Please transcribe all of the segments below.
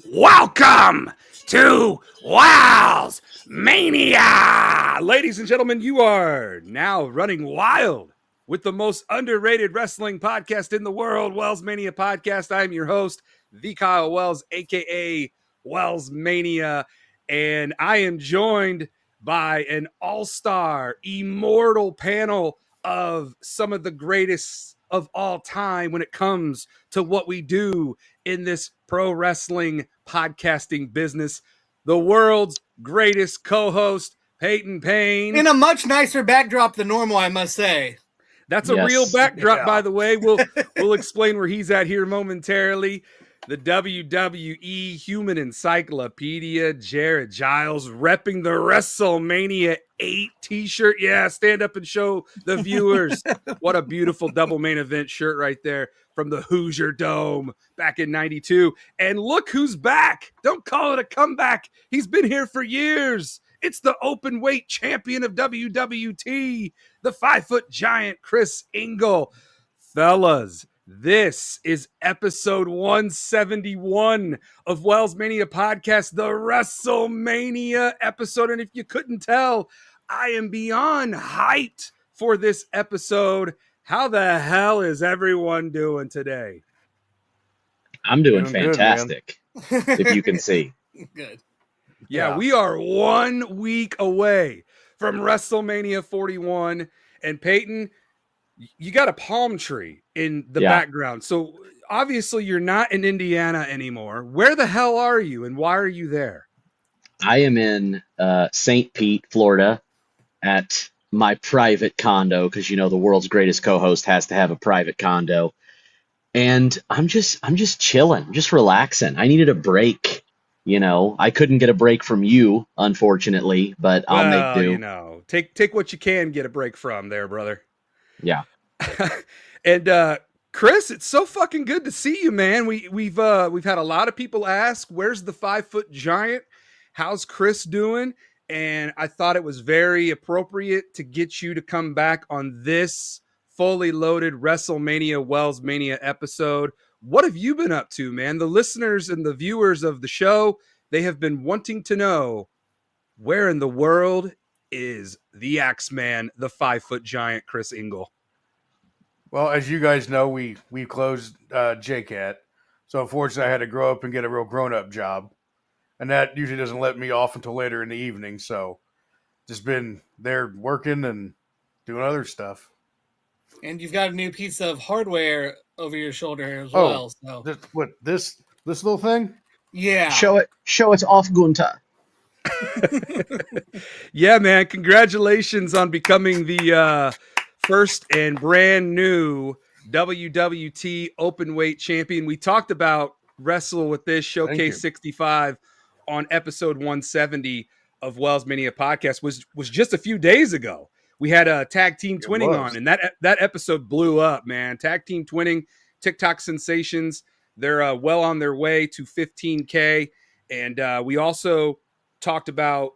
Welcome to WellsMania! Ladies and gentlemen, you are now running wild with the most underrated wrestling podcast in the world, WellsMania Podcast. I am your host, the Kyle Wells, aka WellsMania, and I am joined by an all-star, immortal panel of some of the greatest of all time when it comes to what we do in this pro wrestling podcasting business. The world's greatest co-host, Payne. In a much nicer backdrop than normal, I must say. That's a real backdrop, by the way. We'll explain where he's at here momentarily. The WWE Human Encyclopedia, Jared Giles, repping the WrestleMania 8 t-shirt. Yeah, stand up and show the viewers. What a beautiful double main event shirt right there from the Hoosier Dome back in 92. And look who's back. Don't call it a comeback. He's been here for years. It's the open weight champion of WWT, the 5-foot giant, Chris Engel. Fellas, this is episode 171 of WellsMania Podcast, the WrestleMania episode. And if you couldn't tell, I am beyond hyped for this episode. How the hell is everyone doing today? I'm doing fantastic, good, if you can see. Good. Yeah, we are 1 week away from WrestleMania 41. And Payton, you got a palm tree in the background. So obviously you're not in Indiana anymore. Where the hell are you and why are you there? I am in St. Pete, Florida at my private condo because, you know, the world's greatest co-host has to have a private condo. And I'm just chilling, just relaxing. I needed a break. You know, I couldn't get a break from you, unfortunately, but I'll make do. You know, take what you can get a break from there, brother. Yeah. And Chris, it's so fucking good to see you, man. We've had a lot of people ask, where's the 5-foot giant? How's Chris doing? And I thought it was very appropriate to get you to come back on this fully loaded WrestleMania WellsMania episode. What have you been up to, man? The listeners and the viewers of the show, they have been wanting to know, where in the world is the Axeman, the 5-foot giant, Chris Engel? Well, as you guys know, we closed JCAT. So unfortunately, I had to grow up and get a real grown-up job. And that usually doesn't let me off until later in the evening. So just been there working and doing other stuff. And you've got a new piece of hardware over your shoulder as well. So this little thing? Yeah. Show it off, Gunther. Yeah, man. Congratulations on becoming the first and brand new WWT openweight champion. We talked about Wrestle With This Showcase 65 on episode 170 of WellsMania Podcast was just a few days ago. We had a tag team twinning on, and that episode blew up, man. Tag team twinning, TikTok sensations. They're well on their way to 15K. And we also talked about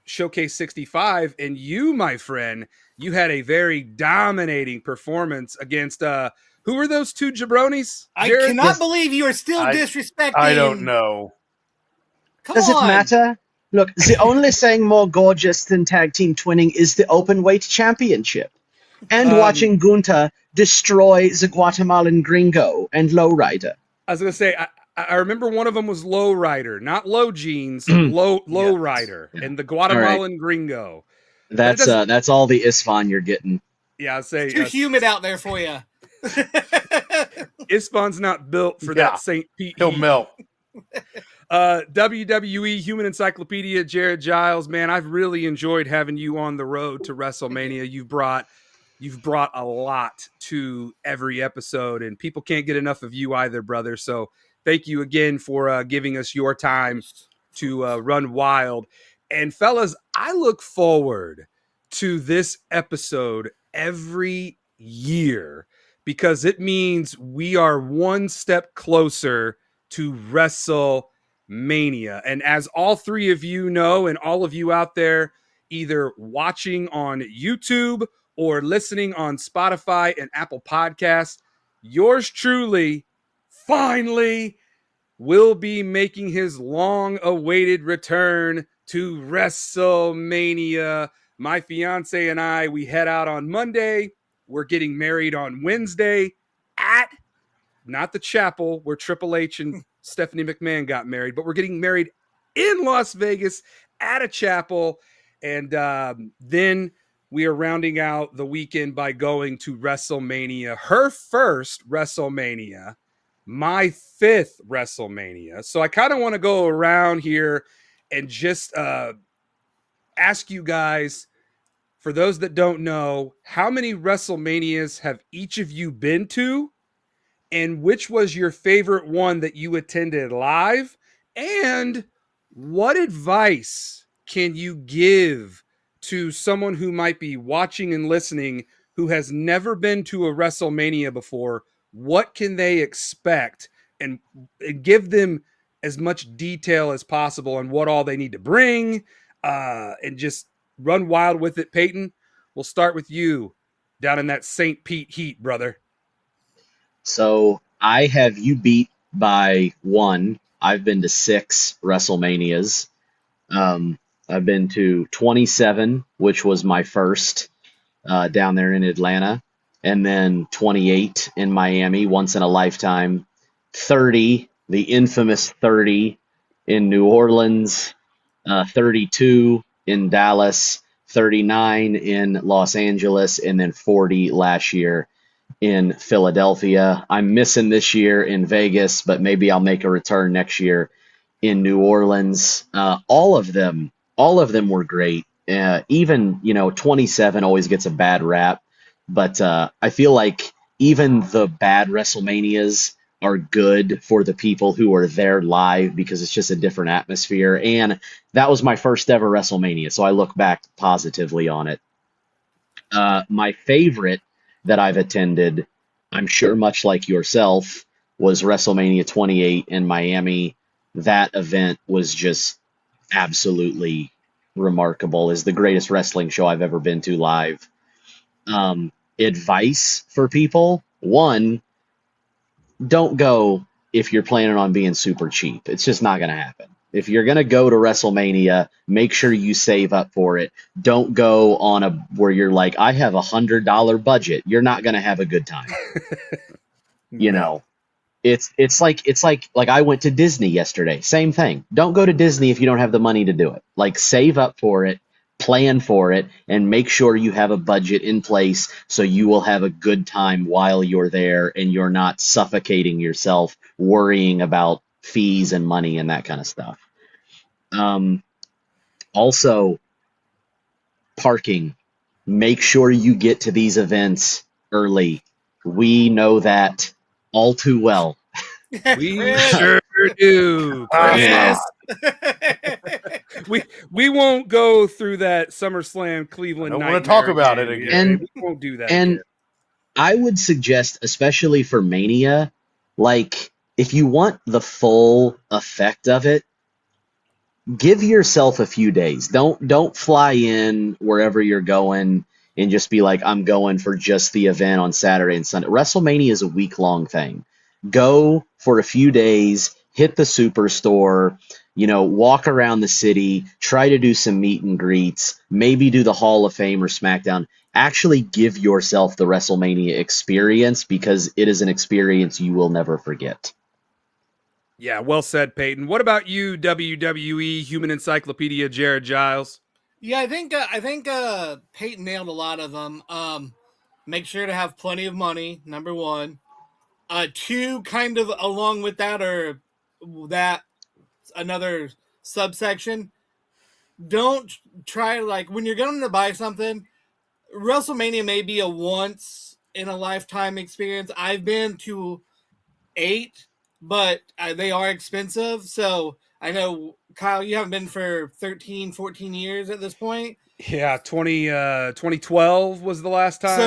Showcase 65. And you, my friend, you had a very dominating performance against, who were those two jabronis? I cannot believe you are still disrespecting. I don't know. Does it matter? Look, the only thing more gorgeous than tag team twinning is the open weight championship. And watching Gunther destroy the Guatemalan gringo and lowrider. I was going to say, I remember one of them was lowrider, not low jeans, lowrider, and the Guatemalan gringo. That's all the Isfan you're getting. Yeah, I'd say. It's too humid out there for you. Isfan's not built for that St. Pete. He'll melt. WWE Human Encyclopedia, Jared Giles, man, I've really enjoyed having you on the road to WrestleMania. You've brought a lot to every episode, and people can't get enough of you either, brother. So thank you again for giving us your time to run wild. And fellas, I look forward to this episode every year because it means we are one step closer to WrestleMania. And as all three of you know, and all of you out there either watching on YouTube or listening on Spotify and Apple Podcasts, yours truly finally will be making his long-awaited return to WrestleMania. My fiance and I, we head out on Monday. We're getting married on Wednesday at not the chapel where Triple H and Stephanie McMahon got married, but we're getting married in Las Vegas at a chapel. And then we are rounding out the weekend by going to WrestleMania, her first WrestleMania, my fifth WrestleMania. So I kind of want to go around here and just ask you guys, for those that don't know, how many WrestleManias have each of you been to? And which was your favorite one that you attended live? And what advice can you give to someone who might be watching and listening who has never been to a WrestleMania before? What can they expect? And give them as much detail as possible on what all they need to bring, and just run wild with it. Payton, we'll start with you down in that St. Pete heat, brother. So I have you beat by one. I've been to 6 WrestleManias. I've been to 27, which was my first down there in Atlanta, and then 28 in Miami, once in a lifetime. 30, the infamous 30 in New Orleans, 32 in Dallas, 39 in Los Angeles, and then 40 last year in Philadelphia. I'm missing this year in Vegas, but maybe I'll make a return next year in New Orleans. All of them were great. Even 27 always gets a bad rap, but I feel like even the bad WrestleManias are good for the people who are there live, because it's just a different atmosphere. And that was my first ever WrestleMania, so I look back positively on it. My favorite that I've attended, I'm sure much like yourself, was WrestleMania 28 in Miami. That event was just absolutely remarkable. It's the greatest wrestling show I've ever been to live. Advice for people: one, don't go if you're planning on being super cheap. It's just not going to happen. If you're going to go to WrestleMania, make sure you save up for it. Don't go on where you're like, I have $100 budget. You're not going to have a good time. It's like I went to Disney yesterday. Same thing. Don't go to Disney if you don't have the money to do it. Like, save up for it, plan for it, and make sure you have a budget in place so you will have a good time while you're there and you're not suffocating yourself worrying about fees and money and that kind of stuff. Also, parking. Make sure you get to these events early. We know that all too well. We sure do. Yes. We won't go through that SummerSlam Cleveland. I don't want to talk about it again. And we won't do that. And again. I would suggest, especially for Mania, like, if you want the full effect of it, give yourself a few days. Don't fly in wherever you're going and just be like, I'm going for just the event on Saturday and Sunday. WrestleMania is a week-long thing. Go for a few days, hit the superstore, walk around the city, try to do some meet and greets, maybe do the Hall of Fame or SmackDown. Actually give yourself the WrestleMania experience, because it is an experience you will never forget. Yeah, well said, Payton. What about you, WWE Human Encyclopedia, Jared Giles? Yeah, I think Payton nailed a lot of them. Make sure to have plenty of money, number one. 2, kind of along with that, or that another subsection. Don't try, like, when you're going to buy something, WrestleMania may be a once in a lifetime experience. I've been to 8, but they are expensive. So I know, Kyle, you haven't been for 13, 14 years at this point. Yeah, 2012 was the last time.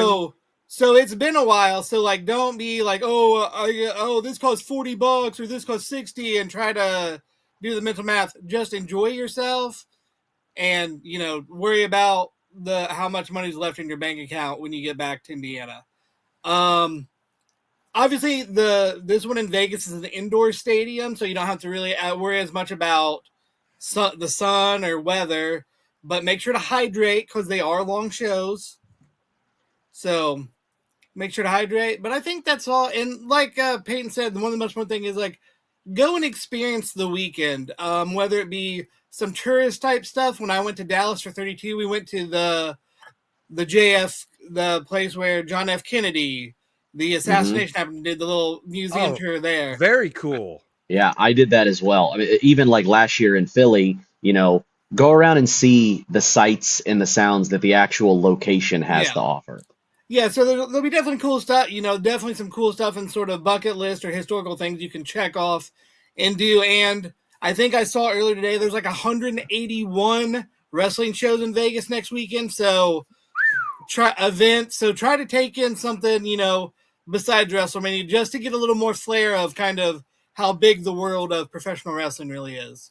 So it's been a while. So, like, don't be like, this costs $40 or this costs 60, and try to do the mental math. Just enjoy yourself, and worry about how much money's left in your bank account when you get back to Indiana. obviously this one in Vegas is an indoor stadium, so you don't have to really worry as much about the sun or weather. But make sure to hydrate because they are long shows. So make sure to hydrate. But I think that's all. And like Payton said, one of the most important thing is like go and experience the weekend. Whether it be some tourist type stuff. When I went to Dallas for 32, we went to the JF, the place where John F. Kennedy, the assassination happened, did the little museum tour there. Very cool. Yeah, I did that as well. I mean, even like last year in Philly, go around and see the sights and the sounds that the actual location has to offer. Yeah, so there'll be definitely cool stuff, definitely some cool stuff and sort of bucket list or historical things you can check off and do. And I think I saw earlier today there's like 181 wrestling shows in Vegas next weekend. So try to take in something, besides WrestleMania just to get a little more flair of kind of how big the world of professional wrestling really is.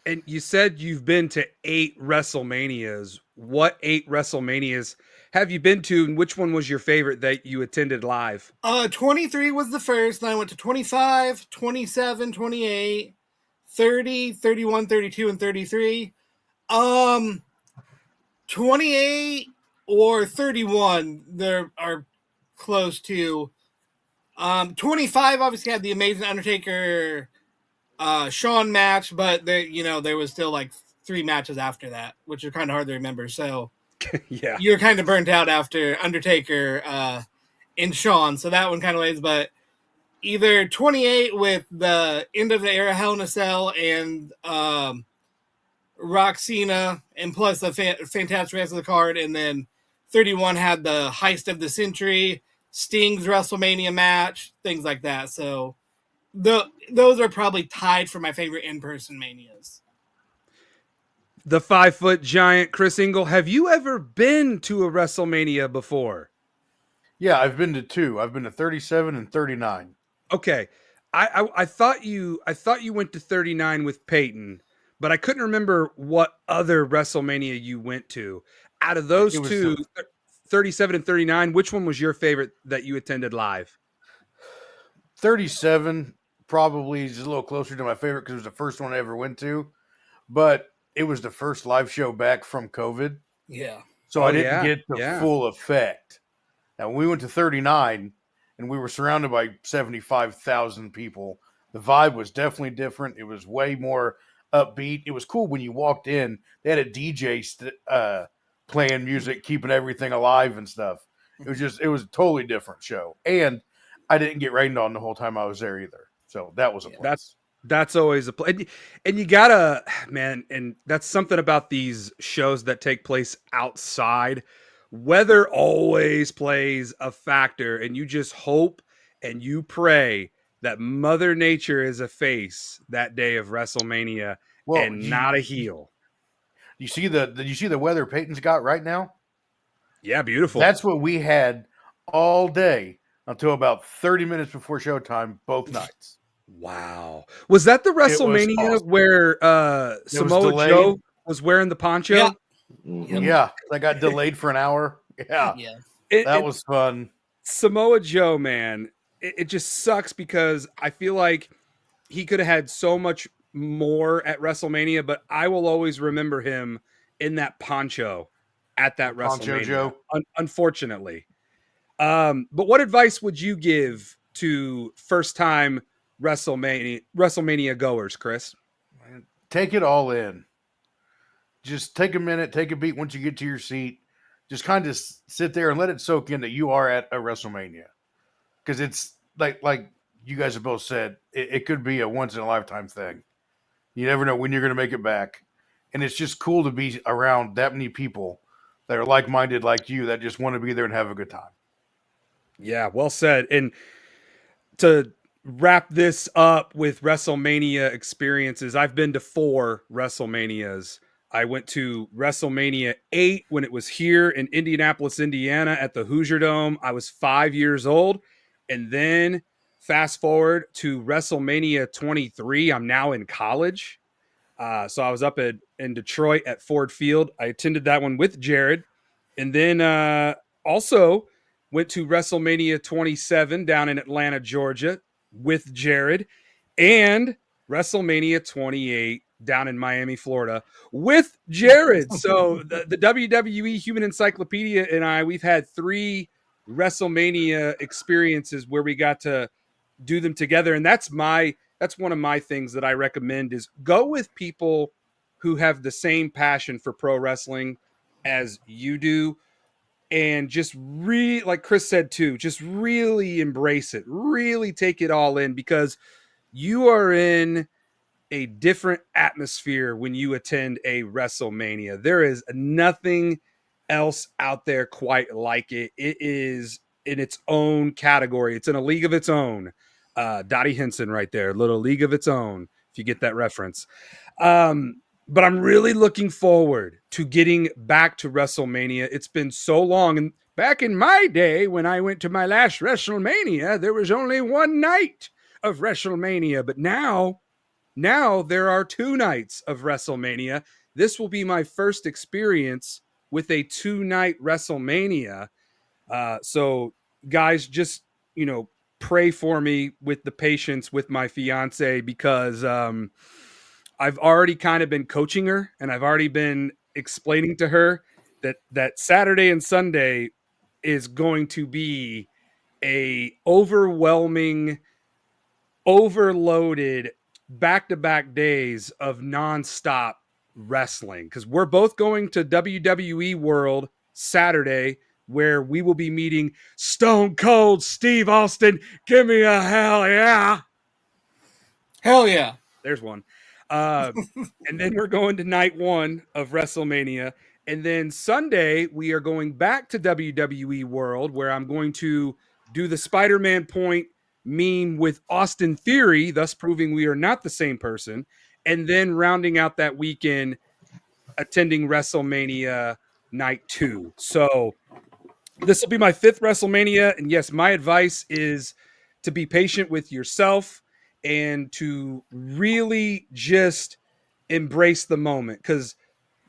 And you said you've been to 8 WrestleManias. What 8 WrestleManias have you been to, and which one was your favorite that you attended live? 23 was the first, then I went to 25, 27, 28, 30, 31, 32, and 33. 28 or 31, there are close to. 25 obviously had the amazing Undertaker Shawn match, but there was still like 3 matches after that, which are kind of hard to remember. So yeah, you're kind of burnt out after Undertaker and Shawn, so that one kind of lays. But either 28 with the end of the era Hell in a Cell and Rock Cena, and plus the fantastic rest of the card, and then 31 had the heist of the century, Sting's WrestleMania match, things like that. So those are probably tied for my favorite in-person manias. The 5-foot giant Chris Engel. Have you ever been to a WrestleMania before? Yeah, I've been to 2. I've been to 37 and 39. Okay, I thought you went to 39 with Payton, but I couldn't remember what other WrestleMania you went to. Out of those two, 37 and 39, which one was your favorite that you attended live? 37 probably is a little closer to my favorite because it was the first one I ever went to, but it was the first live show back from COVID. Yeah. So I didn't get the full effect. Now, when we went to 39 and we were surrounded by 75,000 people, the vibe was definitely different. It was way more upbeat. It was cool when you walked in. They had a DJ playing music, keeping everything alive and stuff. It was a totally different show. And I didn't get rained on the whole time I was there either. So that was a plus. That's always a play. And you gotta, man, and that's something about these shows that take place outside. Weather always plays a factor, and you just hope and you pray that Mother Nature is a face that day of WrestleMania and not a heel. You see the weather Payton's got right now? Yeah, beautiful. That's what we had all day until about 30 minutes before showtime, both nights. Wow. Was that the WrestleMania where Samoa Joe was wearing the poncho? Yeah. Yeah, that got delayed for an hour. Yeah. That was fun. Samoa Joe, man, it just sucks because I feel like he could have had so much more at WrestleMania, but I will always remember him in that poncho at that WrestleMania. Joe. Unfortunately. But what advice would you give to first-time WrestleMania goers, Chris? Take it all in. Just take a minute, take a beat once you get to your seat. Just kind of sit there and let it soak in that you are at a WrestleMania. Because it's like you guys have both said, it could be a once-in-a-lifetime thing. You never know when you're going to make it back. And it's just cool to be around that many people that are like-minded like you that just want to be there and have a good time. Yeah, well said. And to wrap this up with WrestleMania experiences, I've been to 4 WrestleManias. I went to WrestleMania 8 when it was here in Indianapolis, Indiana at the Hoosier Dome. I was 5 years old. And then fast forward to WrestleMania 23. I'm now in college. So I was up in Detroit at Ford Field. I attended that one with Jared. And then also went to WrestleMania 27 down in Atlanta, Georgia with Jared, and WrestleMania 28 down in Miami, Florida with Jared. So the WWE Human Encyclopedia and I, we've had 3 WrestleMania experiences where we got to do them together. And that's one of my things that I recommend is go with people who have the same passion for pro wrestling as you do. And just like Chris said too, just really embrace it, really take it all in, because you are in a different atmosphere when you attend a WrestleMania. There is nothing else out there quite like it. It is in its own category. It's in a league of its own. Dottie Henson right there, little league of its own, if you get that reference. But I'm really looking forward to getting back to WrestleMania. It's been so long. And back in my day, when I went to my last WrestleMania, there was only one night of WrestleMania. But now there are 2 nights of WrestleMania. This will be my first experience with a 2-night WrestleMania. So guys, just, pray for me with the patience with my fiance, because I've already kind of been coaching her, and I've already been explaining to her that Saturday and Sunday is going to be a overwhelming, overloaded back-to-back days of nonstop wrestling, because we're both going to WWE World Saturday, where we will be meeting Stone Cold Steve Austin. Give me a hell yeah. Hell yeah. There's one. And then we're going to night 1 of WrestleMania. And then Sunday, we are going back to WWE World, where I'm going to do the Spider-Man point meme with Austin Theory, thus proving we are not the same person. And then rounding out that weekend, attending WrestleMania night 2. So this will be my 5th WrestleMania. And yes, my advice is to be patient with yourself and to really just embrace the moment. Because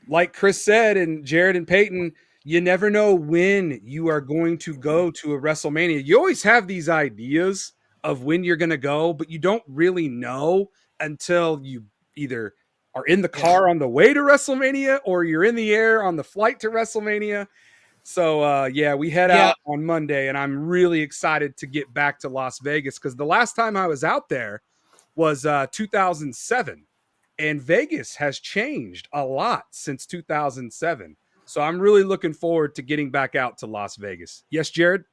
like Chris said, and Jared and Payton, you never know when you are going to go to a WrestleMania. You always have these ideas of when you're going to go, but you don't really know until you either are in the car on the way to WrestleMania or you're in the air on the flight to WrestleMania. So, we head out on Monday, and I'm really excited to get back to Las Vegas, because the last time I was out there was 2007, and Vegas has changed a lot since 2007. So I'm really looking forward to getting back out to Las Vegas. Yes, Jared?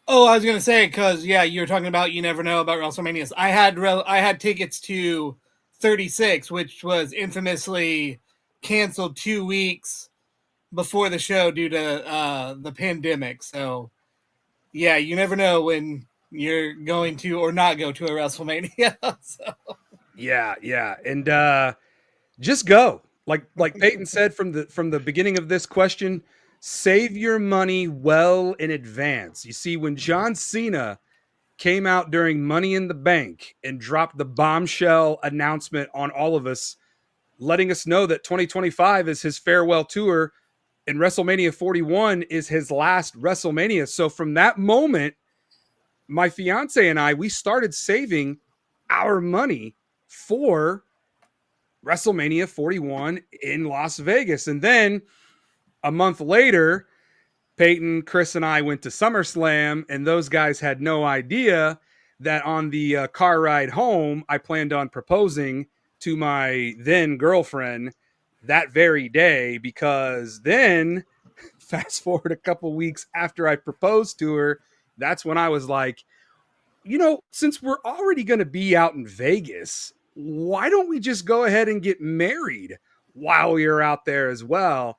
Oh, I was going to say, because, you were talking about you never know about WrestleManias. I had tickets to 36, which was infamously canceled 2 weeks before the show due to the pandemic. So, you never know when you're going to or not go to a WrestleMania. So. Yeah. And just go. Like Payton said from the beginning of this question, save your money well in advance. You see, when John Cena came out during Money in the Bank and dropped the bombshell announcement on all of us, letting us know that 2025 is his farewell tour and WrestleMania 41 is his last WrestleMania. So from that moment, my fiance and I, we started saving our money for WrestleMania 41 in Las Vegas. And then a month later, Payton, Chris, and I went to SummerSlam, and those guys had no idea that on the car ride home, I planned on proposing to my then girlfriend that very day, because then, fast forward a couple weeks after I proposed to her, that's when I was like, since we're already going to be out in Vegas, why don't we just go ahead and get married while we are out there as well?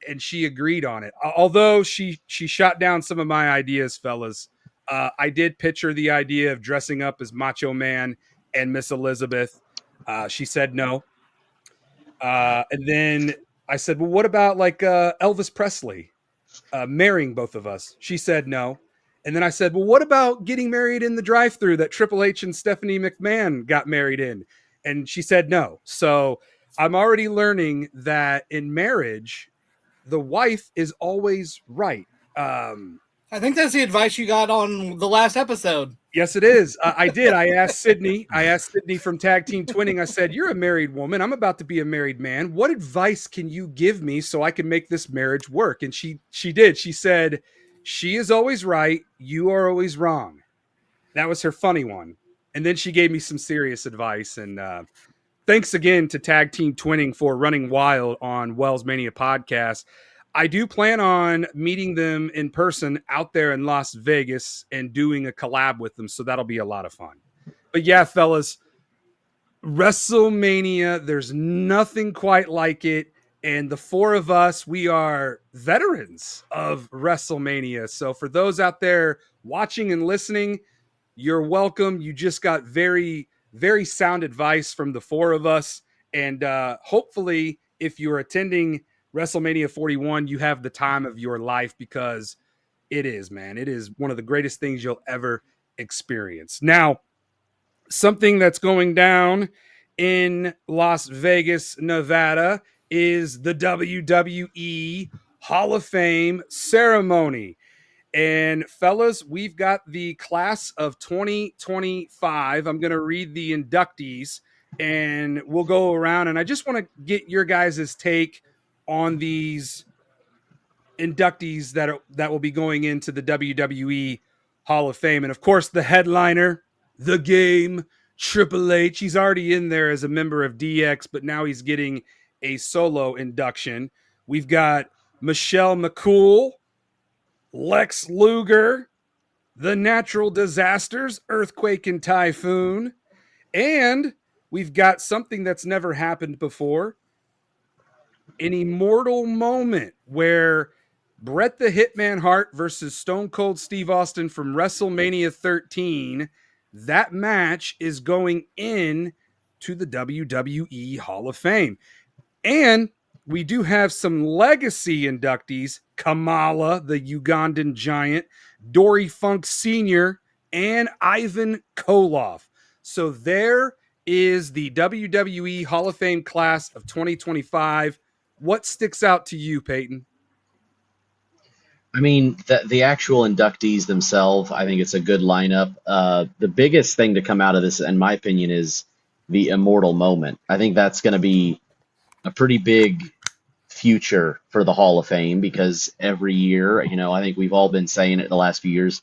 And she agreed on it. Although she shot down some of my ideas, fellas. I did pitch her the idea of dressing up as Macho Man and Miss Elizabeth. She said no. And then I said, well, what about like Elvis Presley marrying both of us? She said no. And then I said, well, what about getting married in the drive-thru that Triple H and Stephanie McMahon got married in? And she said no. So I'm already learning that in marriage, the wife is always right. I I think that's the advice you got on the last episode. Yes, it is. I did. I asked Sydney from Tag Team Twinning. I said, "You're a married woman. I'm about to be a married man. What advice can you give me so I can make this marriage work?" And she did. She said, "She is always right. You are always wrong." That was her funny one. And then she gave me some serious advice. And thanks again to Tag Team Twinning for running wild on WellsMania Podcast. I do plan on meeting them in person out there in Las Vegas and doing a collab with them. So that'll be a lot of fun. But yeah, fellas, WrestleMania, there's nothing quite like it. And the four of us, we are veterans of WrestleMania. So for those out there watching and listening, you're welcome. You just got very, very sound advice from the four of us. And hopefully, if you're attending WrestleMania 41, you have the time of your life, because it is, man. It is one of the greatest things you'll ever experience. Now, something that's going down in Las Vegas, Nevada, is the WWE Hall of Fame ceremony. And fellas, we've got the class of 2025. I'm going to read the inductees and we'll go around. And I just want to get your guys' take on these inductees that will be going into the WWE Hall of Fame. And of course, the headliner, the Game, Triple H. He's already in there as a member of DX, but now he's getting a solo induction. We've got Michelle McCool, Lex Luger, the Natural Disasters, Earthquake and Typhoon, and we've got something that's never happened before, an immortal moment where Bret the Hitman Hart versus Stone Cold Steve Austin from WrestleMania 13, that match is going in to the WWE Hall of Fame. And we do have some legacy inductees: Kamala, the Ugandan giant, Dory Funk Sr., and Ivan Koloff. So there is the WWE Hall of Fame class of 2025. What sticks out to you, Payton? I mean, the actual inductees themselves, I think it's a good lineup. The biggest thing to come out of this, in my opinion, is the immortal moment. I think that's going to be a pretty big future for the Hall of Fame, because every year, I think we've all been saying it the last few years,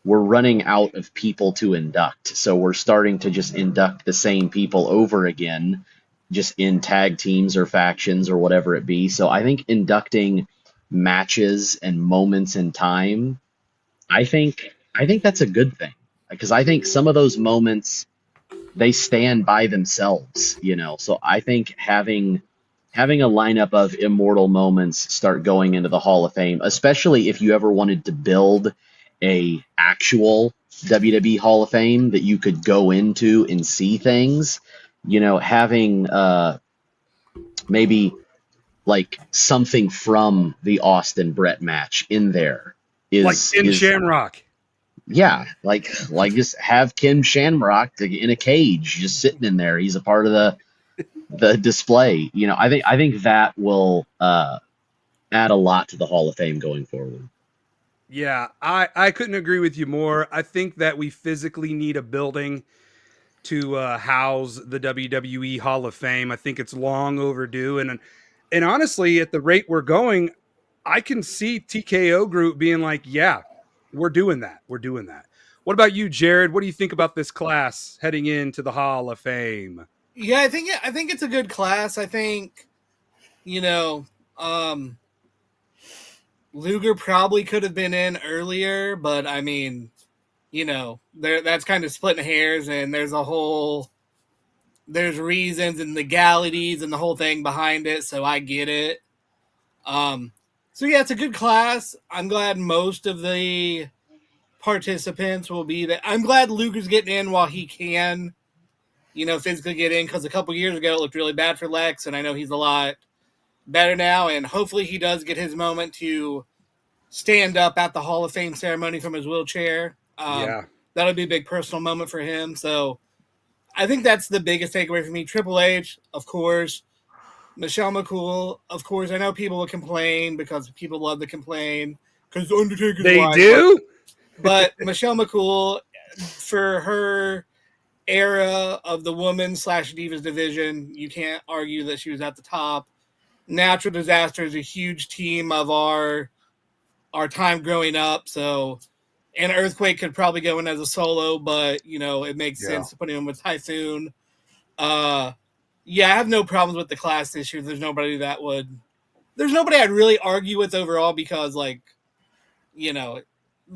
we're running out of people to induct. So we're starting to just induct the same people over again, just in tag teams or factions or whatever it be. So I think inducting matches and moments in time, I think that's a good thing, because I think some of those moments, they stand by themselves, So I think having a lineup of immortal moments start going into the Hall of Fame, especially if you ever wanted to build a actual WWE Hall of Fame that you could go into and see things, having maybe like something from the Austin Brett match in there is like Ken Shamrock. Yeah, like just have Ken Shamrock in a cage, just sitting in there. He's a part of the display. I think that will add a lot to the Hall of Fame going forward. Yeah, I couldn't agree with you more. I think that we physically need a building to house the WWE Hall of Fame. I think it's long overdue. And honestly, at the rate we're going, I can see TKO Group being like, yeah, we're doing that. We're doing that. What about you, Jared? What do you think about this class heading into the Hall of Fame? Yeah, I think it's a good class. I think, Luger probably could have been in earlier, but I mean, that's kind of splitting hairs, and there's reasons and legalities and the whole thing behind it, so I get it. So yeah, it's a good class. I'm glad most of the participants will be there. I'm glad Luger's getting in while he can, physically get in, because a couple years ago it looked really bad for Lex, and I know he's a lot better now, and hopefully he does get his moment to stand up at the Hall of Fame ceremony from his wheelchair. That'll be a big personal moment for him. So I think that's the biggest takeaway for me. Triple H, of course. Michelle McCool, of course. I know people will complain because people love to complain. because Undertaker's They alive. do? But Michelle McCool, for her era of the woman/divas division, you can't argue that she was at the top. Natural Disaster is a huge team of our time growing up. So, and Earthquake could probably go in as a solo, but it makes sense to put him with Typhoon. I have no problems with the class this year. There's nobody I'd really argue with overall because, the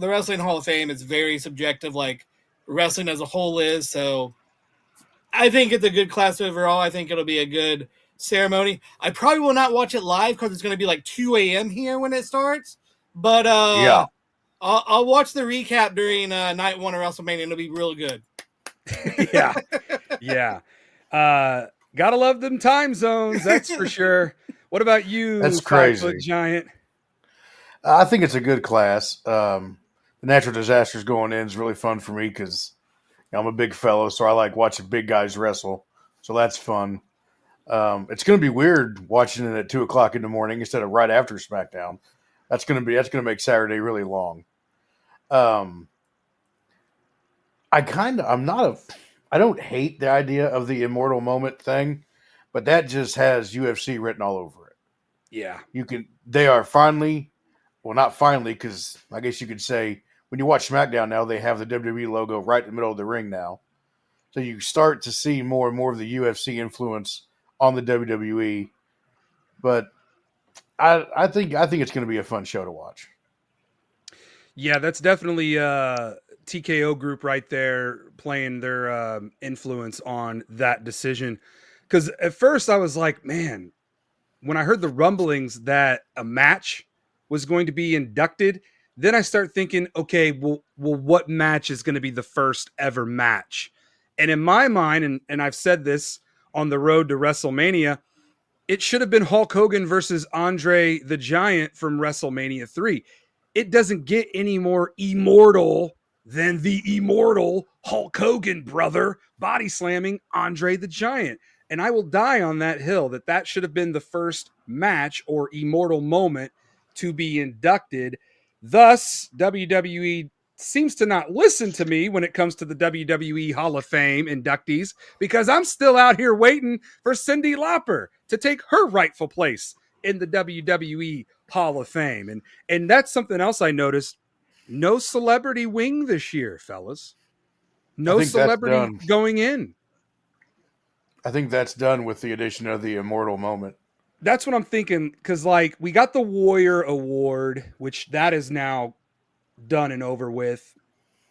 Wrestling Hall of Fame is very subjective, like wrestling as a whole is. So I think it's a good class overall. I think it'll be a good ceremony. I probably will not watch it live because it's going to be like 2 a.m. here when it starts. But I'll watch the recap during night one of WrestleMania, and it'll be real good. Yeah. Gotta love them time zones, that's for sure. What about you, That's 5 crazy. foot giant? I think it's a good class. The Natural Disasters going in is really fun for me because I'm a big fellow, so I like watching big guys wrestle. So that's fun. It's going to be weird watching it at 2:00 in the morning instead of right after SmackDown. That's going to make Saturday really long. I don't hate the idea of the immortal moment thing, but that just has UFC written all over it. Yeah. They are finally, well, not finally, because I guess you could say when you watch SmackDown now, they have the WWE logo right in the middle of the ring now. So you start to see more and more of the UFC influence on the WWE. But I think it's going to be a fun show to watch. Yeah, that's definitely TKO group right there playing their influence on that decision. Because at first I was like, man, when I heard the rumblings that a match was going to be inducted, then I start thinking, okay, well, what match is going to be the first ever match? And in my mind, and I've said this on the road to WrestleMania, it should have been Hulk Hogan versus Andre the Giant from WrestleMania 3. It doesn't get any more immortal than the immortal Hulk Hogan, brother, body slamming Andre the Giant. And I will die on that hill that should have been the first match or immortal moment to be inducted. Thus, WWE seems to not listen to me when it comes to the WWE Hall of Fame inductees because I'm still out here waiting for Cyndi Lauper to take her rightful place in the WWE Hall of Fame. And that's something else I noticed. No celebrity wing this year, fellas. No celebrity going in. I think that's done with the addition of the immortal moment. That's what I'm thinking. Because, we got the Warrior Award, which that is now done and over with.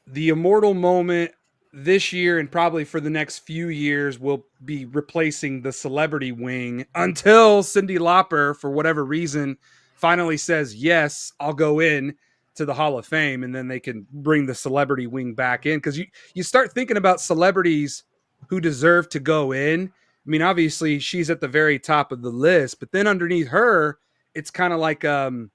The immortal moment this year and probably for the next few years will be replacing the celebrity wing until Cyndi Lauper, for whatever reason, finally says, yes, I'll go in to the Hall of Fame, and then they can bring the celebrity wing back in. Because you start thinking about celebrities who deserve to go in. I mean, obviously she's at the very top of the list, but then underneath her, it's kind of like a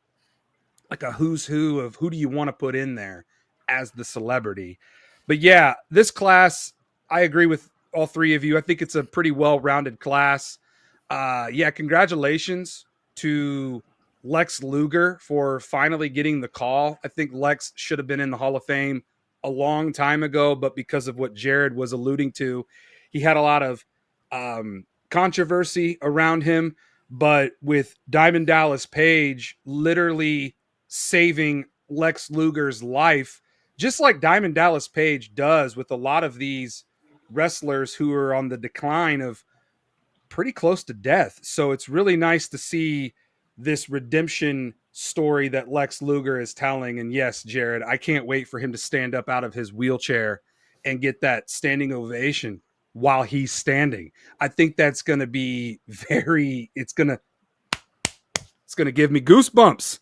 who's who of who do you want to put in there as the celebrity. But yeah, this class, I agree with all three of you. I think it's a pretty well-rounded class. Congratulations to Lex Luger for finally getting the call. I think Lex should have been in the Hall of Fame a long time ago, but because of what Jared was alluding to, he had a lot of controversy around him. But with Diamond Dallas Page literally saving Lex Luger's life, just like Diamond Dallas Page does with a lot of these wrestlers who are on the decline of pretty close to death. So it's really nice to see this redemption story that Lex Luger is telling. And yes, Jared, I can't wait for him to stand up out of his wheelchair and get that standing ovation while he's standing. I think that's going to be it's going to give me goosebumps.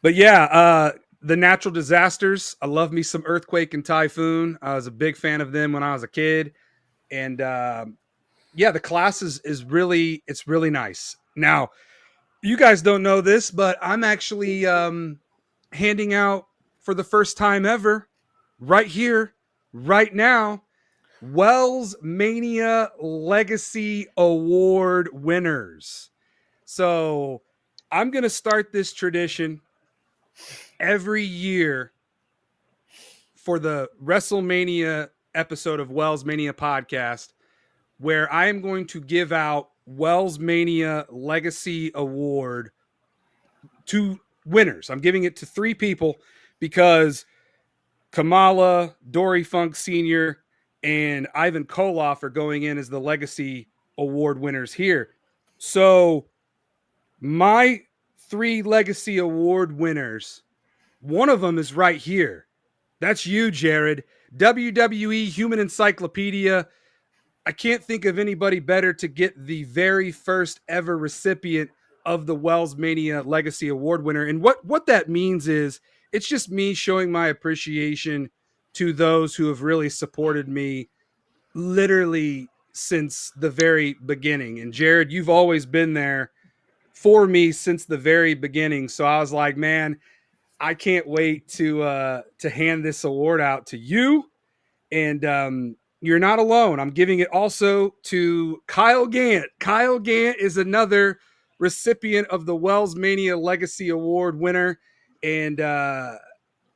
But yeah, the Natural Disasters. I love me some Earthquake and Typhoon. I was a big fan of them when I was a kid. And the class is really nice. Now, you guys don't know this, but I'm actually handing out for the first time ever, right here, right now, WellsMania Legacy Award winners. So I'm going to start this tradition every year for the WrestleMania episode of WellsMania Podcast, where I am going to give out WellsMania Legacy Award to winners. I'm giving it to 3 people because Kamala, Dory Funk Sr., and Ivan Koloff are going in as the Legacy Award winners here. So my 3 Legacy Award winners, one of them is right here. That's you, Jared. WWE Human Encyclopedia. I can't think of anybody better to get the very first ever recipient of the WellsMania Legacy Award winner. And what that means is it's just me showing my appreciation to those who have really supported me literally since the very beginning. And Jared, you've always been there for me since the very beginning. So I was like, man, I can't wait to hand this award out to you. And you're not alone. I'm giving it also to Kyle Gant. Kyle Gant is another recipient of the WellsMania Legacy Award winner. And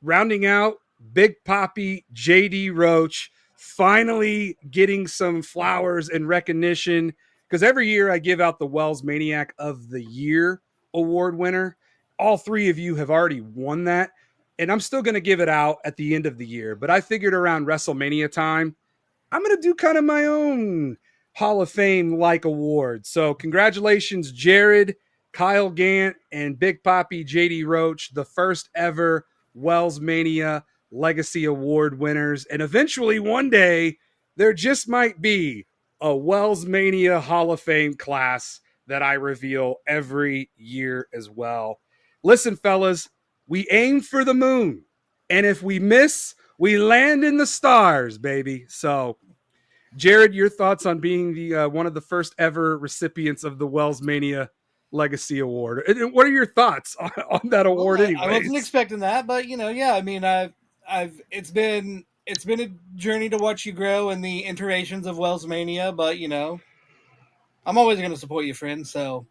rounding out, Big Papi JD Roach, finally getting some flowers and recognition. Because every year I give out the Wells Maniac of the Year award winner. All 3 of you have already won that. And I'm still going to give it out at the end of the year. But I figured around WrestleMania time, I'm going to do kind of my own Hall of Fame-like award. So congratulations, Jared, Kyle Gant, and Big Papi JD Roach, the first ever WellsMania Legacy Award winners. And eventually one day, there just might be a WellsMania Hall of Fame class that I reveal every year as well. Listen, fellas, we aim for the moon. And if we miss, we land in the stars, baby. So, Jared, your thoughts on being the one of the first ever recipients of the WellsMania Legacy Award? And what are your thoughts on that award? Well, Anyways, I wasn't expecting that, but yeah. I mean, it's been a journey to watch you grow in the iterations of WellsMania, but I'm always going to support you, friend. So,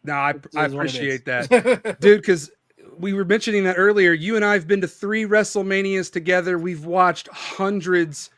no, I appreciate that, dude. Because we were mentioning that earlier. You and I have been to 3 WrestleManias together. We've watched hundreds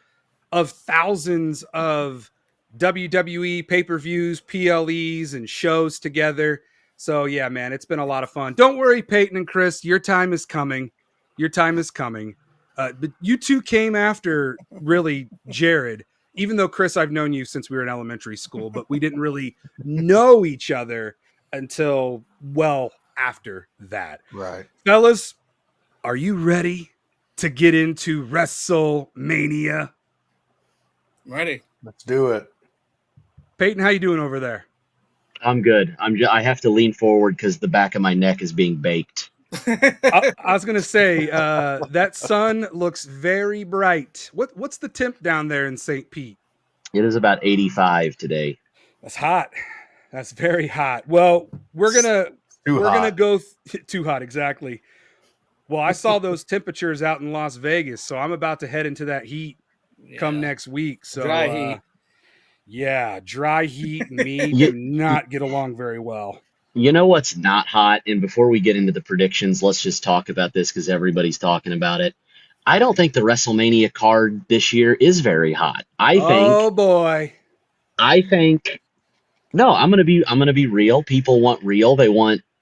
of thousands of WWE pay-per-views, PLEs, and shows together. So yeah, man, it's been a lot of fun. Don't worry, Payton and Chris, your time is coming. Your time is coming. But you 2 came after really Jared, even though Chris, I've known you since we were in elementary school, but we didn't really know each other until well after that. Right. Fellas, are you ready to get into WrestleMania? Ready. Let's do it. Payton, how you doing over there? I'm good. I have to lean forward because the back of my neck is being baked. I was gonna say that sun looks very bright. What's the temp down there in St. Pete? It is about 85 today. That's hot. That's very hot. Well, we're gonna go too hot, exactly. Well, I saw those temperatures out in Las Vegas, so I'm about to head into that heat come next week. So dry heat. Yeah, dry heat and me do not get along very well. You know what's not hot? And before we get into the predictions, let's just talk about this because everybody's talking about it. I don't think the WrestleMania card this year is very hot. Oh boy. I think no, I'm gonna be real. People want real.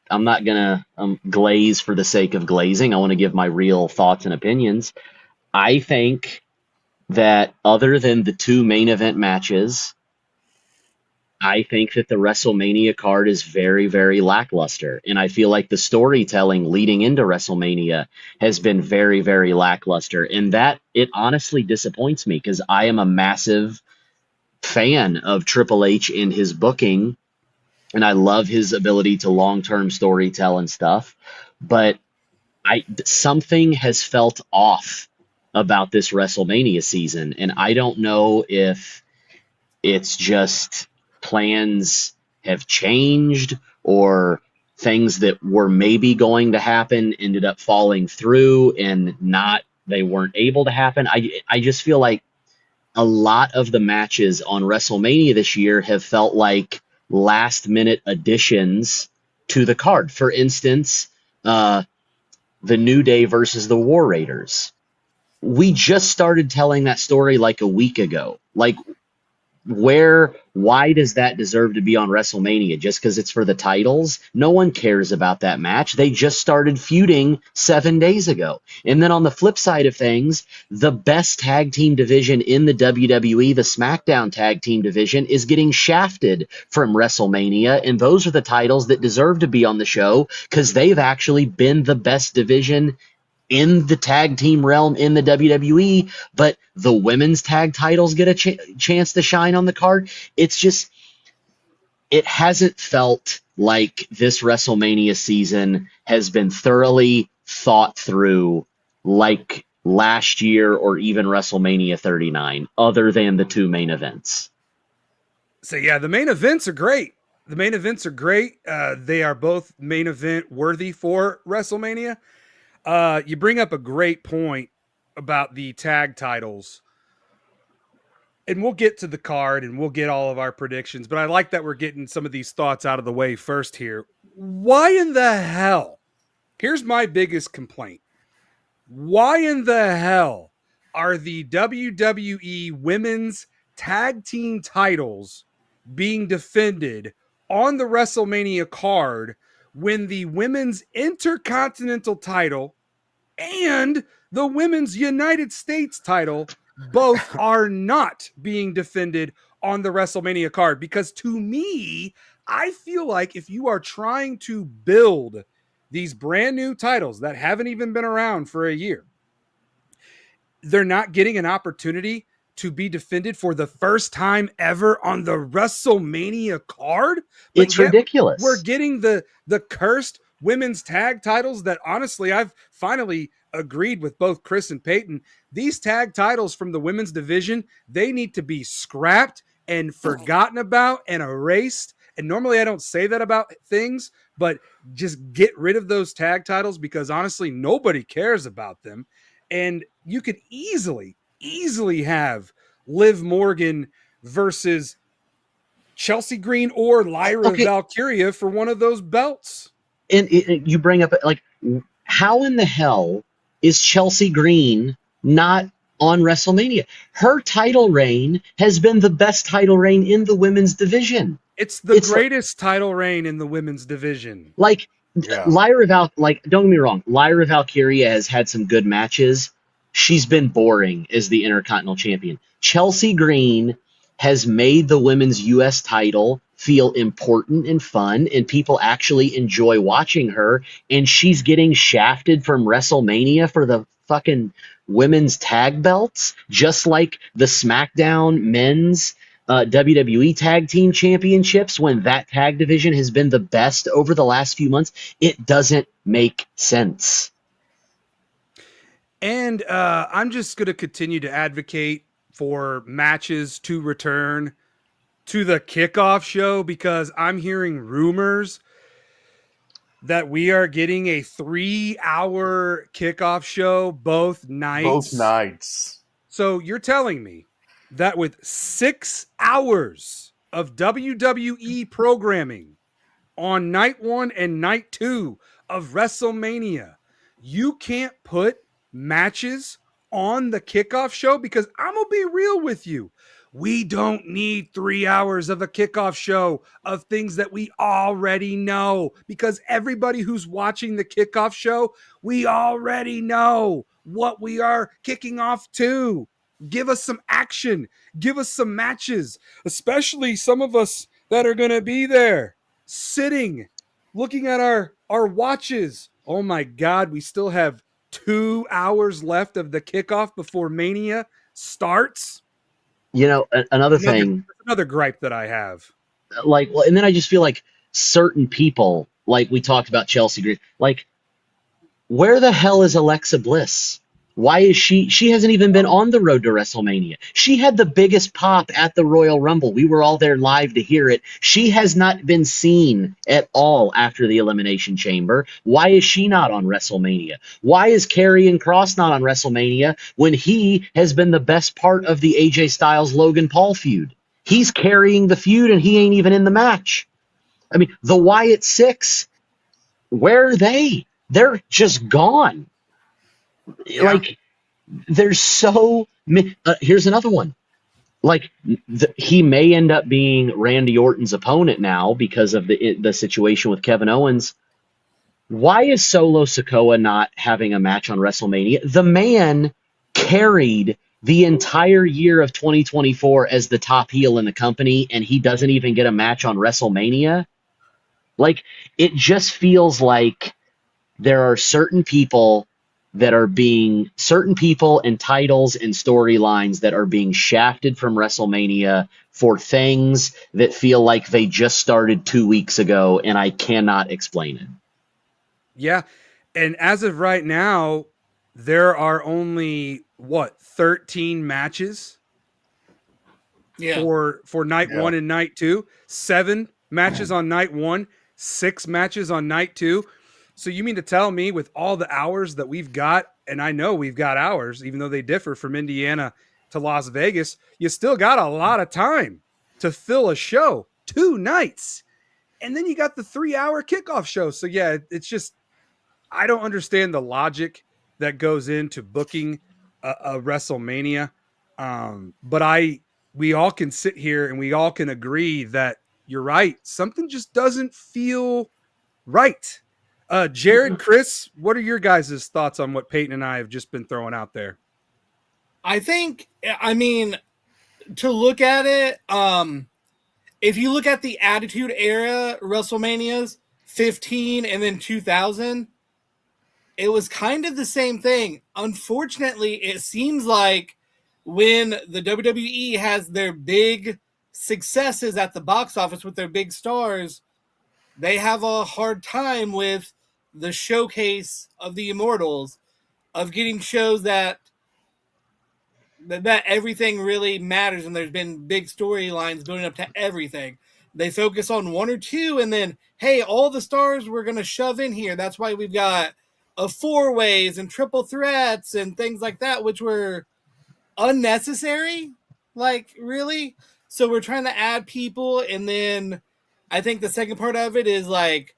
I'm not gonna glaze for the sake of glazing. I want to give my real thoughts and opinions. I think that other than the 2 main event matches, I think that the WrestleMania card is very, very lackluster. And I feel like the storytelling leading into WrestleMania has been very, very lackluster. And that it honestly disappoints me because I am a massive fan of Triple H in his booking. And I love his ability to long-term storytell and stuff. But something has felt off about this WrestleMania season. And I don't know if it's just plans have changed or things that were maybe going to happen ended up falling through and they weren't able to happen. I just feel like a lot of the matches on WrestleMania this year have felt like last minute additions to the card. For instance, the New Day versus the War Raiders. We just started telling that story like a week ago. Like, why does that deserve to be on WrestleMania? Just because it's for the titles? No one cares about that match. They just started feuding 7 days ago. And then on the flip side of things, the best tag team division in the WWE, the SmackDown tag team division, is getting shafted from WrestleMania. And those are the titles that deserve to be on the show because they've actually been the best division in the tag team realm in the WWE, but the women's tag titles get a chance to shine on the card. It's just, it hasn't felt like this WrestleMania season has been thoroughly thought through like last year or even WrestleMania 39, other than the two main events. So yeah, the main events are great. They are both main event worthy for WrestleMania. You bring up a great point about the tag titles, and we'll get to the card and we'll get all of our predictions, but I like that we're getting some of these thoughts out of the way first here. Why in the hell? Here's my biggest complaint. Why in the hell are the WWE women's tag team titles being defended on the WrestleMania card when the women's intercontinental title and the women's United States title both are not being defended on the WrestleMania card? Because to me, I feel like if you are trying to build these brand new titles that haven't even been around for a year, they're not getting an opportunity to be defended for the first time ever on the WrestleMania card. But it's ridiculous. We're getting the cursed women's tag titles that honestly, I've finally agreed with both Chris and Payton. These tag titles from the women's division, they need to be scrapped and forgotten about and erased. And normally I don't say that about things, but just get rid of those tag titles because honestly, nobody cares about them. And you could easily have Liv Morgan versus Chelsea Green or Lyra Valkyria for one of those belts. And you bring up, like, how in the hell is Chelsea Green not on WrestleMania? Her title reign has been the best title reign in the women's division. It's the greatest title reign in the women's division. Like, yeah. Don't get me wrong, Lyra Valkyria has had some good matches. She's been boring as the Intercontinental Champion. Chelsea Green has made the women's U.S. title feel important and fun, and people actually enjoy watching her, and she's getting shafted from WrestleMania for the fucking women's tag belts, just like the SmackDown men's WWE Tag Team Championships, when that tag division has been the best over the last few months. It doesn't make sense. And I'm just going to continue to advocate for matches to return to the kickoff show because I'm hearing rumors that we are getting a 3-hour kickoff show both nights. So you're telling me that with 6 hours of WWE programming on night 1 and night 2 of WrestleMania, you can't put matches on the kickoff show? Because I'm gonna be real with you, we don't need 3 hours of a kickoff show of things that we already know, because everybody who's watching the kickoff show, we already know what we are kicking off to. Give us some action, give us some matches, especially some of us that are gonna be there sitting looking at our watches. Oh my God, we still have 2 hours left of the kickoff before Mania starts. You know, another gripe that I have. Like, well, and then I just feel like certain people, like we talked about Chelsea Green, like, where the hell is Alexa Bliss? Why is she hasn't even been on the road to WrestleMania. She had the biggest pop at the Royal Rumble. We were all there live to hear it. She has not been seen at all after the Elimination Chamber. Why is she not on WrestleMania? Why is Karrion Kross not on WrestleMania when he has been the best part of the AJ Styles Logan Paul feud? He's carrying the feud and he ain't even in the match. I mean, the Wyatt Six, where are they? they're just gone. Yeah. Like, there's so here's another one. Like, he may end up being Randy Orton's opponent now because of the situation with Kevin Owens. Why is Solo Sikoa not having a match on WrestleMania? The man carried the entire year of 2024 as the top heel in the company, and he doesn't even get a match on WrestleMania. Like, it just feels like there are certain people and titles and storylines that are being shafted from WrestleMania for things that feel like they just started 2 weeks ago, and I cannot explain it. Yeah. And as of right now, there are only 13 matches for night 1 and night 2, 7 matches on night 1, 6 matches on night 2. So you mean to tell me with all the hours that we've got, and I know we've got hours, even though they differ from Indiana to Las Vegas, you still got a lot of time to fill a show, 2 nights. And then you got the 3-hour kickoff show. So yeah, it's just, I don't understand the logic that goes into booking a WrestleMania. But we all can sit here and we all can agree that you're right. Something just doesn't feel right. Jared, Chris, what are your guys' thoughts on what Peyton and I have just been throwing out there? I mean, to look at it, if you look at the Attitude Era WrestleManias, 15 and then 2000, it was kind of the same thing. Unfortunately, it seems like when the WWE has their big successes at the box office with their big stars, they have a hard time with the showcase of the Immortals, of getting shows that everything really matters, and there's been big storylines building up to everything. They focus on 1 or 2, and then, hey, all the stars we're going to shove in here. That's why we've got a 4-ways and triple threats and things like that, which were unnecessary. Like, really? So we're trying to add people, and then I think the second part of it is like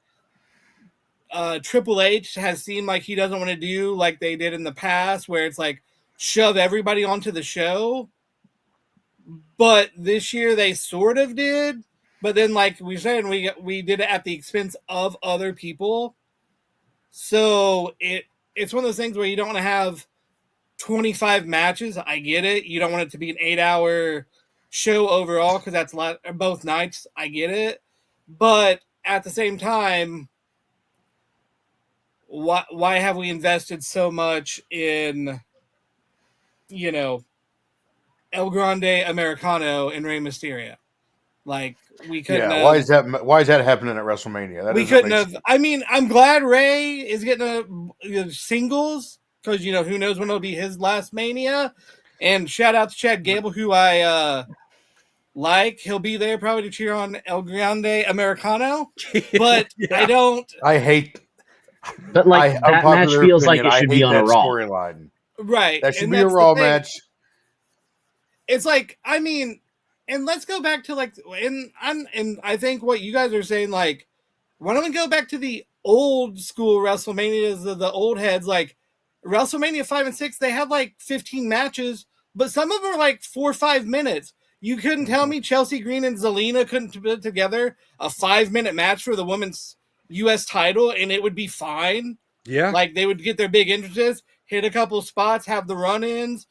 Triple H has seemed like he doesn't want to do like they did in the past, where it's like shove everybody onto the show. But this year they sort of did. But then, like we said, we did it at the expense of other people. So it's one of those things where you don't want to have 25 matches. I get it. You don't want it to be an 8-hour show overall because that's both nights. I get it. But at the same time, why have we invested so much in, El Grande Americano and Rey Mysterio? Like, we couldn't have. Why is that happening at WrestleMania? We couldn't have. I mean, I'm glad Rey is getting singles because, who knows when it'll be his last Mania. And shout out to Chad Gable, who I like. He'll be there probably to cheer on El Grande Americano. But I hate. But like that match feels like it should be on a Raw storyline. Right. That should be a Raw match. It's like, I mean, and let's go back to like, and I think what you guys are saying, like, why don't we go back to the old school WrestleManias of the old heads? Like WrestleMania 5 and 6, they had like 15 matches, but some of them were like 4 or 5 minutes. You couldn't tell me Chelsea Green and Zelina couldn't put together a 5-minute match for the women's U.S. title, and it would be fine. Yeah. Like, they would get their big entrances, hit a couple spots, have the run-ins,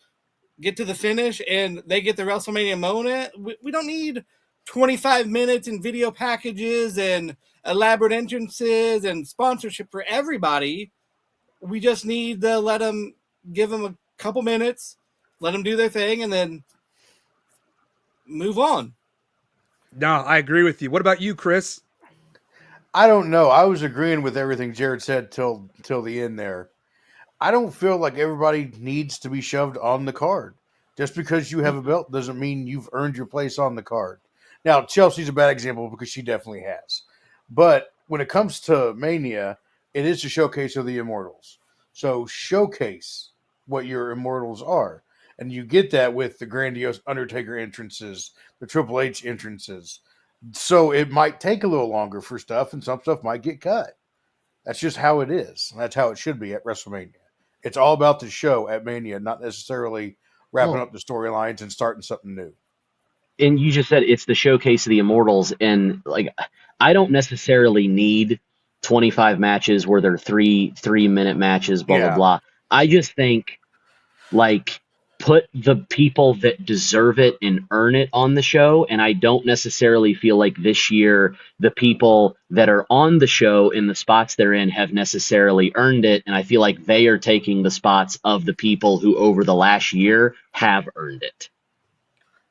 get to the finish, and they get the WrestleMania moment. We don't need 25 minutes and video packages and elaborate entrances and sponsorship for everybody. We just need to give them a couple minutes, let them do their thing, and then move on. No, I agree with you. What about you, Chris? I don't know. I was agreeing with everything Jared said till the end there. I don't feel like everybody needs to be shoved on the card. Just because you have a belt doesn't mean you've earned your place on the card. Now, Chelsea's a bad example because she definitely has. But when it comes to Mania, it is a showcase of the Immortals. So showcase what your Immortals are. And you get that with the grandiose Undertaker entrances, the Triple H entrances. So it might take a little longer for stuff, and some stuff might get cut. That's just how it is. That's how it should be at WrestleMania. It's all about the show at Mania, not necessarily wrapping up the storylines and starting something new. And you just said it's the showcase of the Immortals, and like I don't necessarily need 25 matches where they're 3-minute matches, blah blah blah. I just think like put the people that deserve it and earn it on the show, and I don't necessarily feel like this year the people that are on the show in the spots they're in have necessarily earned it, and I feel like they are taking the spots of the people who over the last year have earned it.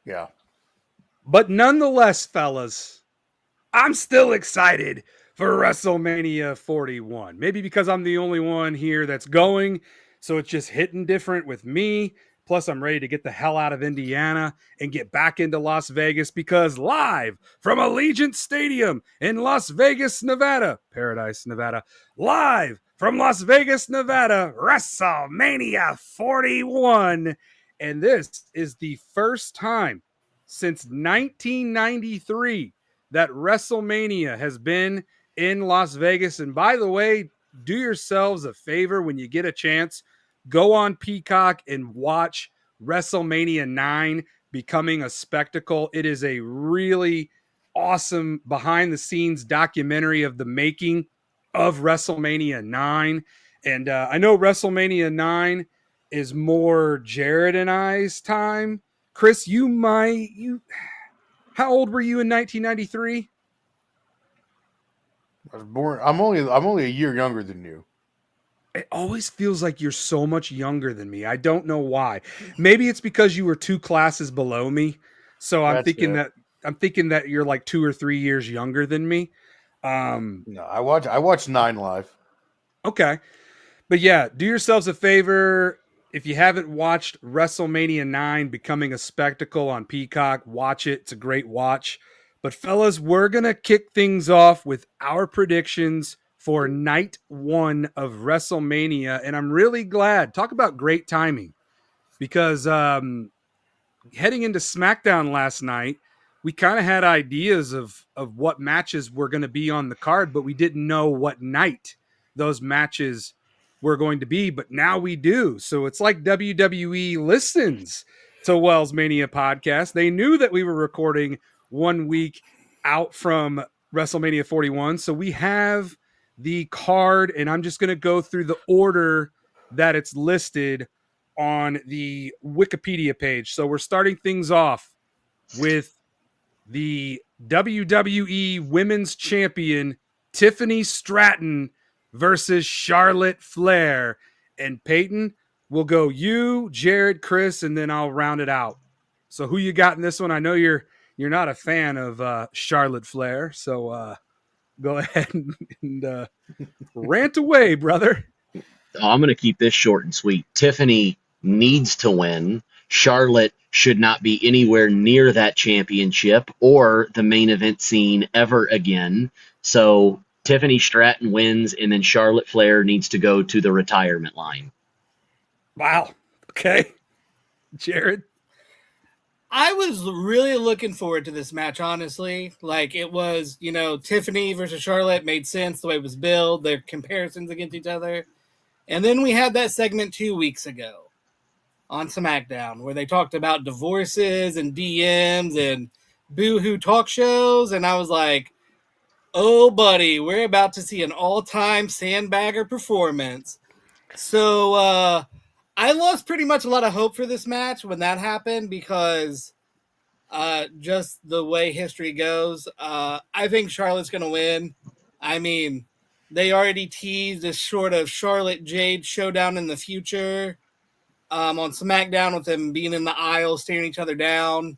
Yeah. But nonetheless, fellas, I'm still excited for WrestleMania 41. Maybe because I'm the only one here that's going, so it's just hitting different with me. Plus, I'm ready to get the hell out of Indiana and get back into Las Vegas because live from Allegiant Stadium in Las Vegas, Nevada, Paradise, Nevada, live from Las Vegas, Nevada, WrestleMania 41. And this is the first time since 1993 that WrestleMania has been in Las Vegas. And by the way, do yourselves a favor when you get a chance, go on Peacock and watch WrestleMania 9 Becoming a Spectacle. It is a really awesome behind the scenes documentary of the making of WrestleMania 9. And I know WrestleMania 9 is more Jared and I's time. Chris, how old were you in 1993? I was born. I'm only a year younger than you. It always feels like you're so much younger than me. I don't know why. Maybe it's because you were 2 classes below me. So I'm thinking that you're like 2 or 3 years younger than me. No, I watched 9 live. Okay. But yeah, do yourselves a favor. If you haven't watched WrestleMania 9 Becoming a Spectacle on Peacock, watch it. It's a great watch. But fellas, we're going to kick things off with our predictions for night 1 of WrestleMania. And I'm really glad. Talk about great timing. Because heading into SmackDown last night, we kind of had ideas of what matches were going to be on the card, but we didn't know what night those matches were going to be. But now we do. So it's like WWE listens to WellsMania Podcast. They knew that we were recording 1 week out from WrestleMania 41. So we have the card, and I'm just going to go through the order that it's listed on the Wikipedia page. So we're starting things off with the WWE Women's Champion Tiffany Stratton versus Charlotte Flair. And Payton, we'll go you, Jared, Chris, and then I'll round it out. So who you got in this one? I know you're not a fan of Charlotte Flair, so go ahead and rant away, brother. I'm going to keep this short and sweet. Tiffany needs to win. Charlotte should not be anywhere near that championship or the main event scene ever again. So Tiffany Stratton wins, and then Charlotte Flair needs to go to the retirement line. Wow. Okay. Jared? I was really looking forward to this match, honestly. Like, it was, Tiffany versus Charlotte made sense the way it was billed, their comparisons against each other. And then we had that segment 2 weeks ago on SmackDown where they talked about divorces and DMs and boohoo talk shows. And I was like, oh, buddy, we're about to see an all-time sandbagger performance. So I lost pretty much a lot of hope for this match when that happened because just the way history goes. I think Charlotte's going to win. I mean, they already teased this sort of Charlotte Jade showdown in the future on SmackDown with them being in the aisle, staring each other down.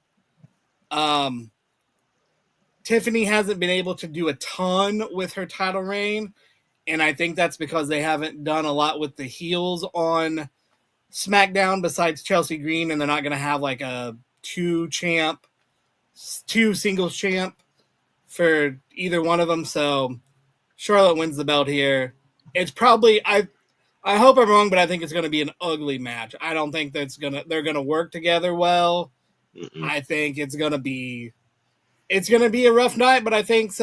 Tiffany hasn't been able to do a ton with her title reign, and I think that's because they haven't done a lot with the heels on SmackDown besides Chelsea Green, and they're not going to have like a two singles champ for either one of them. So Charlotte wins the belt here. It's probably I hope I'm wrong, but I think it's going to be an ugly match. I don't think they're going to work together well. Mm-mm. I think it's going to be a rough night, but I think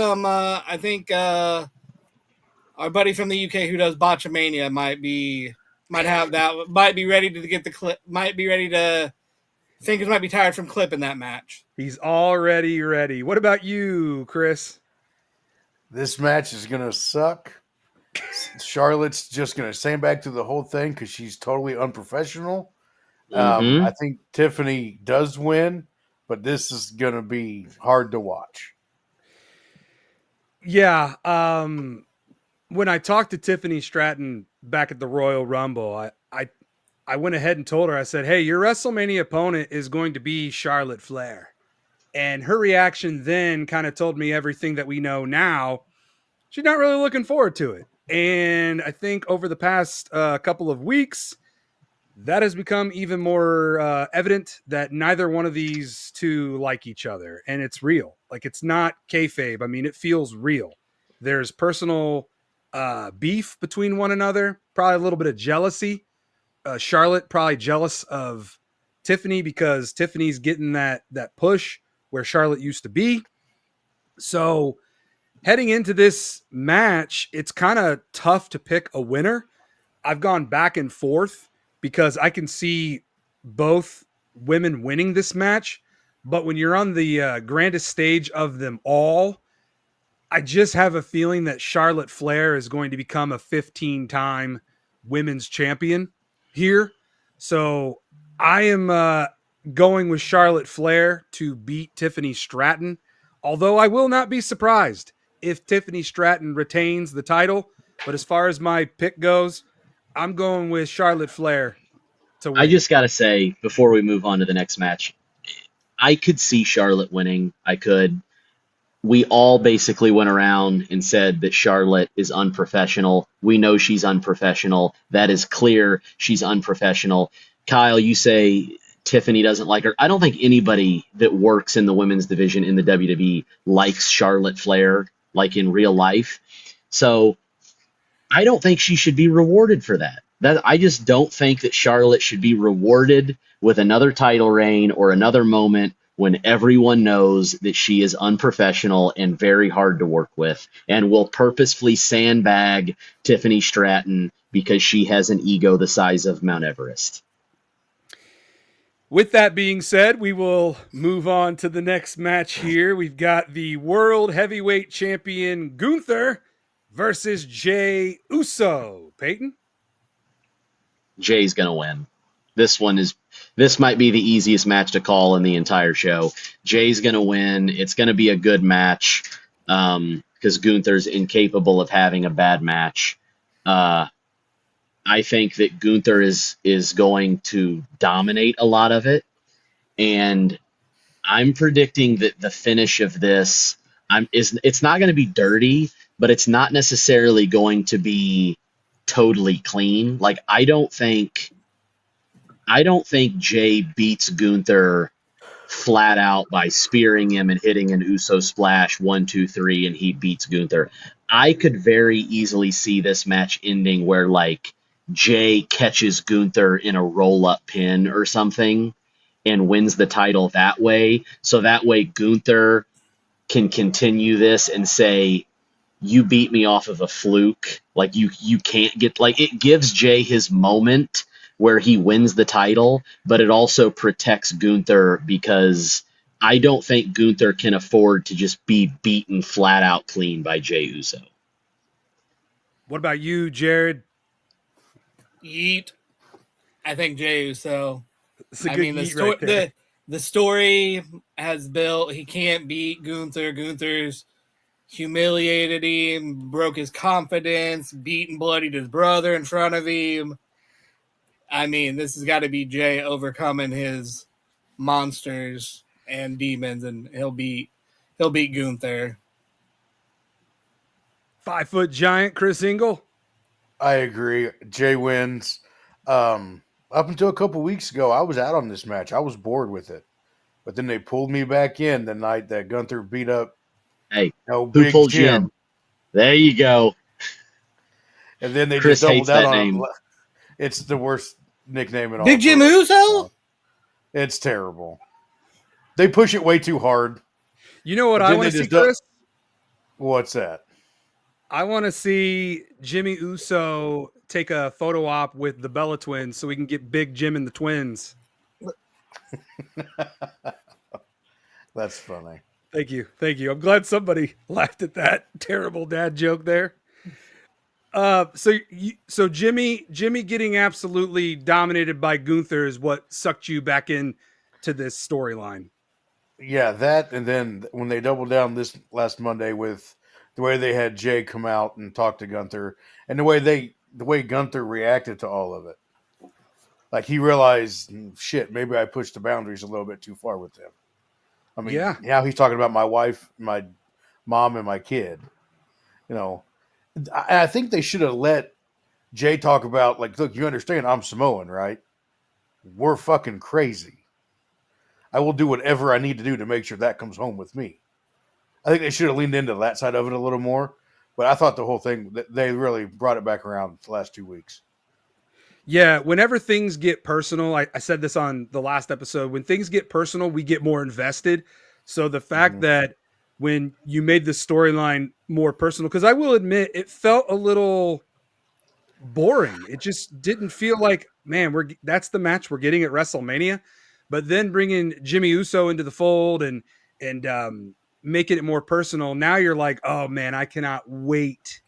our buddy from the UK who does Botchamania might be ready to get the clip. Might be ready to. Fingers might be tired from clipping that match. He's already ready. What about you, Chris? This match is going to suck. Charlotte's just going to sandbag through the whole thing because she's totally unprofessional. I think Tiffany does win, but this is going to be hard to watch. Yeah. When I talked to Tiffany Stratton back at the Royal Rumble, I went ahead and told her, I said, hey, your WrestleMania opponent is going to be Charlotte Flair. And her reaction then kind of told me everything that we know now. She's not really looking forward to it. And I think over the past couple of weeks, that has become even more evident that neither one of these two like each other. And it's real. Like, it's not kayfabe. I mean, it feels real. There's personal beef between one another, probably a little bit of jealousy. Charlotte probably jealous of Tiffany because Tiffany's getting that push where Charlotte used to be. So heading into this match, it's kind of tough to pick a winner. I've gone back and forth because I can see both women winning this match. But when you're on the grandest stage of them all, I just have a feeling that Charlotte Flair is going to become a 15-time women's champion here. So I am going with Charlotte Flair to beat Tiffany Stratton, although I will not be surprised if Tiffany Stratton retains the title. But as far as my pick goes, I'm going with Charlotte Flair to win. I just got to say, before we move on to the next match, I could see Charlotte winning. I could. We all basically went around and said that Charlotte is unprofessional. We know she's unprofessional. That is clear. She's unprofessional. Kyle, you say Tiffany doesn't like her. I don't think anybody that works in the women's division in the WWE likes Charlotte Flair, like in real life. So I don't think she should be rewarded for that. I just don't think that Charlotte should be rewarded with another title reign or another moment when everyone knows that she is unprofessional and very hard to work with and will purposefully sandbag Tiffany Stratton because she has an ego the size of Mount Everest. With that being said, we will move on to the next match here. We've got the World Heavyweight Champion Gunther versus Jey Uso. Payton? Jay's going to win. This might be the easiest match to call in the entire show. Jay's going to win. It's going to be a good match because Gunther's incapable of having a bad match. I think that Gunther is going to dominate a lot of it. And I'm predicting that the finish of this, it's not going to be dirty, but it's not necessarily going to be totally clean. Like, I don't think Jay beats Gunther flat out by spearing him and hitting an Uso splash 1, 2, 3, and he beats Gunther. I could very easily see this match ending where, like, Jay catches Gunther in a roll-up pin or something and wins the title that way. So that way Gunther can continue this and say, you beat me off of a fluke. Like, you can't get, like, it gives Jay his moment where he wins the title, but it also protects Gunther because I don't think Gunther can afford to just be beaten flat out clean by Jey Uso. What about you, Jared? Yeet. I think Jey Uso. I mean, the story has built. He can't beat Gunther. Gunther's humiliated him, broke his confidence, beat and bloodied his brother in front of him. I mean, this has got to be Jay overcoming his monsters and demons, and he'll beat Gunther. 5-foot giant Chris Engel. I agree. Jay wins. Up until a couple weeks ago, I was out on this match. I was bored with it, but then they pulled me back in the night that Gunther beat up. Hey, who Big pulled Jim. You in? There you go. And then they Chris just doubled hates out that on name. It's the worst nickname in all. Big Jim Uso? It's terrible. They push it way too hard. You know what I want to see, Chris? What's that? I want to see Jimmy Uso take a photo op with the Bella Twins so we can get Big Jim and the Twins. That's funny. Thank you. I'm glad somebody laughed at that terrible dad joke there. So Jimmy getting absolutely dominated by Gunther is what sucked you back in to this storyline. Yeah, that, and then when they doubled down this last Monday with the way they had Jay come out and talk to Gunther, and the way Gunther reacted to all of it, like he realized, shit, maybe I pushed the boundaries a little bit too far with him. I mean, Yeah. now he's talking about my wife, my mom, and my kid. You know, I think they should have let Jay talk about, like, look, you understand I'm Samoan, right? We're fucking crazy. I will do whatever I need to do to make sure that comes home with me. I think they should have leaned into that side of it a little more. But I thought the whole thing, they really brought it back around the last 2 weeks. Yeah, whenever things get personal, I said this on the last episode, when things get personal, we get more invested. So the fact that when you made the storyline more personal, because I will admit it felt a little boring. It just didn't feel like, man, that's the match we're getting at WrestleMania. But then bringing Jimmy Uso into the fold and making it more personal, now you're like, oh man, I cannot wait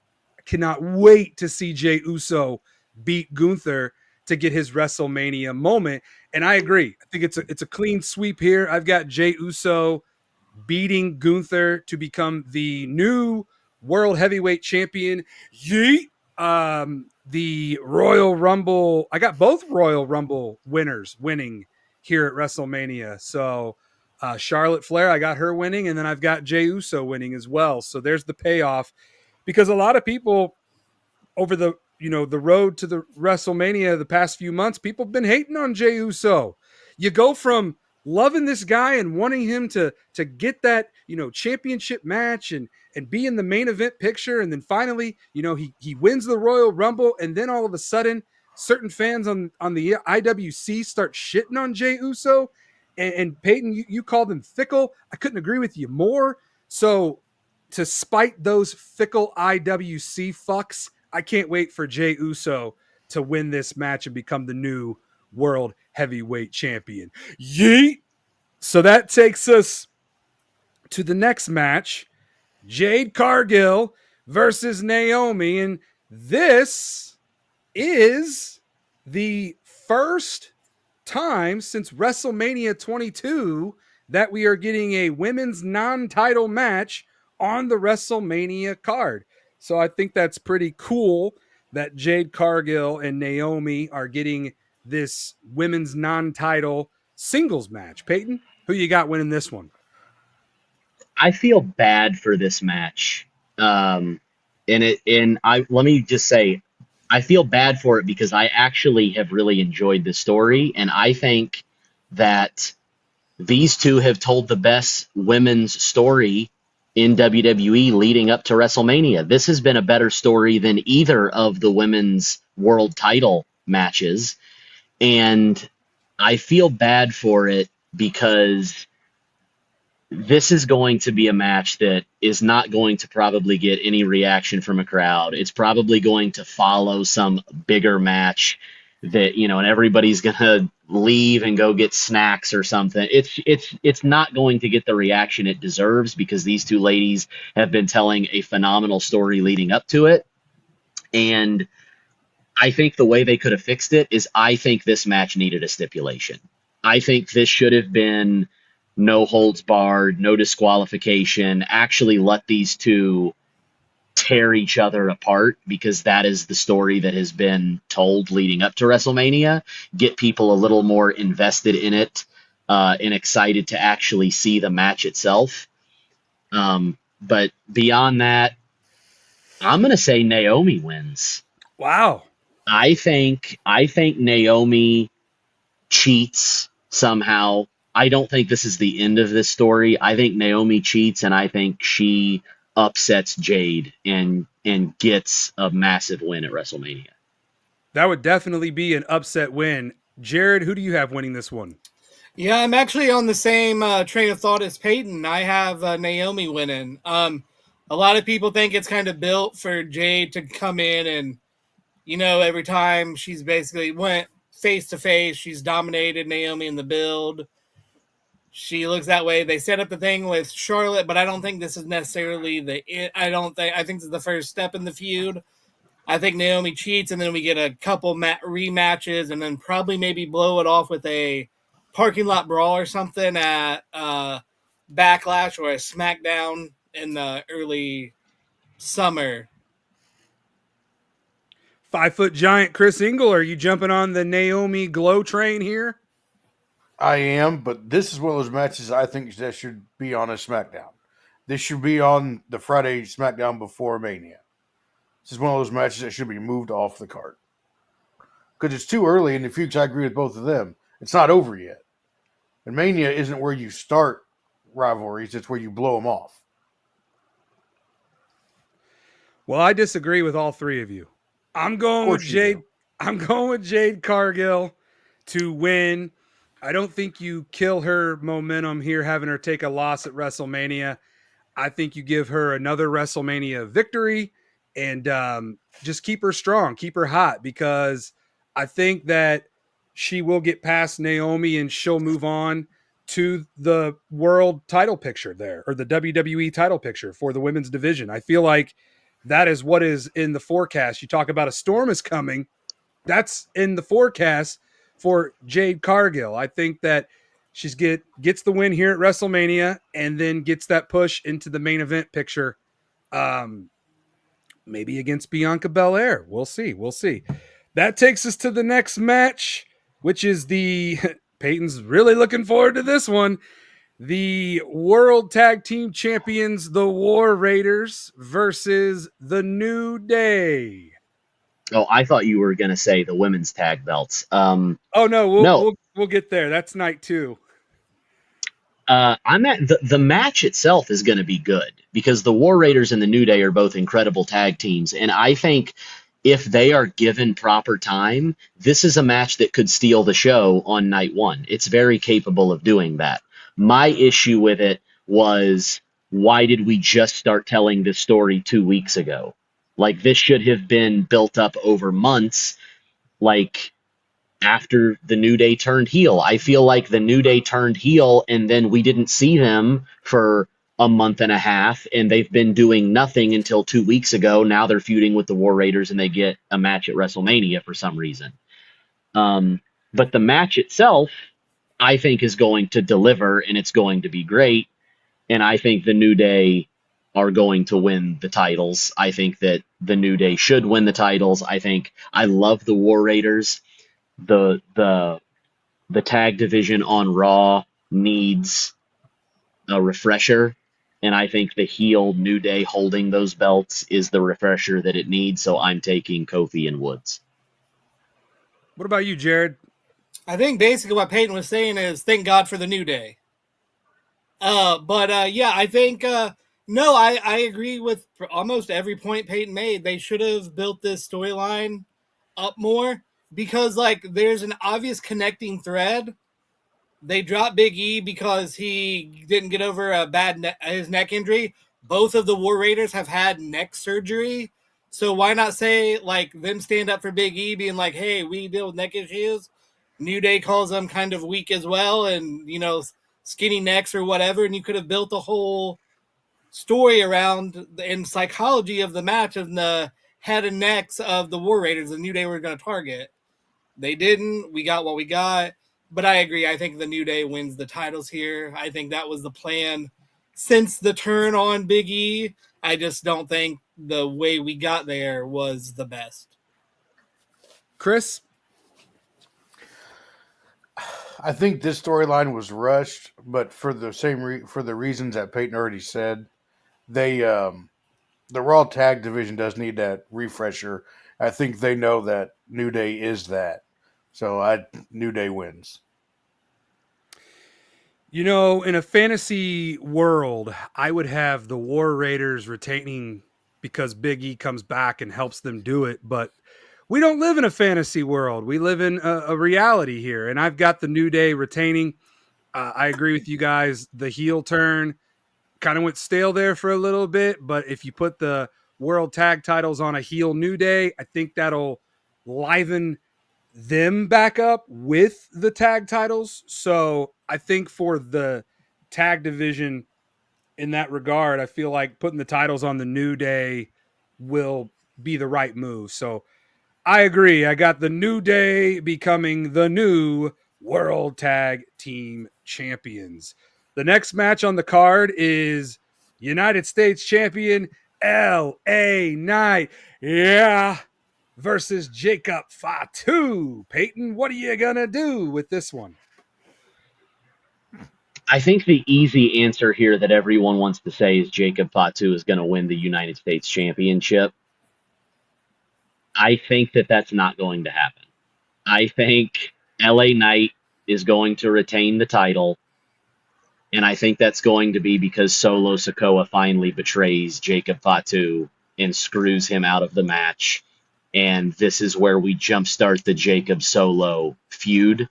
to see Jey Uso beat Gunther to get his WrestleMania moment. And I agree. I think it's a clean sweep here. I've got Jey Uso beating Gunther to become the new World Heavyweight Champion. Yeet. The Royal Rumble. I got both Royal Rumble winners winning here at WrestleMania. So Charlotte Flair, I got her winning, and then I've got Jey Uso winning as well. So there's the payoff, because a lot of people over the road to the WrestleMania the past few months, people have been hating on Jey Uso. You go from loving this guy and wanting him to get that championship match and be in the main event picture, and then finally he wins the Royal Rumble, and then all of a sudden certain fans on the IWC start shitting on Jey Uso, and Payton, you called him fickle. I couldn't agree with you more. So to spite those fickle IWC fucks, I can't wait for Jey Uso to win this match and become the new World Heavyweight Champion. Yeet! So that takes us to the next match, Jade Cargill versus Naomi. And this is the first time since WrestleMania 22 that we are getting a women's non-title match on the WrestleMania card. So I think that's pretty cool that Jade Cargill and Naomi are getting this women's non-title singles match. Payton, who you got winning this one? I feel bad for this match. Let me just say, I feel bad for it because I actually have really enjoyed the story, and I think that these two have told the best women's story in WWE leading up to WrestleMania. This has been a better story than either of the women's world title matches, and I feel bad for it because this is going to be a match that is not going to probably get any reaction from a crowd. It's probably going to follow some bigger match that, and everybody's going to leave and go get snacks or something. It's not going to get the reaction it deserves because these two ladies have been telling a phenomenal story leading up to it. And I think the way they could have fixed it is I think this match needed a stipulation. I think this should have been no holds barred, no disqualification, actually let these two tear each other apart because that is the story that has been told leading up to WrestleMania. Get people a little more invested in it and excited to actually see the match itself. But beyond that, I'm going to say Naomi wins. Wow. I think Naomi cheats somehow. I don't think this is the end of this story. I think Naomi cheats, and I think she upsets Jade and gets a massive win at WrestleMania. That would definitely be an upset win. Jared, who do you have winning this one? Yeah, I'm actually on the same train of thought as Payton. I have Naomi winning. a lot of people think it's kind of built for Jade to come in and, every time she's basically went face to face, she's dominated Naomi in the build. She looks that way. They set up the thing with Charlotte, but I don't think this is necessarily I think this is the first step in the feud. I think Naomi cheats, and then we get a couple rematches, and then probably maybe blow it off with a parking lot brawl or something at Backlash or a SmackDown in the early summer. 5-foot giant Chris Engel, are you jumping on the Naomi glow train here? I am, but this is one of those matches I think that should be on a SmackDown. This should be on the Friday SmackDown before Mania. This is one of those matches that should be moved off the card. Because it's too early in the feud. I agree with both of them. It's not over yet. And Mania isn't where you start rivalries. It's where you blow them off. Well, I disagree with all three of you. I'm going with Jade. I'm going with Jade Cargill to win. I don't think you kill her momentum here, having her take a loss at WrestleMania. I think you give her another WrestleMania victory and just keep her strong, keep her hot, because I think that she will get past Naomi and she'll move on to the world title picture there, or the WWE title picture for the women's division. I feel like that is what is in the forecast. You talk about a storm is coming. That's in the forecast for Jade Cargill. I think that she's gets the win here at WrestleMania and then gets that push into the main event picture. Maybe against Bianca Belair. We'll see. That takes us to the next match, which is Payton's really looking forward to this one. The World Tag Team Champions, the War Raiders, versus the New Day. Oh, I thought you were going to say the women's tag belts. No, we'll get there. That's night 2. I'm at the match itself is going to be good because the War Raiders and the New Day are both incredible tag teams. And I think if they are given proper time, this is a match that could steal the show on night 1. It's very capable of doing that. My issue with it was, why did we just start telling this story 2 weeks ago? Like, this should have been built up over months, like after the New Day turned heel. I feel like the New Day turned heel and then we didn't see them for a month and a half, and they've been doing nothing until 2 weeks ago. Now they're feuding with the War Raiders and they get a match at WrestleMania for some reason. But the match itself, I think, is going to deliver and it's going to be great. And I think the New Day are going to win the titles. I think that the New Day should win the titles. I love the War Raiders. The tag division on Raw needs a refresher, and I think the heel New Day holding those belts is the refresher that it needs. So I'm taking Kofi and Woods. What about you, Jared? I think basically what Payton was saying is thank God for the New Day. I think no, I agree with almost every point Payton made. They should have built this storyline up more because, like, there's an obvious connecting thread. They dropped Big E because he didn't get over a his neck injury. Both of the War Raiders have had neck surgery. So why not say, like, them stand up for Big E being like, hey, we deal with neck issues. New Day calls them kind of weak as well and, skinny necks or whatever. And you could have built a whole story around the psychology of the match of the head and necks of the War Raiders the New Day were going to target. They didn't. We got what we got. But I agree. I think the New Day wins the titles here. I think that was the plan since the turn on Big E. I just don't think the way we got there was the best. Chris? I think this storyline was rushed, but for the for the reasons that Payton already said, the Raw Tag Division does need that refresher. I think they know that New Day is that, so New Day wins. In a fantasy world, I would have the War Raiders retaining because Big E comes back and helps them do it, but we don't live in a fantasy world. We live in a reality here, and I've got the New Day retaining. I agree with you guys. The heel turn kind of went stale there for a little bit, but if you put the world tag titles on a heel New Day, I think that'll liven them back up with the tag titles. So I think for the tag division in that regard, I feel like putting the titles on the New Day will be the right move. So I agree. I got the New Day becoming the new World Tag Team Champions. The next match on the card is United States Champion LA Knight. Yeah. Versus Jacob Fatu. Payton, what are you going to do with this one? I think the easy answer here that everyone wants to say is Jacob Fatu is going to win the United States Championship. I think that that's not going to happen. I think LA Knight is going to retain the title, and I think that's going to be because Solo Sikoa finally betrays Jacob Fatu and screws him out of the match, and this is where we jumpstart the Jacob Solo feud.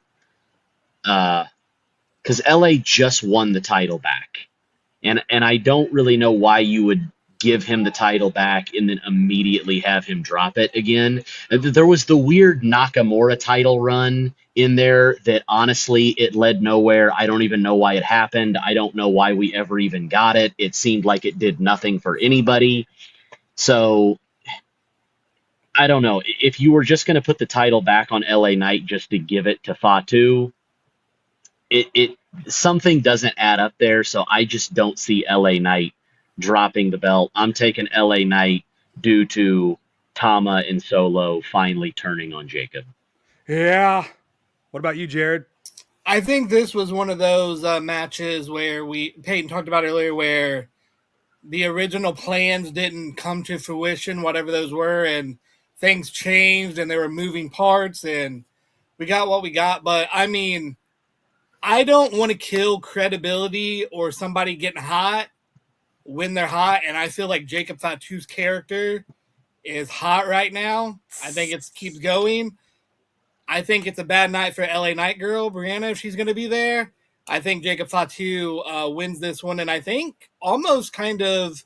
Because LA just won the title back, and I don't really know why you would give him the title back and then immediately have him drop it again. There was the weird Nakamura title run in there that honestly, it led nowhere. I don't even know why it happened. I don't know why we ever even got it. It seemed like it did nothing for anybody. So I don't know. If you were just going to put the title back on LA Knight just to give it to Fatu, it something doesn't add up there. So I just don't see LA Knight dropping the belt. I'm taking LA Knight due to Tama and Solo finally turning on Jacob. Yeah. What about you, Jared? I think this was one of those matches where Payton talked about earlier, where the original plans didn't come to fruition, whatever those were, and things changed and there were moving parts and we got what we got. But I mean, I don't want to kill credibility or somebody getting hot when they're hot, and I feel like Jacob Fatu's character is hot right now. I think it keeps going. I think it's a bad night for LA Knight Girl, Brianna, if she's going to be there. I think Jacob Fatu wins this one, and I think almost kind of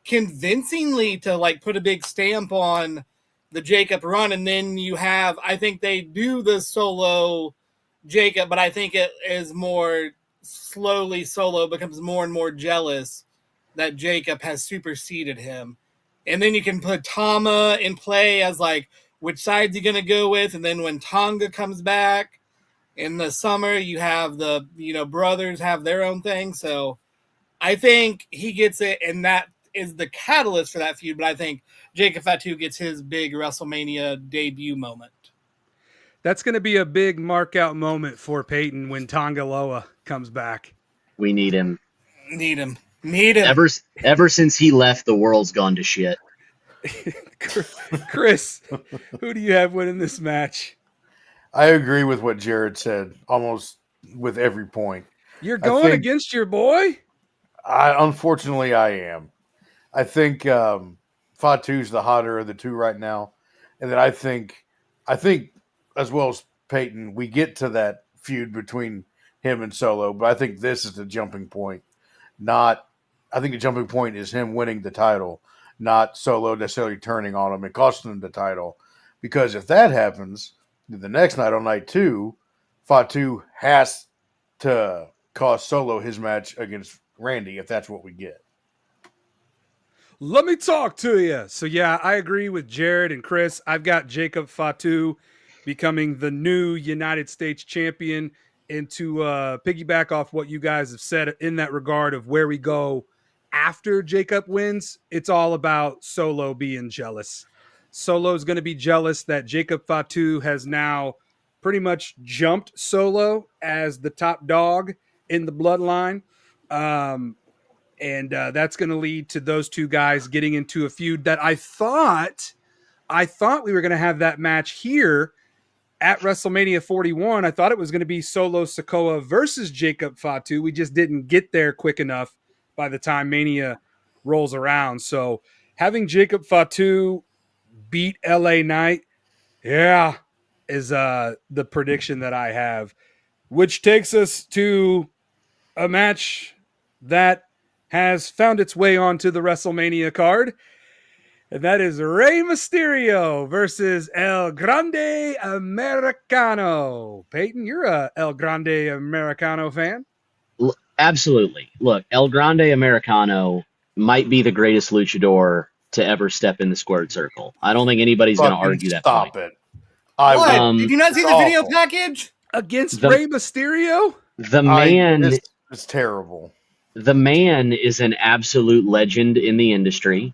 convincingly to like put a big stamp on the Jacob run, and then you have, I think they do the Solo Jacob, but I think it is more slowly Solo becomes more and more jealous that Jacob has superseded him. And then you can put Tama in play as like, which side's he going to go with? And then when Tonga comes back in the summer, you have the, brothers have their own thing. So I think he gets it, and that is the catalyst for that feud. But I think Jacob Fatu gets his big WrestleMania debut moment. That's going to be a big mark out moment for Payton when Tonga Loa comes back. We need him. Need him. Ever since he left, the world's gone to shit. Chris, who do you have winning this match? I agree with what Jared said almost with every point. You're going against your boy? Unfortunately, I am. I think Fatu's the hotter of the two right now. And then I think as well as Payton, we get to that feud between him and Solo, but I think this is the jumping point. I think the jumping point is him winning the title, not Solo necessarily turning on him and costing him the title. Because if that happens, the next night on night 2, Fatu has to cost Solo his match against Randy if that's what we get. Let me talk to you. So, yeah, I agree with Jared and Chris. I've got Jacob Fatu becoming the new United States champion. And to piggyback off what you guys have said in that regard of where we go after Jacob wins, it's all about Solo being jealous. Solo's going to be jealous that Jacob Fatu has now pretty much jumped Solo as the top dog in the bloodline. And that's going to lead to those two guys getting into a feud that I thought we were going to have that match here at WrestleMania 41. I thought it was going to be Solo Sikoa versus Jacob Fatu. We just didn't get there quick enough by the time Mania rolls around. So having Jacob Fatu beat LA Knight, is the prediction that I have, which takes us to a match that has found its way onto the WrestleMania card. And that is Rey Mysterio versus El Grande Americano. Payton, you're a El Grande Americano fan. Absolutely. Look, El Grande Americano might be the greatest luchador to ever step in the squared circle. I don't think anybody's going to argue that point. Stop it. What? Did you not see the video awful. package? Against Rey Mysterio? The man is terrible. The man is an absolute legend in the industry.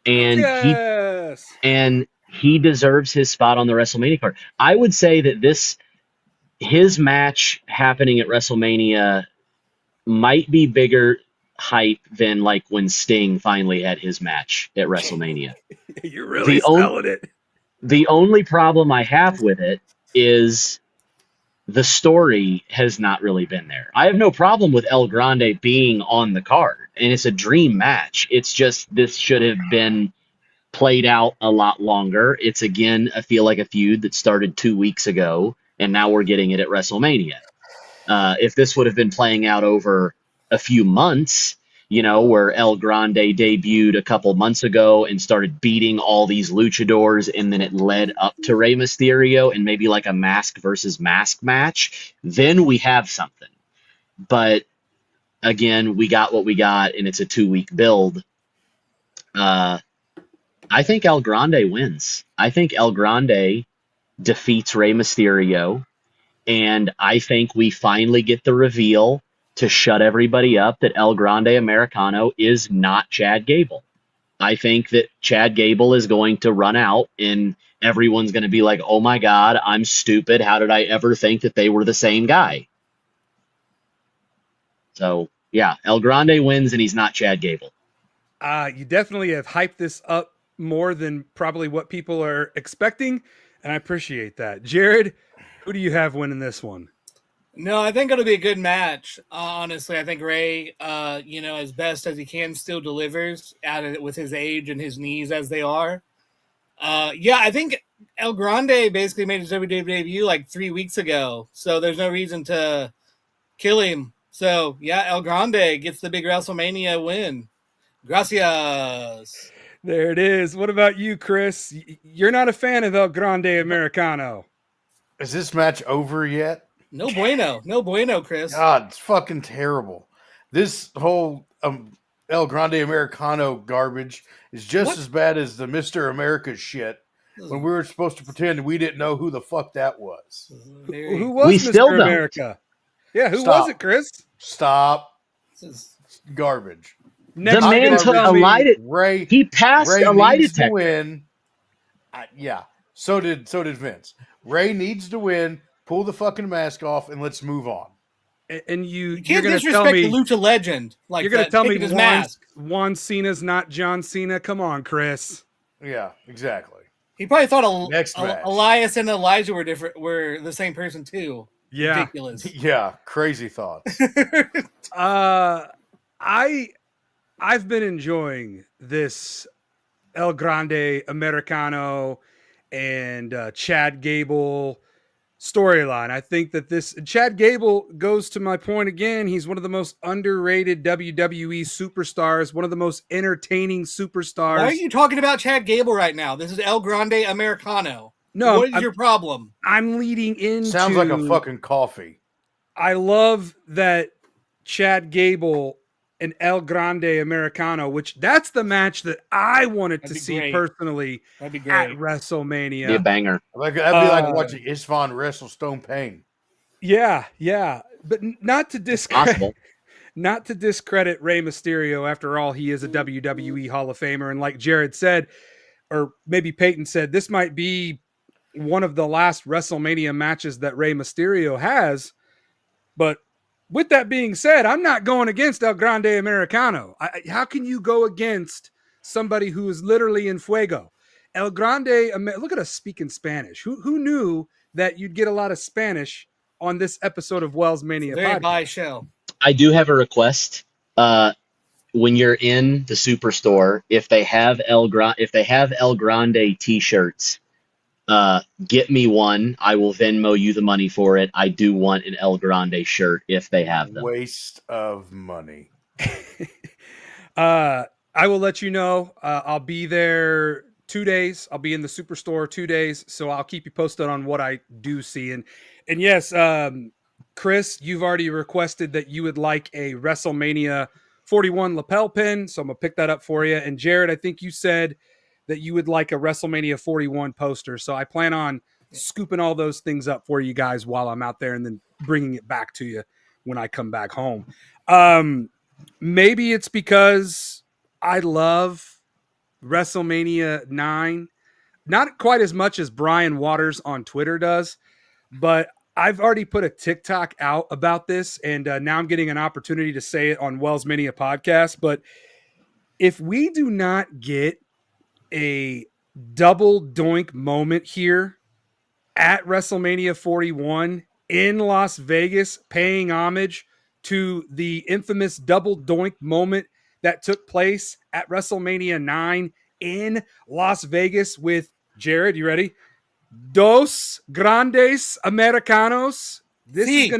And he deserves his spot on the WrestleMania card. I would say that his match happening at WrestleMania might be bigger hype than like when Sting finally had his match at WrestleMania. You're really selling it. The only problem I have with it is the story has not really been there. I have no problem with El Grande being on the card, and it's a dream match. It's just this should have been played out a lot longer. It's, again, I feel like a feud that started 2 weeks ago, and now we're getting it at WrestleMania. If this would have been playing out over a few months, where El Grande debuted a couple months ago and started beating all these luchadors, and then it led up to Rey Mysterio and maybe like a mask versus mask match, then we have something. But again, we got what we got, and it's a 2-week build. I think El Grande wins. I think El Grande defeats Rey Mysterio, and I think we finally get the reveal to shut everybody up that El Grande Americano is not Chad Gable. I think that Chad Gable is going to run out, and everyone's going to be like, oh my God, I'm stupid. How did I ever think that they were the same guy? So, yeah, El Grande wins, and he's not Chad Gable. You definitely have hyped this up more than probably what people are expecting, and I appreciate that. Jared, who do you have winning this one? No, I think it'll be a good match. Honestly, I think Rey, as best as he can, still delivers at it with his age and his knees as they are. I think El Grande basically made his WWE debut like 3 weeks ago, so there's no reason to kill him. So, El Grande gets the big WrestleMania win. Gracias. There it is. What about you, Chris? You're not a fan of El Grande Americano. Is this match over yet? No bueno, Chris. God, it's fucking terrible. This whole El Grande Americano garbage is just as bad as the Mr. America shit when we were supposed to pretend we didn't know who the fuck that was. Who was Mr. America? Yeah, who was it, Chris? Stop. This is garbage. The man took a lie detector. He passed a lie detector. Win. So did Vince. Rey needs to win. Pull the fucking mask off and let's move on. And you can't disrespect the lucha legend. Like you're going to tell me mask. Juan Cena's not John Cena? Come on, Chris. Yeah, exactly. He probably thought Elias and Elijah were the same person too. Yeah, ridiculous. Yeah, crazy thoughts. I've been enjoying this El Grande Americano and Chad Gable storyline. I think that this Chad Gable goes to my point again. He's one of the most underrated WWE superstars, one of the most entertaining superstars. Why are you talking about Chad Gable right now? This is El Grande Americano. No, what is your problem? I'm leading into. Sounds like a fucking coffee. I love that Chad Gable and El Grande Americano, which that's the match that I wanted to see personally at WrestleMania. Be a banger. That'd be like watching Isvan wrestle Stone Payne. Yeah. But not to discredit Rey Mysterio. After all, he is a WWE Hall of Famer. And like Jared said, or maybe Payton said, this might be one of the last WrestleMania matches that Rey Mysterio has. But with that being said, I'm not going against El Grande Americano. How can you go against somebody who is literally in fuego? El Grande, look at us speaking Spanish. Who knew that you'd get a lot of Spanish on this episode of WellsMania Podcast? I do have a request. When you're in the Superstore, if they have El Grande t-shirts, get me one. I will Venmo you the money for it. I do want an El Grande shirt if they have them. Waste of money. I will let you know. I'll be there 2 days. I'll be in the Superstore 2 days, so I'll keep you posted on what I do see. And yes, Chris, you've already requested that you would like a WrestleMania 41 lapel pin, so I'm gonna pick that up for you. And Jared, I think you said that you would like a WrestleMania 41 poster, so I plan on scooping all those things up for you guys while I'm out there, and then bringing it back to you when I come back home. Maybe it's because I love WrestleMania 9, not quite as much as Brian Waters on Twitter does, but I've already put a TikTok out about this, and now I'm getting an opportunity to say it on WellsMania Podcast. But if we do not get a double doink moment here at WrestleMania 41 in Las Vegas, paying homage to the infamous double doink moment that took place at WrestleMania 9 in Las Vegas with Jared, you ready? Dos Grandes Americanos. This is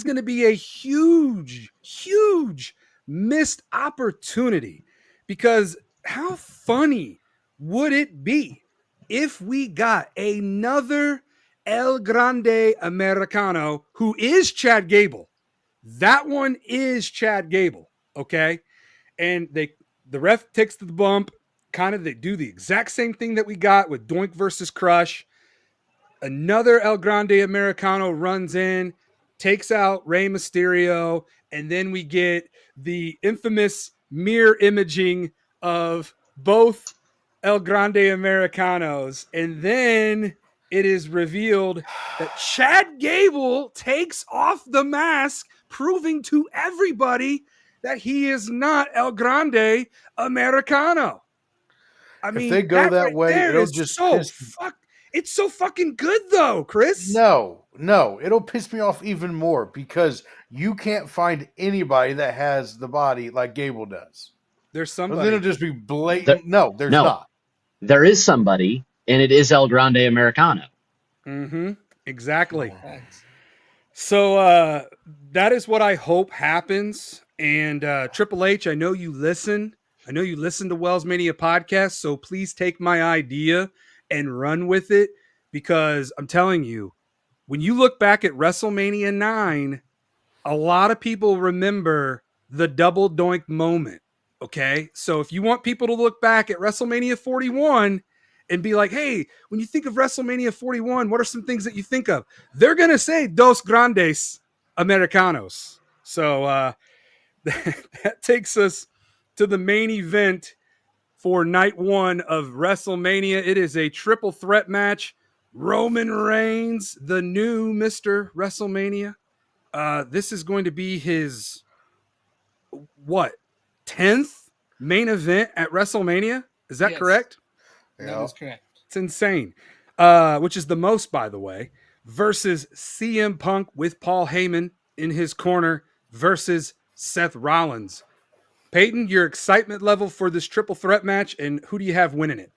going to be a huge, huge missed opportunity, because how funny would it be if we got another El Grande Americano who is Chad Gable? That one is Chad Gable, okay? And the ref takes the bump. Kind of, they do the exact same thing that we got with Doink versus Crush. Another El Grande Americano runs in, takes out Rey Mysterio, and then we get the infamous mirror imaging of both El Grande Americanos. And then it is revealed that Chad Gable takes off the mask, proving to everybody that he is not El Grande Americano. I mean, if they go that way, it'll just it's so fucking good though, Chris. No, it'll piss me off even more, because you can't find anybody that has the body like Gable does. There's somebody. But then it'll just be blatant. There's not. There is somebody, and it is El Grande Americano. Mm-hmm. Exactly. So that is what I hope happens. And Triple H, I know you listen. I know you listen to WellsMania Podcast, so please take my idea and run with it, because I'm telling you, when you look back at WrestleMania 9, a lot of people remember the double doink moment, okay? So if you want people to look back at WrestleMania 41 and be like, hey, when you think of WrestleMania 41, what are some things that you think of? They're going to say Dos Grandes Americanos. So that takes us to the main event for night one of WrestleMania. It is a triple threat match. Roman Reigns, the new Mr. WrestleMania. This is going to be his, 10th main event at WrestleMania? Is that correct? That is correct. It's insane. Which is the most, by the way, versus CM Punk with Paul Heyman in his corner versus Seth Rollins. Payton, your excitement level for this triple threat match, and who do you have winning it?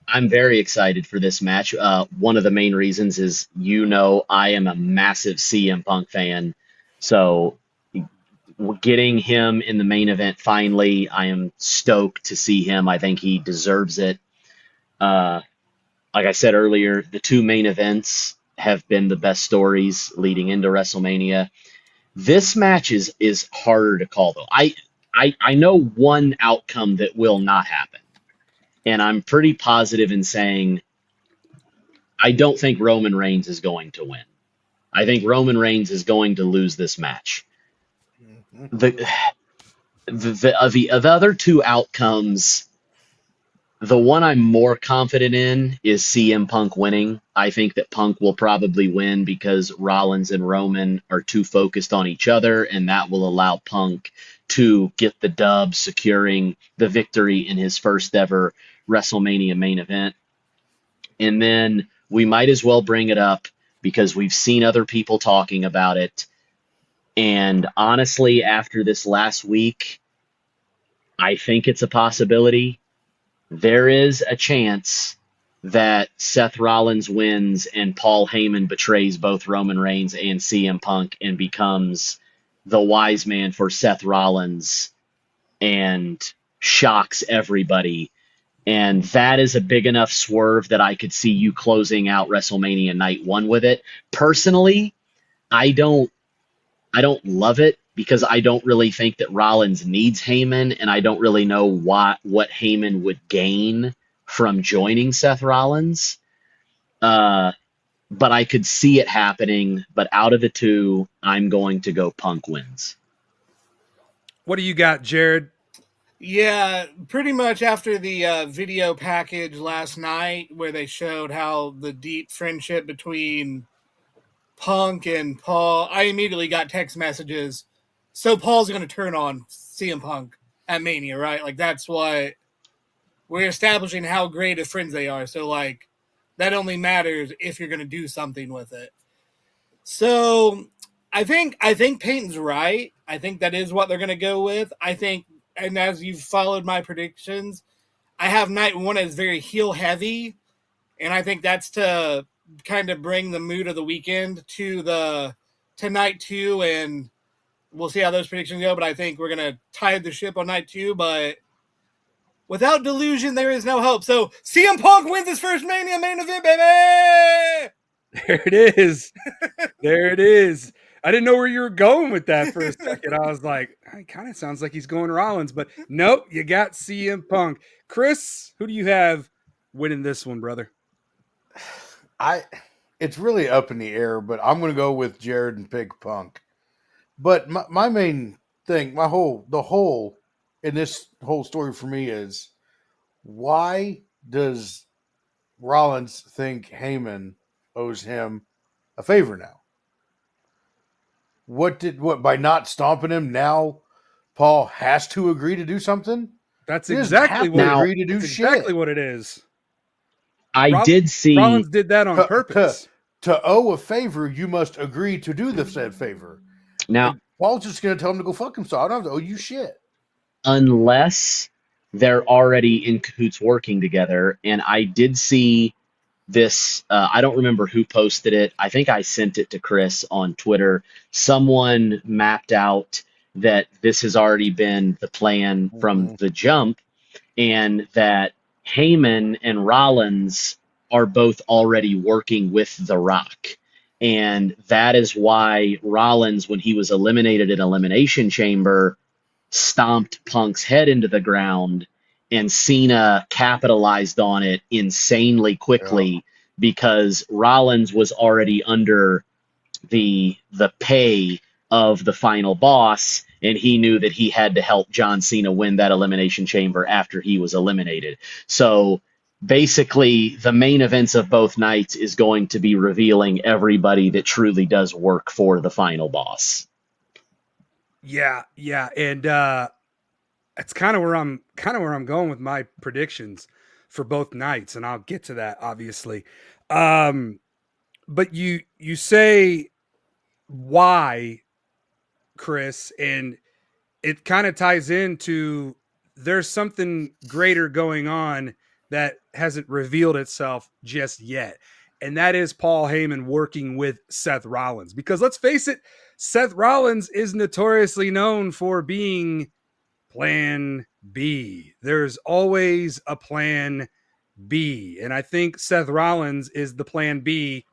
I'm very excited for this match. One of the main reasons is, I am a massive CM Punk fan. So getting him in the main event finally, I am stoked to see him. I think he deserves it. Like I said earlier, the two main events have been the best stories leading into WrestleMania. This match is harder to call, though. I know one outcome that will not happen, and I'm pretty positive in saying I don't think Roman Reigns is going to win. I think Roman Reigns is going to lose this match. The other two outcomes, the one I'm more confident in is CM Punk winning. I think that Punk will probably win because Rollins and Roman are too focused on each other, and that will allow Punk to get the dub, securing the victory in his first ever WrestleMania main event. And then we might as well bring it up because we've seen other people talking about it. And honestly, after this last week, I think it's a possibility. There is a chance that Seth Rollins wins and Paul Heyman betrays both Roman Reigns and CM Punk and becomes the wise man for Seth Rollins and shocks everybody. And that is a big enough swerve that I could see you closing out WrestleMania night one with it. Personally, I don't love it because I don't really think that Rollins needs Heyman, and I don't really know what Heyman would gain from joining Seth Rollins. But I could see it happening. But out of the two, I'm going to go Punk wins. What do you got, Jared? Yeah, pretty much after the video package last night where they showed how the deep friendship between Punk and Paul, I immediately got text messages. So Paul's going to turn on CM Punk at Mania, right? Like, that's what we're establishing, how great of friends they are. So, like, that only matters if you're going to do something with it. So I think Payton's right. I think that is what they're going to go with. I think, and as you've followed my predictions, I have night one as very heel heavy, and I think that's to kind of bring the mood of the weekend to night two, and we'll see how those predictions go. But I think we're gonna tide the ship on night two. But without delusion, there is no hope. So CM Punk wins his first Mania main event, baby. There it is. There it is. I didn't know where you were going with that for a second. I was like, it kind of sounds like he's going Rollins, but nope, you got CM Punk. Chris, who do you have winning this one, brother? It's really up in the air, but I'm going to go with Jared and pick Punk. But my main thing, the whole in this whole story for me is, why does Rollins think Heyman owes him a favor now? What by not stomping him now? Paul has to agree to do something. That's exactly what agree to do shit. Exactly what it is. I did see Rollins did that on purpose. To owe a favor, you must agree to do the said favor. Now, and Paul's just going to tell him to go fuck himself. I don't have to owe you shit. Unless they're already in cahoots working together. And I did see this. I don't remember who posted it. I think I sent it to Chris on Twitter. Someone mapped out that this has already been the plan from the jump, and that Heyman and Rollins are both already working with The Rock. And that is why Rollins, when he was eliminated in Elimination Chamber, stomped Punk's head into the ground, and Cena capitalized on it insanely quickly because Rollins was already under the pay of the final boss, and he knew that he had to help John Cena win that Elimination Chamber after he was eliminated. So basically, the main events of both nights is going to be revealing everybody that truly does work for the final boss. Yeah, and that's kind of where I'm going with my predictions for both nights, and I'll get to that obviously. But you say why, Chris, and it kind of ties into there's something greater going on that hasn't revealed itself just yet. And that is Paul Heyman working with Seth Rollins. Because let's face it, Seth Rollins is notoriously known for being plan B. There's always a plan B. And I think Seth Rollins is the plan B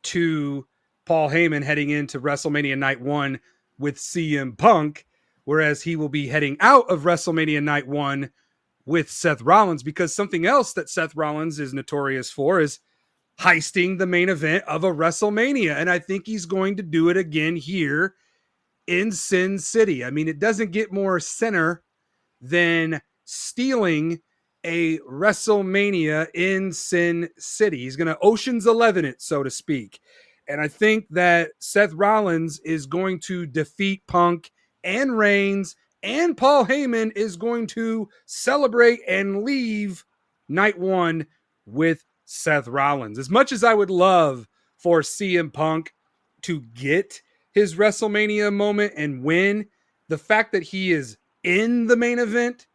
to Paul Heyman heading into WrestleMania Night 1 with CM Punk, whereas he will be heading out of WrestleMania Night 1 with Seth Rollins, because something else that Seth Rollins is notorious for is heisting the main event of a WrestleMania. And I think he's going to do it again here in Sin City. I mean, it doesn't get more center than stealing a WrestleMania in Sin City. He's going to Ocean's 11 it, so to speak. And I think that Seth Rollins is going to defeat Punk and Reigns, and Paul Heyman is going to celebrate and leave night 1 with Seth Rollins. As much as I would love for CM Punk to get his WrestleMania moment and win, the fact that he is in the main event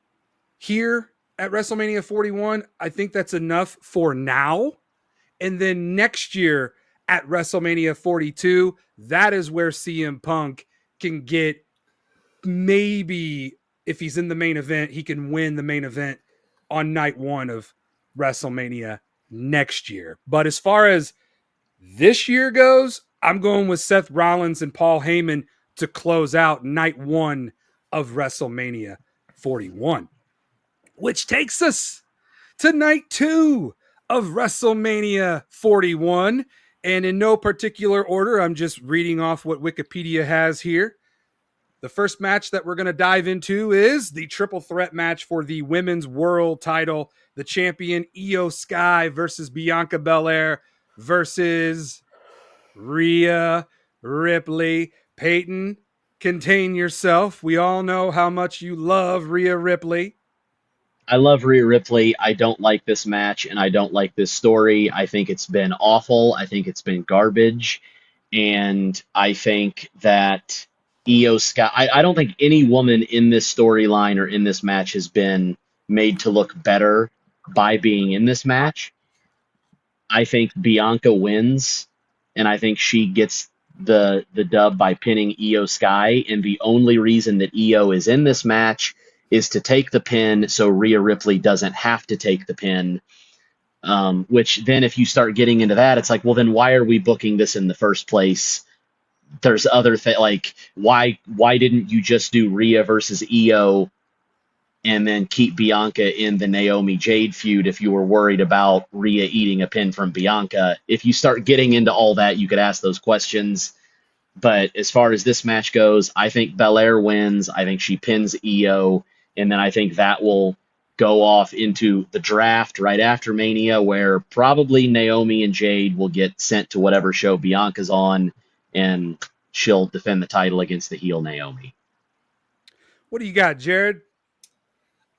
here at WrestleMania 41, I think that's enough for now. And then next year at WrestleMania 42, that is where CM Punk can get, maybe if he's in the main event, he can win the main event on night one of WrestleMania next year. But as far as this year goes, I'm going with Seth Rollins and Paul Heyman to close out night one of WrestleMania 41, which takes us to night two of WrestleMania 41. And in no particular order, I'm just reading off what Wikipedia has here. The first match that we're going to dive into is the triple threat match for the women's world title. The champion, Io Sky, versus Bianca Belair versus Rhea Ripley. Payton, contain yourself. We all know how much you love Rhea Ripley. I love Rhea Ripley. I don't like this match, and I don't like this story. I think it's been awful. I think it's been garbage. And I think that Io Sky, I don't think any woman in this storyline or in this match has been made to look better by being in this match. I think Bianca wins, and I think she gets the dub by pinning Io Sky. And the only reason that Io is in this match is to take the pin so Rhea Ripley doesn't have to take the pin. Which then if you start getting into that, it's like, well, then why are we booking this in the first place? There's other things, like why didn't you just do Rhea versus Io and then keep Bianca in the Naomi Jade feud if you were worried about Rhea eating a pin from Bianca? If you start getting into all that, you could ask those questions. But as far as this match goes, I think Belair wins. I think she pins Io, and then I think that will go off into the draft right after Mania, where probably Naomi and Jade will get sent to whatever show Bianca's on, and she'll defend the title against the heel Naomi. What do you got, Jared?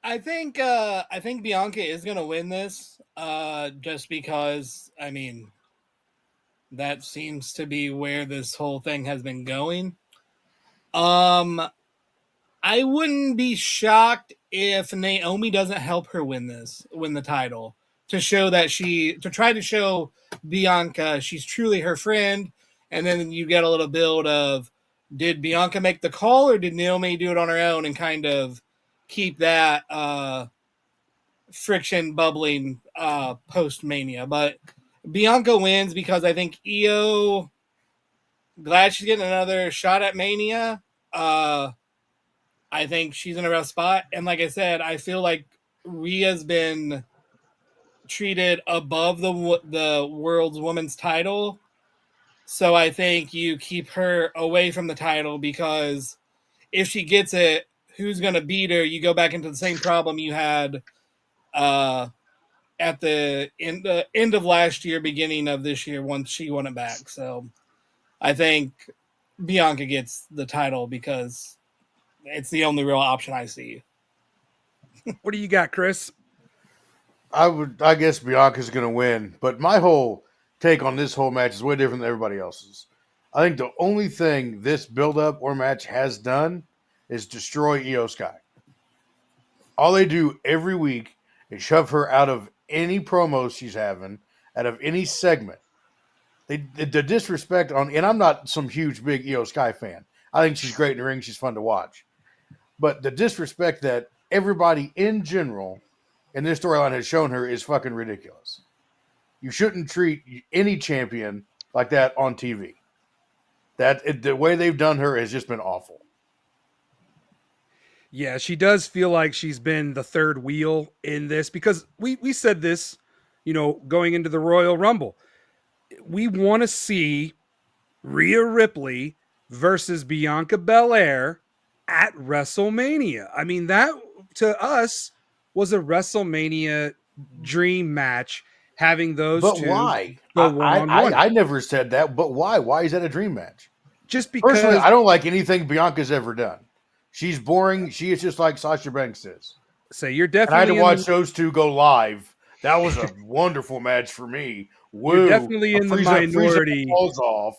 I think Bianca is gonna win this, just because, I mean, that seems to be where this whole thing has been going. I wouldn't be shocked if Naomi doesn't help her win the title, to try to show Bianca she's truly her friend. And then you get a little build of, did Bianca make the call or did Naomi do it on her own, and kind of keep that friction bubbling post-Mania. But Bianca wins because I think Io, glad she's getting another shot at Mania. I think she's in a rough spot. And like I said, I feel like Rhea's been treated above the world's women's title. So I think you keep her away from the title, because if she gets it, who's going to beat her? You go back into the same problem you had at the end of last year, beginning of this year, once she won it back. So I think Bianca gets the title because it's the only real option I see. What do you got, Chris? I guess Bianca's going to win, but my whole take on this whole match is way different than everybody else's. I think the only thing this build-up or match has done is destroy Io Sky. All they do every week is shove her out of any promos she's having, out of any segment. The disrespect on, and I'm not some huge big Io Sky fan. I think she's great in the ring. She's fun to watch. But the disrespect that everybody in general in this storyline has shown her is fucking ridiculous. You shouldn't treat any champion like that on TV. The way they've done her has just been awful. Yeah, she does feel like she's been the third wheel in this, because we said this, going into the Royal Rumble. We want to see Rhea Ripley versus Bianca Belair at WrestleMania. I mean, that to us was a WrestleMania dream match, having those but two why? go one-on-one. I never said that, but why? Why is that a dream match? Just because personally, I don't like anything Bianca's ever done. She's boring. She is just like Sasha Banks is. So you're definitely. And I had to watch those two go live. That was a wonderful match for me. Woo, you're definitely in the minority. Falls off,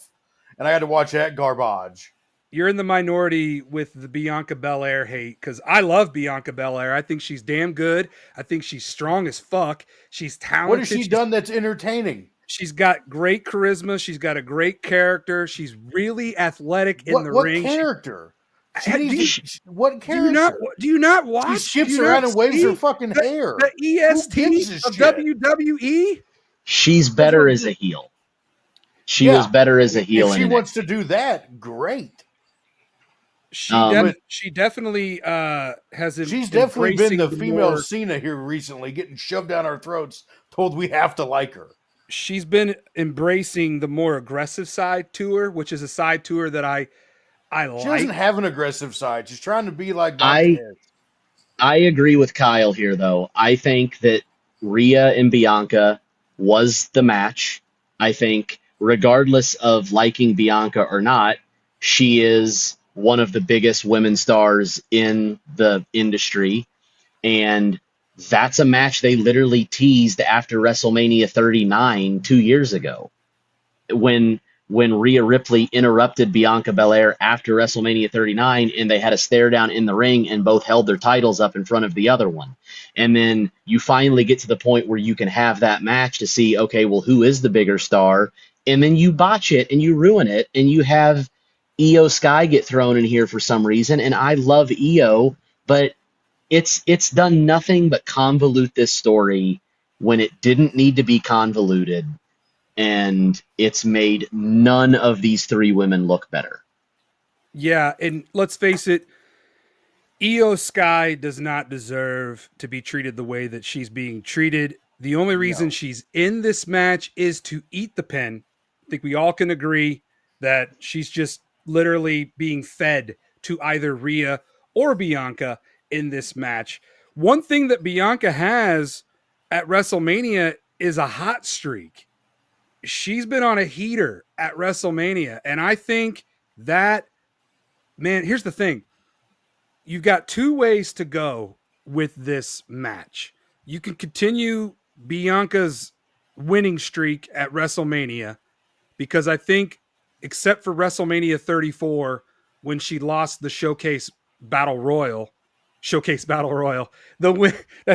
and I had to watch that garbage. You're in the minority with the Bianca Belair hate, because I love Bianca Belair. I think she's damn good. I think she's strong as fuck. She's talented. What has she done that's entertaining? She's got great charisma. She's got a great character. She's really athletic in the ring. What character? Do What character? you not watch? She skips around and waves her fucking hair. The EST of WWE? She's better as a heel. She was better as a heel. If she wants to do that, great. She definitely has. She's definitely been the female Cena here recently, getting shoved down our throats, told we have to like her. She's been embracing the more aggressive side to her, which is a side to her that I like. She doesn't have an aggressive side. She's trying to be like I agree with Kyle here, though. I think that Rhea and Bianca was the match. I think regardless of liking Bianca or not, she is one of the biggest women stars in the industry. And that's a match they literally teased after WrestleMania 39 2 years ago. When Rhea Ripley interrupted Bianca Belair after WrestleMania 39 and they had a stare down in the ring and both held their titles up in front of the other one. And then you finally get to the point where you can have that match to see, okay, well, who is the bigger star? And then you botch it and you ruin it and you have Io Sky get thrown in here for some reason. And I love Io, but it's done nothing but convolute this story when it didn't need to be convoluted. And it's made none of these three women look better. Yeah, and let's face it, Io Sky does not deserve to be treated the way that she's being treated. The only reason she's in this match is to eat the pin. I think we all can agree that she's just literally being fed to either Rhea or Bianca in this match. One thing that Bianca has at WrestleMania is a hot streak. She's been on a heater at WrestleMania. And I think that, man, here's the thing. You've got two ways to go with this match. You can continue Bianca's winning streak at WrestleMania because I think, except for WrestleMania 34, when she lost the Showcase Battle Royal, that's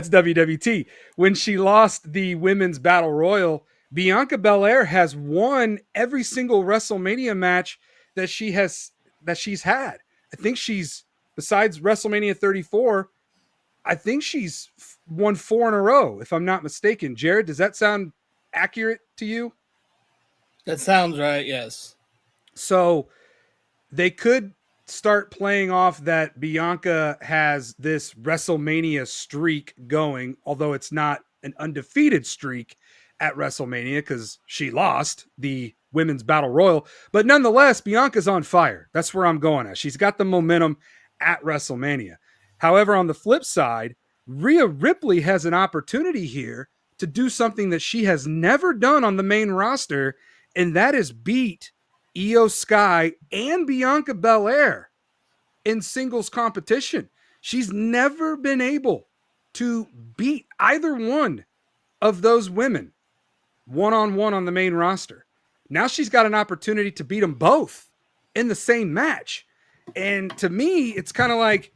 WWT. When she lost the Women's Battle Royal, Bianca Belair has won every single WrestleMania match that she's had. I think she's, besides WrestleMania 34, I think she's won 4 in a row, if I'm not mistaken. Jared, does that sound accurate to you? That sounds right, yes. So they could start playing off that Bianca has this WrestleMania streak going, although it's not an undefeated streak at WrestleMania because she lost the Women's Battle Royal. But nonetheless, Bianca's on fire. That's where I'm going at. She's got the momentum at WrestleMania. However, on the flip side, Rhea Ripley has an opportunity here to do something that she has never done on the main roster, and that is beat Io Sky and Bianca Belair in singles competition. She's never been able to beat either one of those women one-on-one on the main roster. Now she's got an opportunity to beat them both in the same match. And to me, it's kind of like,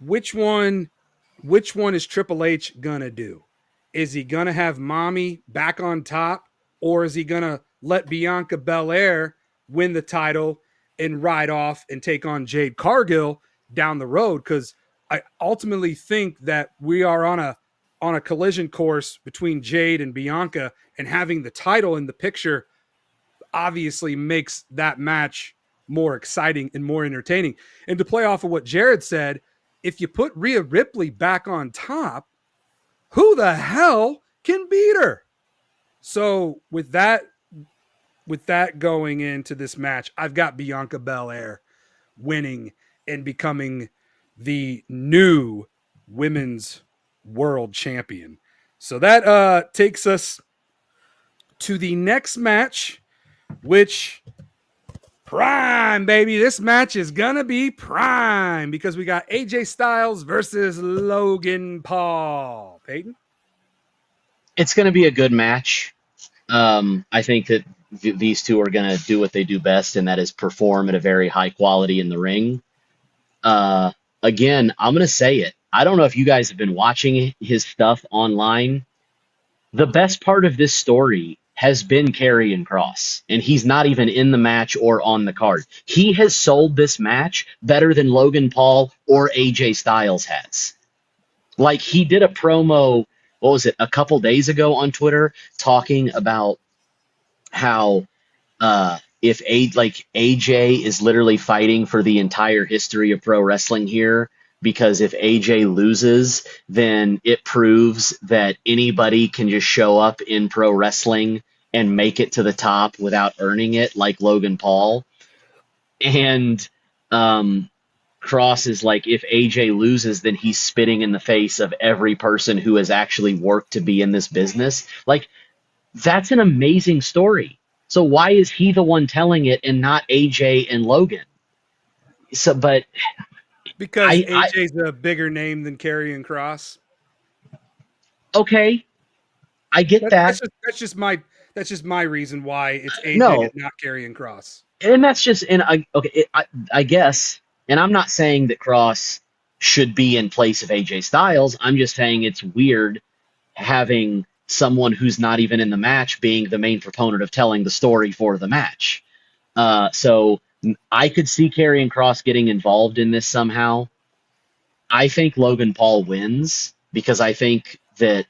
which one is Triple H gonna do? Is he gonna have Mommy back on top, or is he gonna let Bianca Belair win the title and ride off and take on Jade Cargill down the road? Because I ultimately think that we are on a collision course between Jade and Bianca, and having the title in the picture obviously makes that match more exciting and more entertaining. And to play off of what Jared said, if you put Rhea Ripley back on top, who the hell can beat her? So with that going into this match, I've got Bianca Belair winning and becoming the new women's world champion. So that takes us to the next match, which prime, baby. This match is gonna be prime because we got AJ Styles versus Logan Paul. Payton? It's gonna be a good match. I think that these two are gonna do what they do best, and that is perform at a very high quality in the ring. Again, I'm gonna say it. I don't know if you guys have been watching his stuff online. The best part of this story has been Karrion Kross, and he's not even in the match or on the card. He has sold this match better than Logan Paul or AJ Styles has. Like, he did a promo, what was it, a couple days ago on Twitter, talking about how if AJ is literally fighting for the entire history of pro wrestling here, because if AJ loses, then it proves that anybody can just show up in pro wrestling and make it to the top without earning it, like Logan Paul. And Cross is like, if AJ loses, then he's spitting in the face of every person who has actually worked to be in this business. Like, that's an amazing story. So why is he the one telling it and not AJ and Logan? So, but because AJ's a bigger name than Karrion Kross. Okay, I get that. That's just my reason why it's AJ No. and not Karrion Kross. And that's just, and I guess, and I'm not saying that Cross should be in place of AJ Styles. I'm just saying it's weird having someone who's not even in the match being the main proponent of telling the story for the match. So I could see Karrion Kross getting involved in this somehow. I think Logan Paul wins because I think that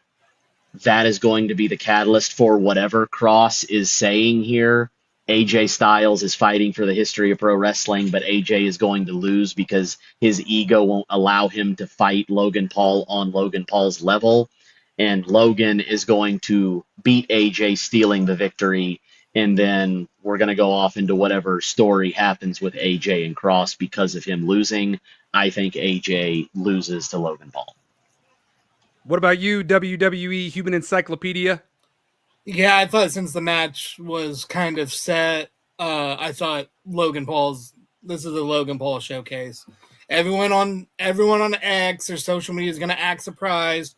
is going to be the catalyst for whatever Kross is saying here. AJ Styles is fighting for the history of pro wrestling, but AJ is going to lose because his ego won't allow him to fight Logan Paul on Logan Paul's level. And Logan is going to beat AJ, stealing the victory. And then we're going to go off into whatever story happens with AJ and Kross because of him losing. I think AJ loses to Logan Paul. What about you, WWE Human Encyclopedia? Yeah, I thought since the match was kind of set, I thought this is a Logan Paul showcase. Everyone on X or social media is going to act surprised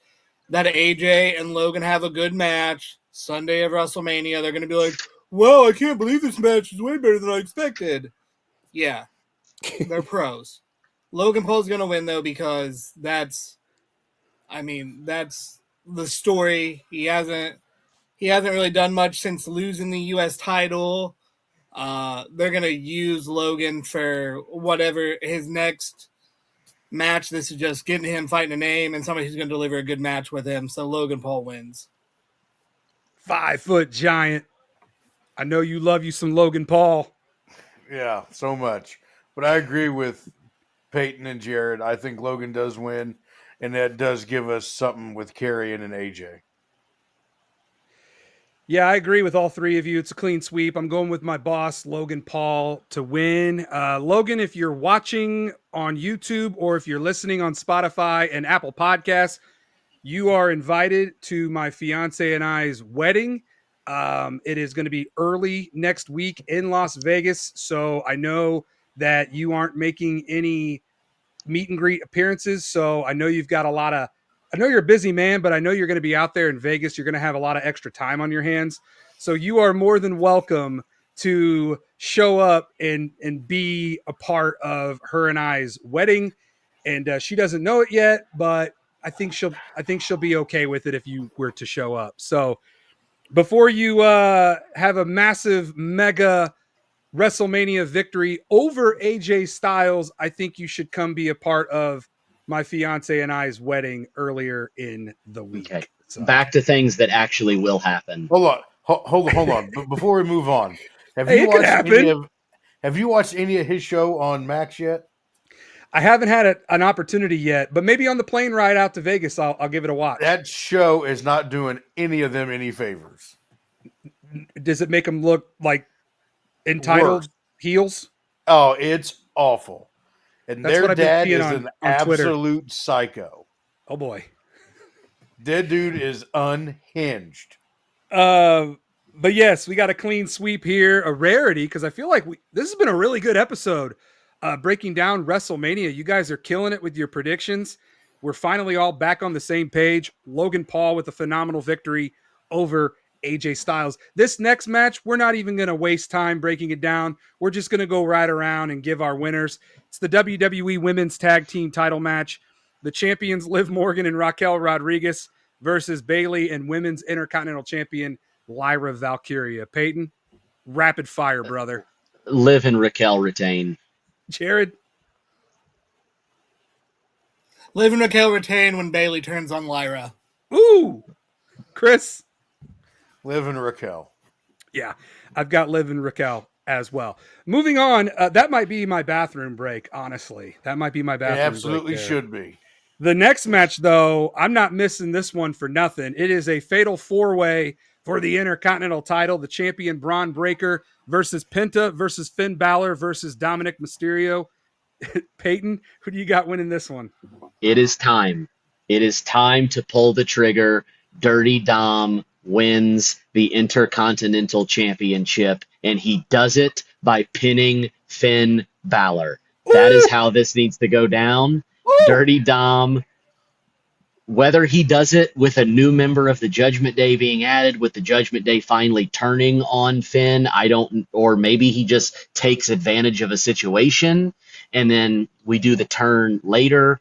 that AJ and Logan have a good match Sunday of WrestleMania. They're going to be like, "Whoa, I can't believe this match is way better than I expected." Yeah, they're pros. Logan Paul's going to win though because that's the story. He hasn't really done much since losing the U.S. title. They're going to use Logan for whatever his next match. This is just getting him fighting a name and somebody who's going to deliver a good match with him. So Logan Paul wins. 5-foot giant. I know you love you some Logan Paul. Yeah, so much. But I agree with Payton and Jared. I think Logan does win, and that does give us something with Karrion and AJ. Yeah, I agree with all three of you. It's a clean sweep. I'm going with my boss, Logan Paul, to win. Logan, if you're watching on YouTube or if you're listening on Spotify and Apple Podcasts, you are invited to my fiance and I's wedding. It is going to be early next week in Las Vegas. So I know that you aren't making any meet and greet appearances. So I know you've got I know you're a busy man, but I know you're going to be out there in Vegas. You're going to have a lot of extra time on your hands. So you are more than welcome to show up and be a part of her and I's wedding. And she doesn't know it yet, but I think she'll be okay with it if you were to show up. So before you have a massive mega WrestleMania victory over AJ Styles, I think you should come be a part of my fiance and I's wedding earlier in the week. Okay. So. Back to things that actually will happen. Hold on. But before we move on, have you watched any of his show on Max yet? I haven't had an opportunity yet, but maybe on the plane ride out to Vegas, I'll give it a watch. That show is not doing any of them any favors. Does it make them look like entitled heels? Oh, it's awful. And That's their dad is on absolute Twitter. Psycho. Oh boy. That dude is unhinged. But yes, we got a clean sweep here, a rarity, because I feel like this has been a really good episode. Breaking down WrestleMania. You guys are killing it with your predictions. We're finally all back on the same page. Logan Paul with a phenomenal victory over AJ Styles. This next match, we're not even going to waste time breaking it down. We're just going to go right around and give our winners. It's the WWE Women's Tag Team title match. The champions, Liv Morgan and Raquel Rodriguez, versus Bayley and Women's Intercontinental Champion Lyra Valkyria. Payton, rapid fire, brother. Liv and Raquel retain. Jared? Liv and Raquel retain when Bailey turns on Lyra. Ooh! Chris? Liv and Raquel. Yeah, I've got Liv and Raquel as well. Moving on, that might be my bathroom break, honestly. That might be my bathroom It absolutely break there. should be. The next match, though, I'm not missing this one for nothing. It is a fatal four-way for the Intercontinental title. The champion Braun Breaker versus Penta versus Finn Balor versus Dominic Mysterio. Payton, who do you got winning this one? It is time. It is time to pull the trigger. Dirty Dom wins the Intercontinental Championship, and he does it by pinning Finn Balor. That is how this needs to go down. Dirty Dom, whether he does it with a new member of the Judgment Day being added, with the Judgment Day finally turning on Finn, or maybe he just takes advantage of a situation and then we do the turn later.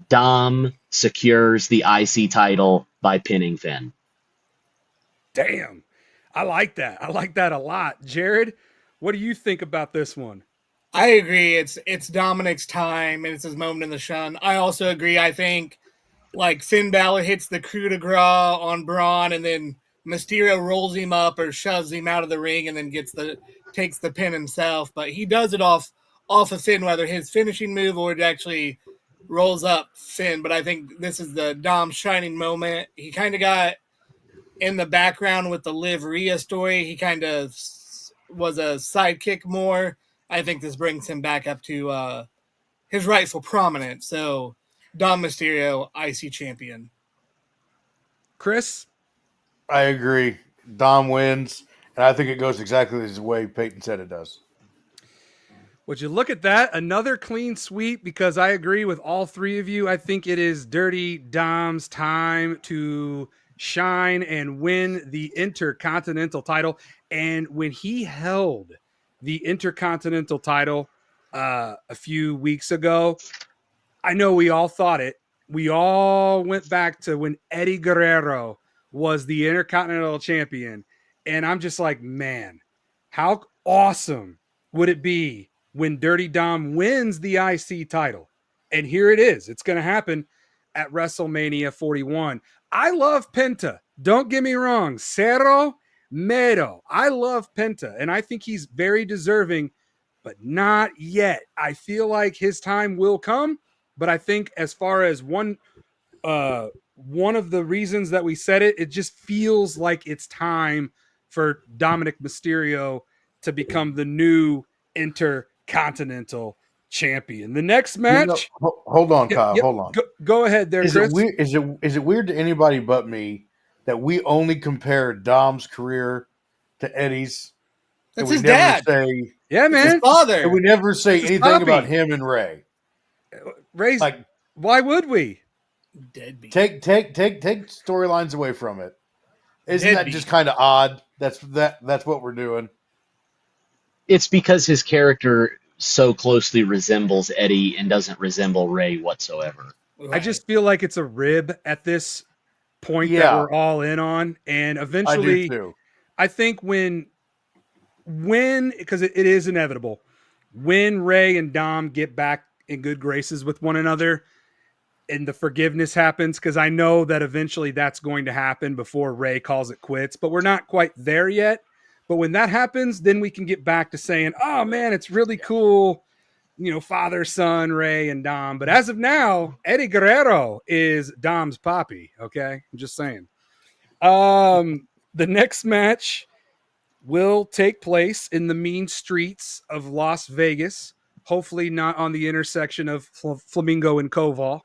Dom secures the IC title by pinning Finn. Damn. I like that. I like that a lot. Jared, what do you think about this one? I agree. It's Dominic's time and it's his moment in the sun. I also agree. I think like Finn Balor hits the coup de grace on Braun and then Mysterio rolls him up or shoves him out of the ring and then takes the pin himself. But he does it off of Finn, whether his finishing move or it actually rolls up Finn. But I think this is the Dom shining moment. He kind of got in the background with the Liv Rhea story. He kind of was a sidekick more. I think this brings him back up to his rightful prominence. So, Dom Mysterio, IC champion. Chris? I agree. Dom wins, and I think it goes exactly the way Payton said it does. Would you look at that? Another clean sweep, because I agree with all three of you. I think it is Dirty Dom's time to shine and win the Intercontinental title. And when he held the Intercontinental title a few weeks ago, I know we all thought it. We all went back to when Eddie Guerrero was the Intercontinental champion. And I'm just like, man, how awesome would it be when Dirty Dom wins the IC title? And here it is. It's going to happen at WrestleMania 41. I love Penta. Don't get me wrong. Cero Mero. I love Penta, and I think he's very deserving, but not yet. I feel like his time will come, but I think as far as one of the reasons that we said it, it just feels like it's time for Dominic Mysterio to become the new Intercontinental champion. The next match. Hold on, Kyle. Hold on. Go ahead there, Chris. Is it weird to anybody but me that we only compare Dom's career to Eddie's? That's his dad. Yeah, man. His father. And we never say anything about him and Ray. Ray's, like, why would we? Deadbeat. Take storylines away from it. Isn't that just kind of odd? That's what we're doing. It's because his character so closely resembles Eddie and doesn't resemble Ray whatsoever. Right. I just feel like it's a rib at this point that we're all in on. And eventually, I do too. I think when because it is inevitable, when Ray and Dom get back in good graces with one another and the forgiveness happens, because I know that eventually that's going to happen before Ray calls it quits, but we're not quite there yet. But when that happens, then we can get back to saying, oh man, it's really cool, father, son, Ray and Dom. But as of now, Eddie Guerrero is Dom's poppy. Okay. I'm just saying. The next match will take place in the mean streets of Las Vegas. Hopefully not on the intersection of Flamingo and Koval.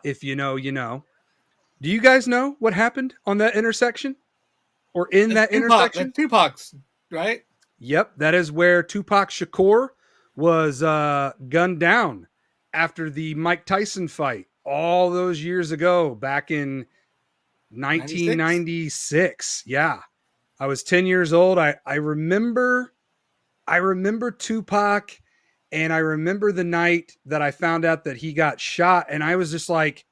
If you know, you know. Do you guys know what happened on that intersection? Or in that intersection? Tupac's, right? Yep, that is where Tupac Shakur was gunned down after the Mike Tyson fight all those years ago, back in 1996. Yeah, I was 10 years old. I remember Tupac, and I remember the night that I found out that he got shot, and I was just like,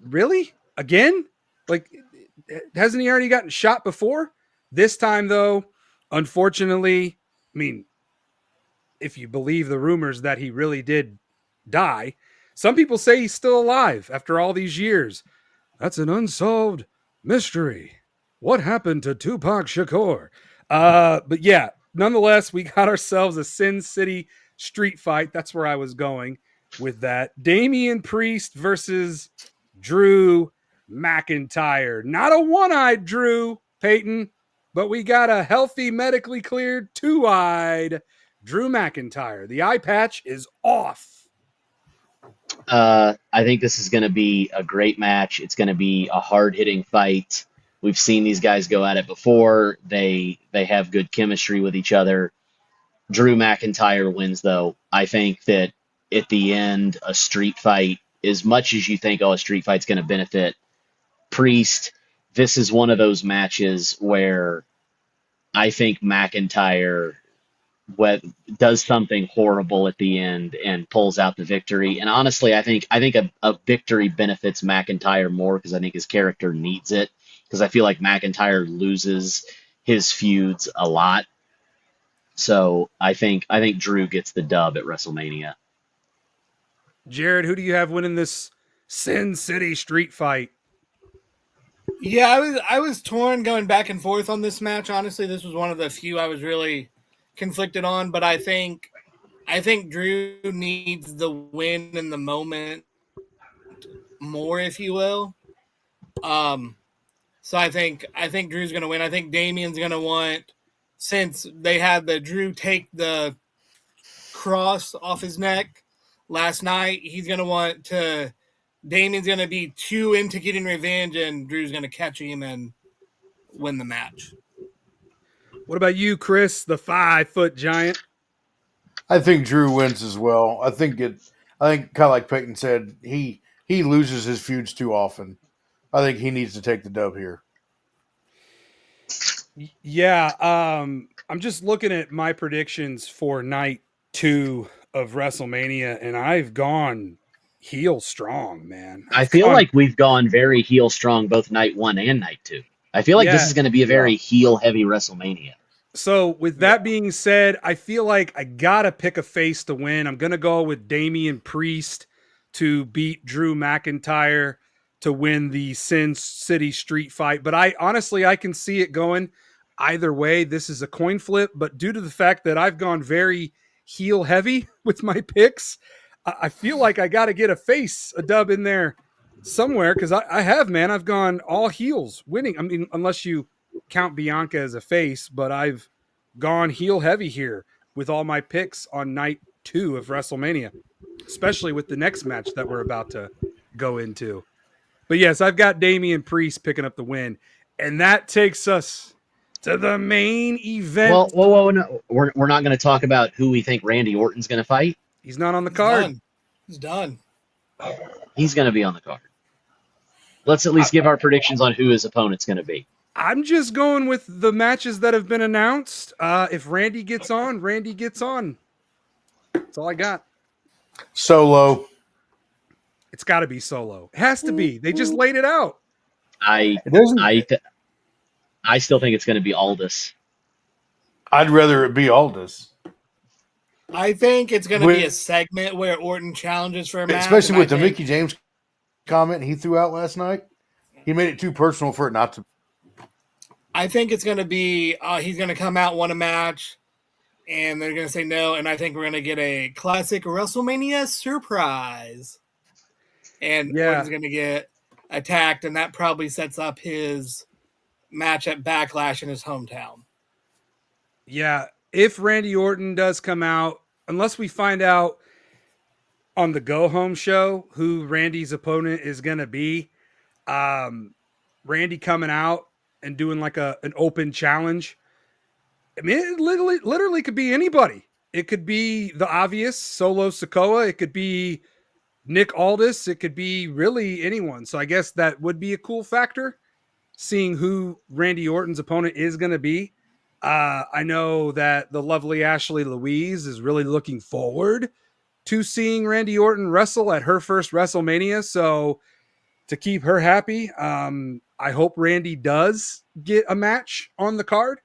really? Again? Like, hasn't he already gotten shot before? This time, though, unfortunately, I mean, if you believe the rumors that he really did die, some people say he's still alive after all these years. That's an unsolved mystery. What happened to Tupac Shakur? But yeah, nonetheless, we got ourselves a Sin City street fight. That's where I was going with that. Damian Priest versus Drew McIntyre. Not a one-eyed Drew, Payton, but we got a healthy, medically cleared, two-eyed Drew McIntyre. The eye patch is off. I think this is going to be a great match. It's going to be a hard-hitting fight. We've seen these guys go at it before. They have good chemistry with each other. Drew McIntyre wins, though. I think that at the end, a street fight, as much as you think, a street fight's going to benefit Priest, this is one of those matches where I think McIntyre does something horrible at the end and pulls out the victory. And honestly, I think a victory benefits McIntyre more because I think his character needs it. Because I feel like McIntyre loses his feuds a lot. So I think Drew gets the dub at WrestleMania. Jared, who do you have winning this Sin City street fight? Yeah, I was torn going back and forth on this match. Honestly, this was one of the few I was really conflicted on, but I think Drew needs the win in the moment more, if you will. So I think Drew's going to win. I think Damian's going to want, since they had the Drew take the cross off his neck last night, he's going to want to. Damian's going to be too into getting revenge, and Drew's going to catch him and win the match. What about you, Chris, the 5-foot giant? I think Drew wins as well. I think kind of like Payton said, he loses his feuds too often. I think he needs to take the dub here. Yeah, I'm just looking at my predictions for night 2 of WrestleMania, and I've gone heel strong, man. I feel like we've gone very heel strong both night 1 and night 2. I feel like this is going to be a very heel heavy WrestleMania. So with that being said, I feel like I got to pick a face to win. I'm going to go with Damian Priest to beat Drew McIntyre to win the Sin City street fight. But I can see it going either way. This is a coin flip, but due to the fact that I've gone very heel heavy with my picks, I feel like I got to get a dub in there somewhere, because I have, man. I've gone all heels winning. I mean, unless you count Bianca as a face, but I've gone heel heavy here with all my picks on night 2 of WrestleMania, especially with the next match that we're about to go into. But yes, I've got Damian Priest picking up the win, and that takes us to the main event. Well, whoa, no. We're not going to talk about who we think Randy Orton's going to fight. He's not on the card. He's done. He's going to be on the card. Let's at least give our predictions on who his opponent's going to be. I'm just going with the matches that have been announced. If Randy gets on, Randy gets on. That's all I got. Solo. It's got to be Solo. It has to be. They just laid it out. I still think it's going to be Aldis. I'd rather it be Aldis. I think it's going to be a segment where Orton challenges for a match. Especially with the Mickey James comment he threw out last night. He made it too personal for it not to. I think it's going to be he's going to come out, win a match, and they're going to say no, and I think we're going to get a classic WrestleMania surprise. And Orton's going to get attacked, and that probably sets up his match at Backlash in his hometown. Yeah, if Randy Orton does come out, unless we find out on the Go Home show who Randy's opponent is going to be, Randy coming out and doing like an open challenge. I mean, it literally could be anybody. It could be the obvious Solo Sikoa. It could be Nick Aldis. It could be really anyone. So I guess that would be a cool factor, seeing who Randy Orton's opponent is going to be. I know that the lovely Ashley Louise is really looking forward to seeing Randy Orton wrestle at her first WrestleMania. So to keep her happy, I hope Randy does get a match on the card.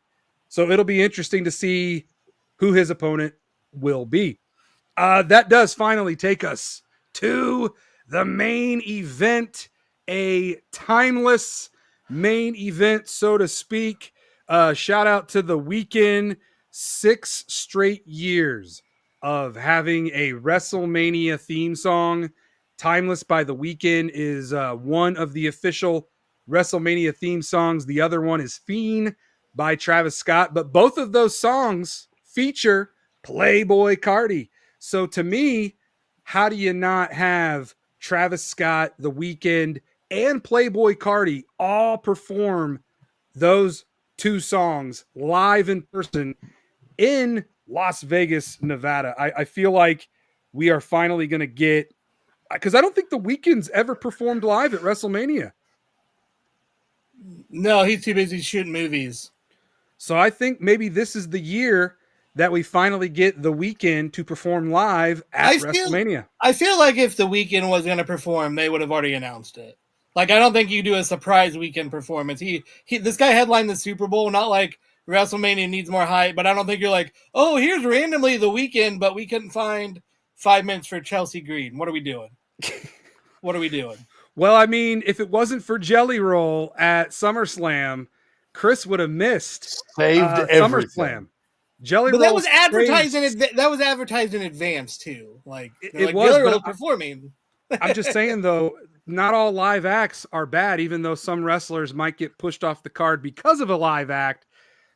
So it'll be interesting to see who his opponent will be. That does finally take us to the main event, a timeless main event, so to speak. Shout out to the weekend, 6 straight years of having a WrestleMania theme song. Timeless by the Weekend is one of the official WrestleMania theme songs. The other one is Fiend by Travis Scott. But both of those songs feature Playboy Cardi. So to me, how do you not have Travis Scott, The Weeknd, and Playboy Cardi all perform those 2 songs live in person in Las Vegas, Nevada? I feel like we are finally going to get, because I don't think The Weeknd's ever performed live at WrestleMania. No, he's too busy shooting movies. So I think maybe this is the year that we finally get The Weeknd to perform live at WrestleMania. I feel like if The Weeknd was going to perform, they would have already announced it. Like, I don't think you do a surprise Weeknd performance. This guy headlined the Super Bowl, not like WrestleMania needs more hype, but I don't think you're like, oh, here's randomly The Weeknd, but we couldn't find 5 minutes for Chelsea Green. What are we doing? What are we doing? Well, I mean, if it wasn't for Jelly Roll at SummerSlam, Chris would have missed SummerSlam. Jelly but Roll that was advertised in advance too. Like it was Jelly Roll performing. I'm just saying though, not all live acts are bad. Even though some wrestlers might get pushed off the card because of a live act,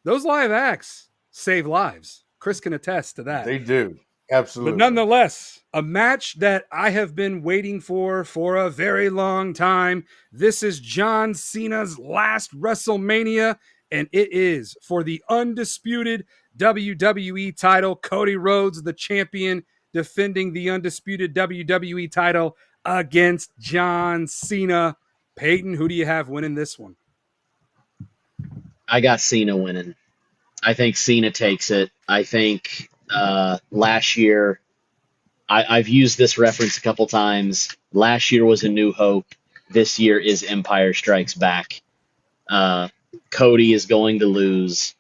those live acts save lives. Chris can attest to that. They do. Absolutely. But nonetheless, a match that I have been waiting for a very long time. This is John Cena's last WrestleMania, and it is for the undisputed WWE title. Cody Rhodes, the champion, defending the undisputed WWE title against John Cena. Payton, who do you have winning this one? I got Cena winning. I think Cena takes it. I think last year, I've used this reference a couple times. Last year was A New Hope. This year is Empire Strikes Back. Cody is going to lose.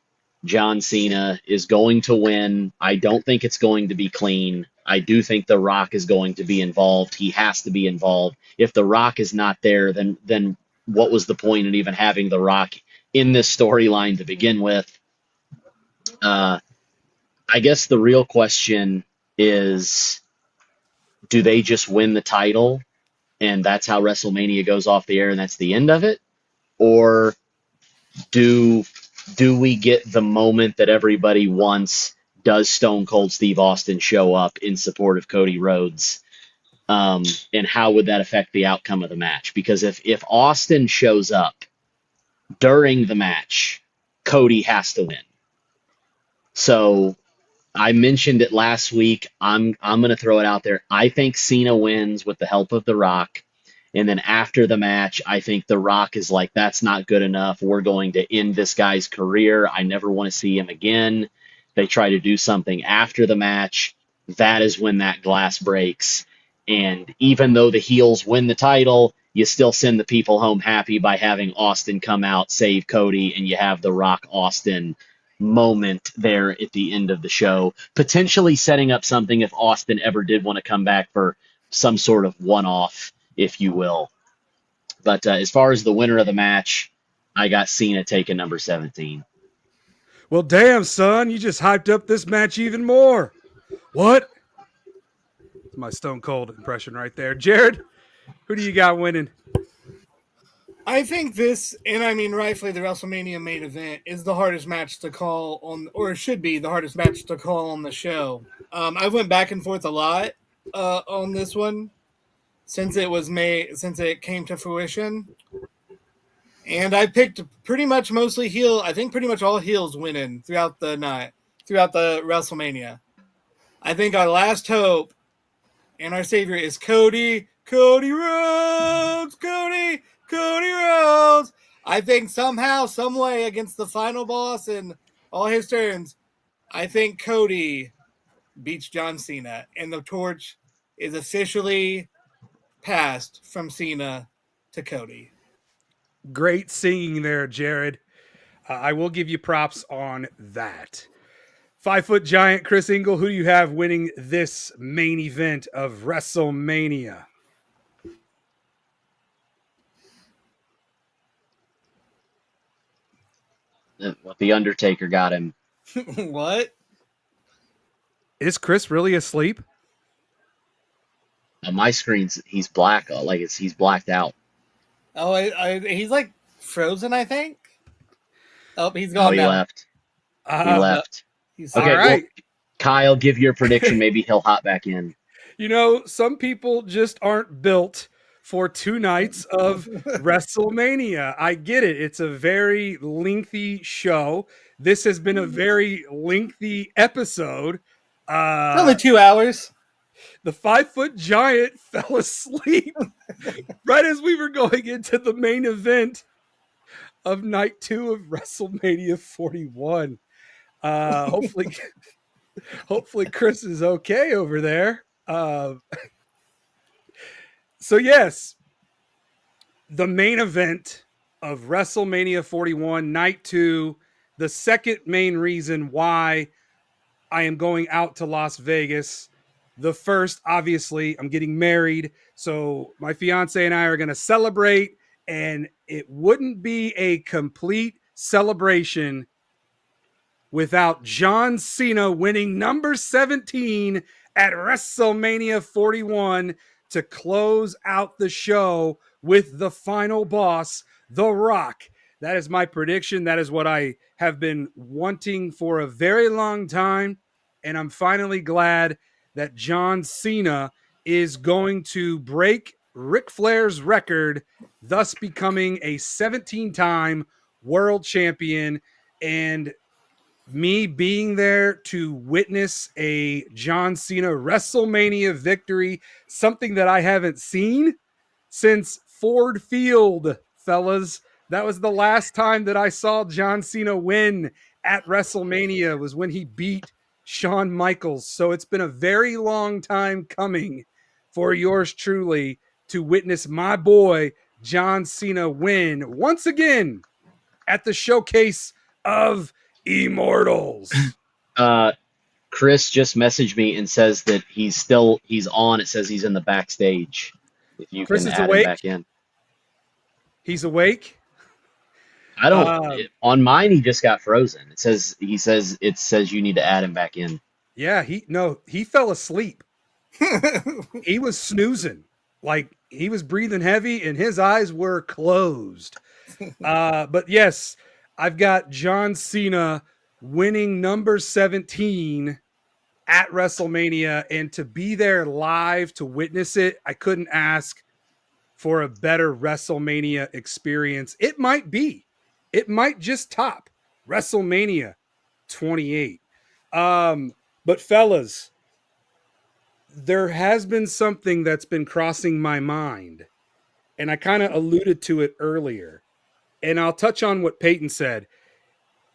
John Cena is going to win. I don't think it's going to be clean. I do think The Rock is going to be involved. He has to be involved. If The Rock is not there, then what was the point in even having The Rock in this storyline to begin with? I guess the real question is, do they just win the title and that's how WrestleMania goes off the air and that's the end of it? Or do we get the moment that everybody wants? Does Stone Cold Steve Austin show up in support of Cody Rhodes? And how would that affect the outcome of the match? Because if Austin shows up during the match, Cody has to win. So I mentioned it last week. I'm going to throw it out there. I think Cena wins with the help of The Rock. And then after the match, I think The Rock is like, that's not good enough. We're going to end this guy's career. I never want to see him again. They try to do something after the match. That is when that glass breaks. And even though the heels win the title, you still send the people home happy by having Austin come out, save Cody, and you have the Rock Austin moment there at the end of the show, potentially setting up something if Austin ever did want to come back for some sort of one-off, if you will. But as far as the winner of the match, I got Cena taking number 17. Well, damn, son, you just hyped up this match even more. What? That's my Stone Cold impression right there. Jared, who do you got winning? I think this, and I mean rightfully the WrestleMania main event, is the hardest match to call on, or it should be the hardest match to call on the show. I went back and forth a lot on this one since it came to fruition. And I picked pretty much mostly heel. I think pretty much all heels winning throughout the night, throughout the WrestleMania. I think our last hope and our savior is Cody Rhodes. Cody Rhodes. I think somehow, some way, against the final boss and all his turns, I think Cody beats John Cena, and the torch is officially passed from Cena to Cody. Great singing there, Jared. I will give you props on that. 5 foot giant Chris Engel, who do you have winning this main event of WrestleMania? What the Undertaker got him. What? Is Chris really asleep? On my screen's he's black, he's blacked out. Oh, he's like frozen, I think. Oh, he's Oh, gone he now. left. He left. He's Okay, all right. well, Kyle, give your prediction. Maybe he'll hop back in. You know, some people just aren't built for 2 nights of WrestleMania. I get it. It's a very lengthy show. This has been a very lengthy episode. only 2 hours. The 5 foot giant fell asleep right as we were going into the main event of night 2 of WrestleMania 41. Hopefully Chris is okay over there. So yes, the main event of WrestleMania 41, night 2, the second main reason why I am going out to Las Vegas. The first, obviously, I'm getting married. So my fiance and I are going to celebrate, and it wouldn't be a complete celebration without John Cena winning number 17 at WrestleMania 41 to close out the show with the final boss, The Rock. That is my prediction. That is what I have been wanting for a very long time. And I'm finally glad that John Cena is going to break Ric Flair's record, thus becoming a 17-time world champion. And me being there to witness a John Cena WrestleMania victory, something that I haven't seen since Ford Field, fellas. That was the last time that I saw John Cena win at WrestleMania, was when he beat Shawn Michaels. So it's been a very long time coming for yours truly to witness my boy John Cena win once again at the Showcase of Immortals. Chris just messaged me and says that he's on. It says he's in the backstage. If you Chris can is add awake? him back in. He's awake. I don't. On mine, he just got frozen. It says you need to add him back in. Yeah, he fell asleep. He was snoozing, like he was breathing heavy, and his eyes were closed. But yes, I've got John Cena winning number 17 at WrestleMania, and to be there live to witness it, I couldn't ask for a better WrestleMania experience. It might just top WrestleMania 28. But fellas, there has been something that's been crossing my mind, and I kind of alluded to it earlier, and I'll touch on what Payton said.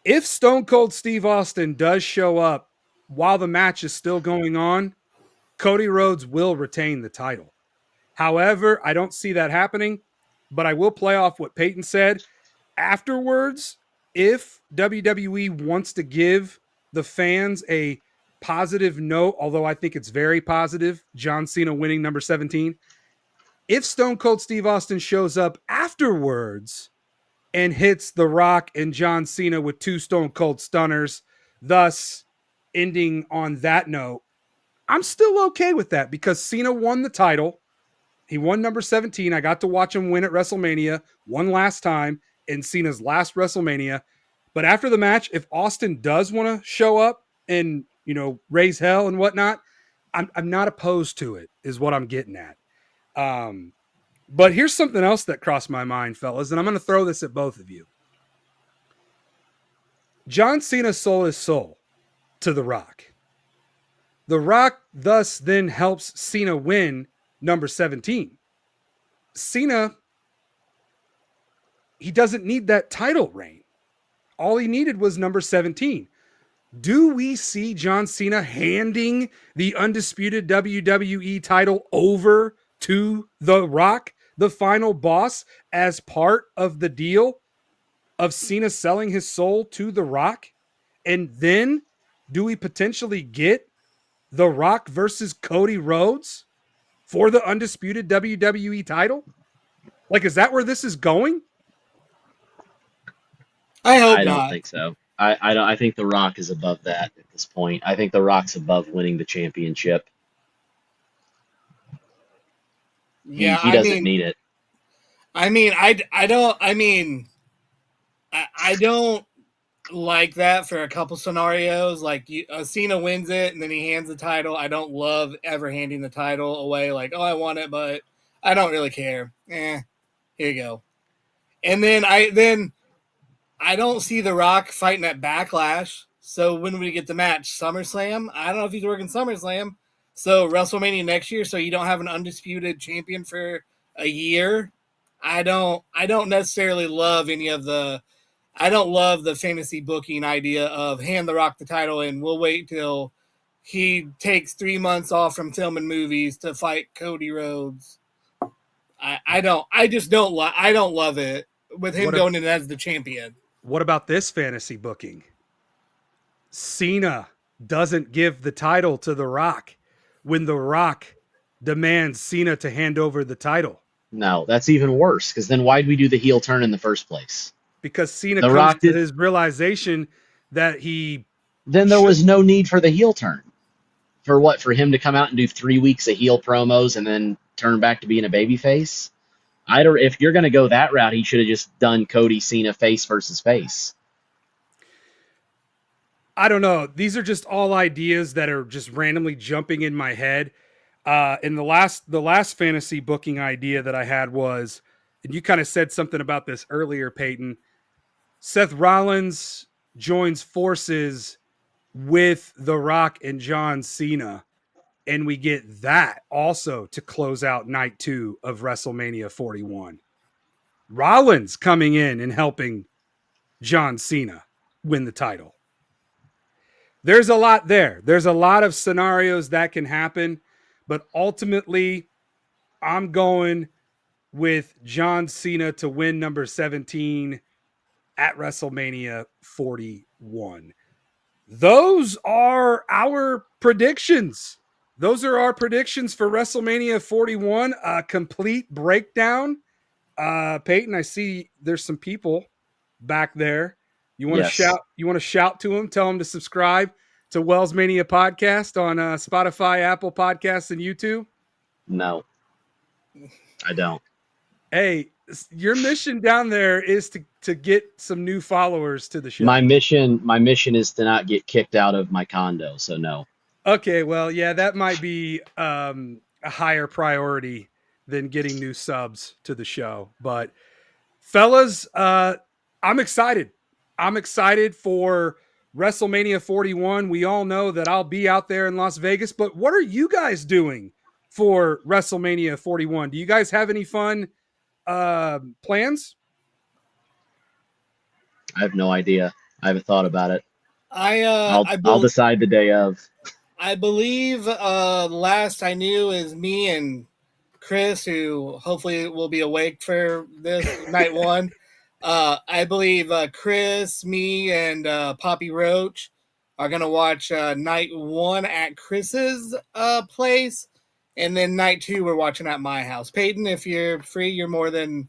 If Stone Cold Steve Austin does show up while the match is still going on, Cody Rhodes will retain the title. However, I don't see that happening, but I will play off what Payton said. Afterwards, if WWE wants to give the fans a positive note, although I think it's very positive, John Cena winning number 17, if Stone Cold Steve Austin shows up afterwards and hits The Rock and John Cena with 2 Stone Cold Stunners, thus ending on that note, I'm still okay with that because Cena won the title. He won number 17. I got to watch him win at WrestleMania one last time in Cena's last WrestleMania. But after the match, if Austin does want to show up and, raise hell and whatnot, I'm not opposed to it, is what I'm getting at. But here's something else that crossed my mind, fellas, and I'm going to throw this at both of you. John Cena sold his soul to The Rock. The Rock thus then helps Cena win number 17. Cena, he doesn't need that title reign. All he needed was number 17. Do we see John Cena handing the undisputed WWE title over to The Rock, the final boss as part of the deal of Cena selling his soul to The Rock? And then do we potentially get The Rock versus Cody Rhodes for the undisputed WWE title? Like, is that where this is going? I hope I don't not. think so. I don't. I think The Rock is above that at this point. I think The Rock's above winning the championship. Yeah, He doesn't need it. I don't like that for a couple scenarios. Like Cena wins it and then he hands the title. I don't love ever handing the title away. Like, oh, I want it, but I don't really care. Here you go. And then I don't see The Rock fighting at Backlash. So when we get the match? SummerSlam? I don't know if he's working SummerSlam. So WrestleMania next year, so you don't have an undisputed champion for a year. I don't necessarily love I don't love the fantasy booking idea of hand The Rock the title and we'll wait till he takes 3 months off from filming movies to fight Cody Rhodes. I don't love it with him going in as the champion. What about this fantasy booking? Cena doesn't give the title to The Rock when The Rock demands Cena to hand over the title. No, that's even worse, because then why'd we do the heel turn in the first place? Because Cena comes to his realization that Then there was no need for the heel turn. For what? For him to come out and do 3 weeks of heel promos and then turn back to being a babyface? If you're going to go that route, he should have just done Cody Cena face versus face. I don't know. These are just all ideas that are just randomly jumping in my head. And the last fantasy booking idea that I had was, and you kind of said something about this earlier, Payton. Seth Rollins joins forces with The Rock and John Cena, and we get that also to close out night 2 of WrestleMania 41. Rollins coming in and helping John Cena win the title. There's a lot there. There's a lot of scenarios that can happen, but ultimately, I'm going with John Cena to win number 17 at WrestleMania 41. Those are our predictions. Those are our predictions for WrestleMania 41. A complete breakdown. Payton, I see there's some people back there. You want to shout? You want to shout to them? Tell them to subscribe to WellsMania Podcast on Spotify, Apple Podcasts, and YouTube. No, I don't. Hey, your mission down there is to get some new followers to the show. My mission is to not get kicked out of my condo. So no. Okay, well, yeah, that might be a higher priority than getting new subs to the show. But fellas, I'm excited. I'm excited for WrestleMania 41. We all know that I'll be out there in Las Vegas, but what are you guys doing for WrestleMania 41? Do you guys have any fun plans? I have no idea. I haven't thought about it. I'll decide the day of. I believe last I knew is me and Chris, who hopefully will be awake for this night 1. I believe Chris, me, and Poppy Roach are going to watch night 1 at Chris's place. And then night 2, we're watching at my house. Payton, if you're free, you're more than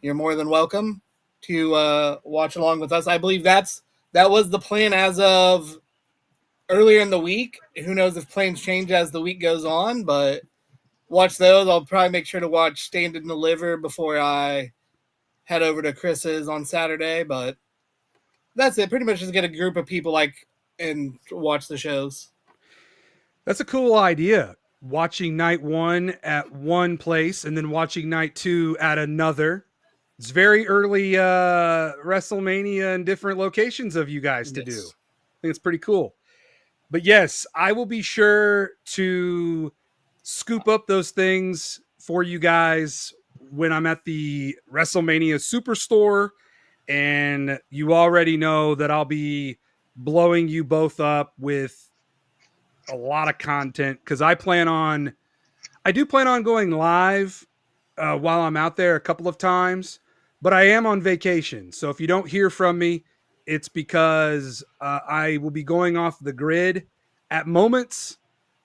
welcome to watch along with us. I believe that was the plan as of earlier in the week. Who knows if plans change as the week goes on, but watch those. I'll probably make sure to watch Stand and Deliver before I head over to Chris's on Saturday, but that's it. Pretty much just get a group of people and watch the shows. That's a cool idea. Watching night 1 at one place and then watching night 2 at another. It's very early WrestleMania in different locations of you guys to do. I think it's pretty cool. But yes, I will be sure to scoop up those things for you guys when I'm at the WrestleMania Superstore. And you already know that I'll be blowing you both up with a lot of content because I do plan on going live while I'm out there a couple of times, but I am on vacation. So if you don't hear from me, it's because I will be going off the grid at moments.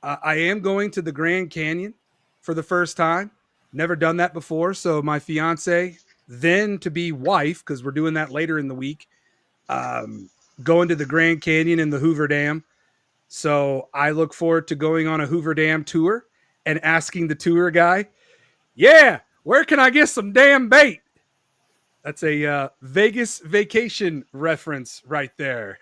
I am going to the Grand Canyon for the first time. Never done that before. So my fiance, then to be wife, because we're doing that later in the week, um, going to the Grand Canyon and the Hoover Dam. So I look forward to going on a Hoover Dam tour and asking the tour guy, yeah, where can I get some damn bait? That's a Vegas vacation reference right there.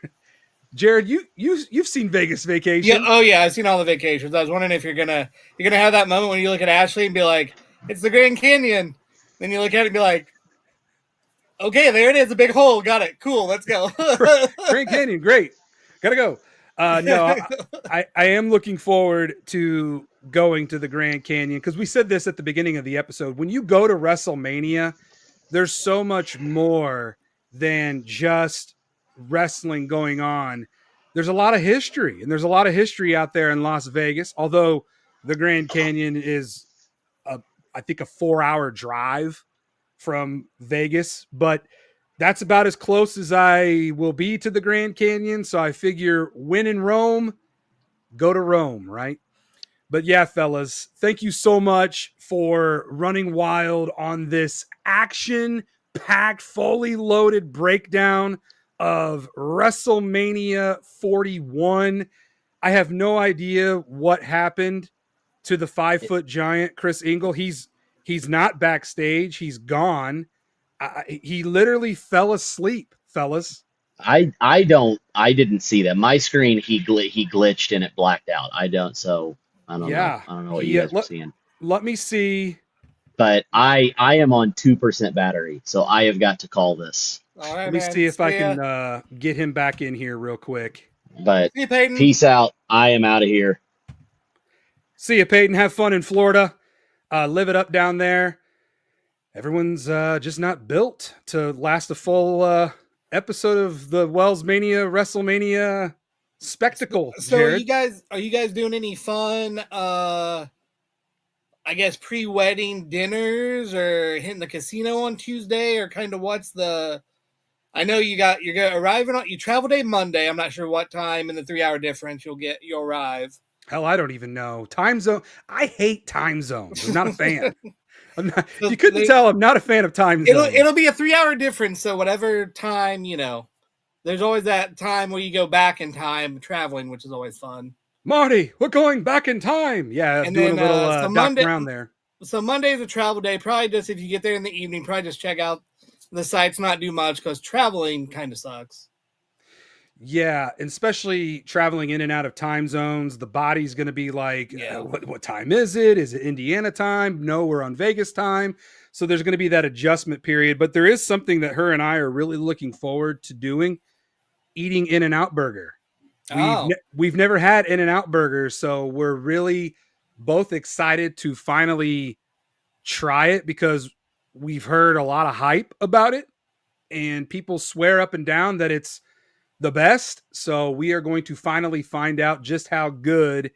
Jared, you've seen Vegas Vacation. Yeah. Oh yeah, I've seen all the vacations. I was wondering if you're gonna have that moment when you look at Ashley and be like, "It's the Grand Canyon." Then you look at it and be like, "Okay, there it is, a big hole. Got it. Cool. Let's go." Grand Canyon, great. Gotta go. No, I am looking forward to going to the Grand Canyon because we said this at the beginning of the episode. When you go to WrestleMania, there's so much more than just wrestling going on. There's a lot of history, and there's a lot of history out there in Las Vegas. Although the Grand Canyon is, I think, a 4-hour drive from Vegas, but that's about as close as I will be to the Grand Canyon. So I figure when in Rome, go to Rome, right? But yeah, fellas, thank you so much for running wild on this action-packed, fully loaded breakdown of WrestleMania 41. I have no idea what happened to the 5-foot giant, Chris Engel. He's not backstage. He's gone. He literally fell asleep, fellas. I didn't see that. My screen he glitched and it blacked out. I don't know. I don't know what you guys were seeing. Let me see. But I am on 2% battery, so I have got to call this. All right, Let me see if I can get him back in here real quick. But See you, Payton. Peace out. I am out of here. See you, Payton. Have fun in Florida. Live it up down there. Everyone's just not built to last a full episode of the WellsMania WrestleMania spectacle. So Jared. are you guys doing any fun I guess pre-wedding dinners or hitting the casino on Tuesday, or kind of what's the I know you're gonna arriving on you travel day Monday. I'm not sure what time in the 3-hour difference you'll arrive. Hell, I don't even know. Time zone. I hate time zones. I'm not a fan. You couldn't tell I'm not a fan of time zones. It'll be a 3-hour difference, so whatever time, there's always that time where you go back in time traveling, which is always fun. Marty, we're going back in time. Yeah, and doing then, a little so Monday, around there. So Monday's a travel day. Probably just if you get there in the evening, probably just check out the sites, not do much because traveling kind of sucks. Yeah, and especially traveling in and out of time zones, the body's going to be like, what time is it? Is it Indiana time? No, we're on Vegas time. So there's going to be that adjustment period. But there is something that her and I are really looking forward to doing, eating In-N-Out Burger. We've never had In-N-Out burgers, so we're really both excited to finally try it because we've heard a lot of hype about it and people swear up and down that it's the best. So we are going to finally find out just how good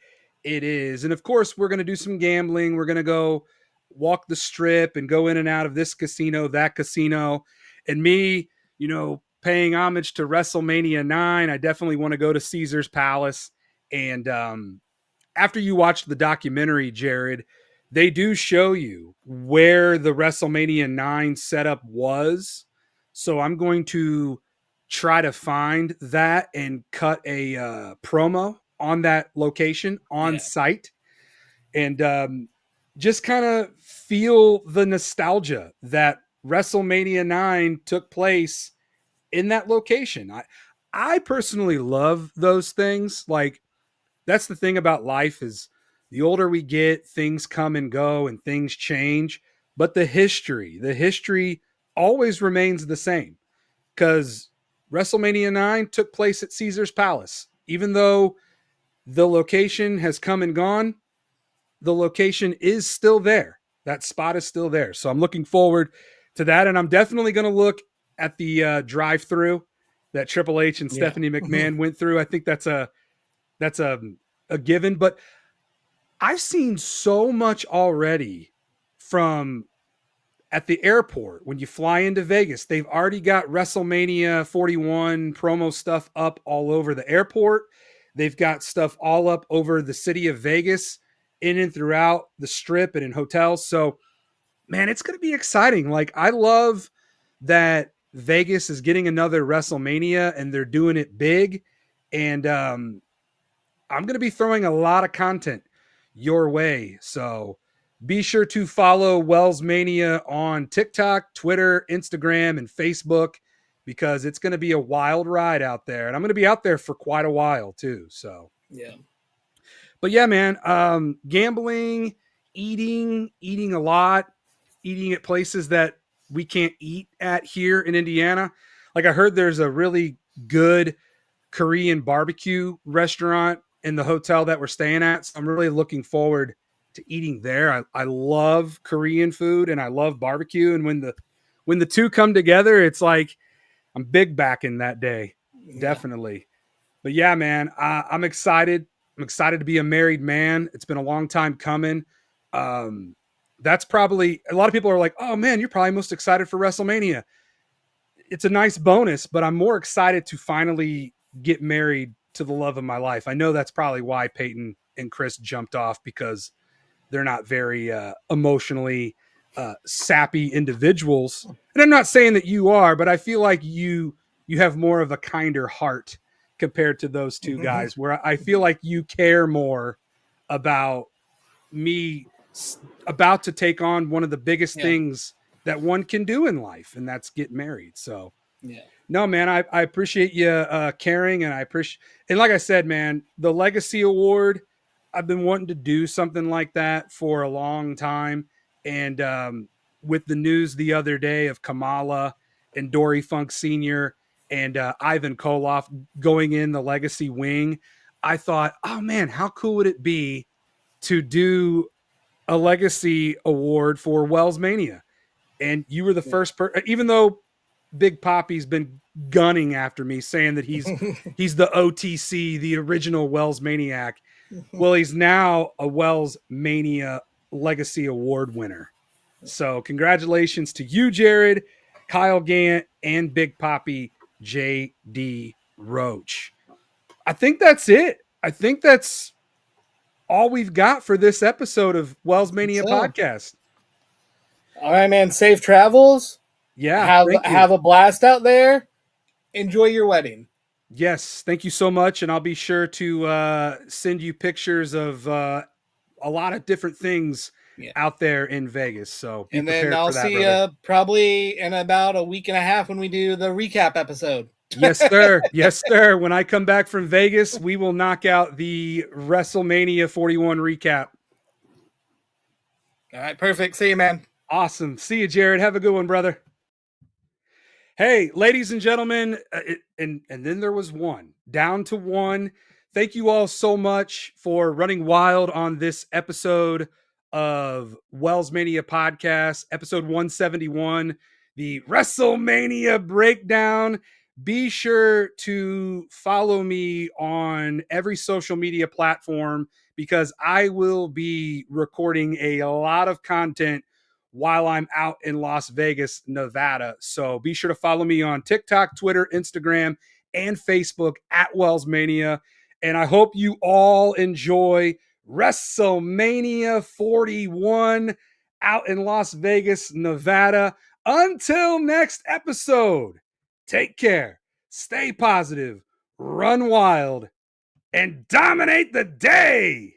it is. And of course, we're going to do some gambling. We're going to go walk the strip and go in and out of this casino, that casino. And me, paying homage to WrestleMania 9, I definitely want to go to Caesar's Palace. And after you watch the documentary, Jared, they do show you where the WrestleMania 9 setup was. So I'm going to try to find that and cut a promo on that location on site and just kind of feel the nostalgia that WrestleMania 9 took place in that location. I personally love those things. Like, that's the thing about life is the older we get, things come and go and things change, but the history always remains the same because WrestleMania 9 took place at Caesar's Palace. Even though the location has come and gone, the location is still there. That spot is still there. So I'm looking forward to that. And I'm definitely going to look at the drive-through that Triple H and Stephanie McMahon went through. I think that's a given. But I've seen so much already from at the airport, when you fly into Vegas, they've already got WrestleMania 41 promo stuff up all over the airport. They've got stuff all up over the city of Vegas, in and throughout the strip and in hotels. So, man, it's going to be exciting. Like, I love that Vegas is getting another WrestleMania and they're doing it big. And I'm going to be throwing a lot of content your way. So be sure to follow WellsMania on TikTok, Twitter, Instagram, and Facebook, because it's going to be a wild ride out there. And I'm going to be out there for quite a while too. So, yeah. But yeah, man, gambling, eating a lot, eating at places that we can't eat at here in Indiana. Like, I heard there's a really good Korean barbecue restaurant in the hotel that we're staying at. So I'm really looking forward to eating there. I love Korean food and I love barbecue. And when the two come together, it's like I'm big backing that day. Yeah. Definitely. But yeah, man, I'm excited. I'm excited to be a married man. It's been a long time coming. That's probably, a lot of people are like, oh man, you're probably most excited for WrestleMania. It's a nice bonus, but I'm more excited to finally get married to the love of my life. I know that's probably why Payton and Chris jumped off, because they're not very emotionally sappy individuals. And I'm not saying that you are, but I feel like you have more of a kinder heart compared to those two guys, where I feel like you care more about me about to take on one of the biggest things that one can do in life, and that's get married. So yeah. No, man, I appreciate you caring, and I appreciate, and like I said, man, the Legacy Award, I've been wanting to do something like that for a long time. And with the news the other day of Kamala and Dory Funk Sr. and Ivan Koloff going in the Legacy wing, I thought, oh man, how cool would it be to do a Legacy Award for WellsMania? And you were the first person, even though Big Poppy's been gunning after me, saying that he's the OTC, the original Wells Maniac. Well, he's now a Wells Mania Legacy Award winner. So congratulations to you, Jared, Kyle Gant, and Big Poppy J.D. Roach. I think that's it. I think that's all we've got for this episode of Wells Mania Podcast. All right, man. Safe travels. Yeah. Have a blast out there. Enjoy your wedding. Yes. Thank you so much. And I'll be sure to send you pictures of a lot of different things out there in Vegas. So and then I'll see you probably in about a week and a half when we do the recap episode. Yes, sir. Yes, sir. When I come back from Vegas, we will knock out the WrestleMania 41 recap. All right. Perfect. See you, man. Awesome. See you, Jared. Have a good one, brother. Hey, ladies and gentlemen, and then there was one, down to one. Thank you all so much for running wild on this episode of WellsMania Podcast, episode 171, the WrestleMania breakdown. Be sure to follow me on every social media platform, because I will be recording a lot of content while I'm out in Las Vegas, Nevada. So be sure to follow me on TikTok, Twitter, Instagram, and Facebook at WellsMania. And I hope you all enjoy WrestleMania 41 out in Las Vegas, Nevada. Until next episode, take care, stay positive, run wild, and dominate the day.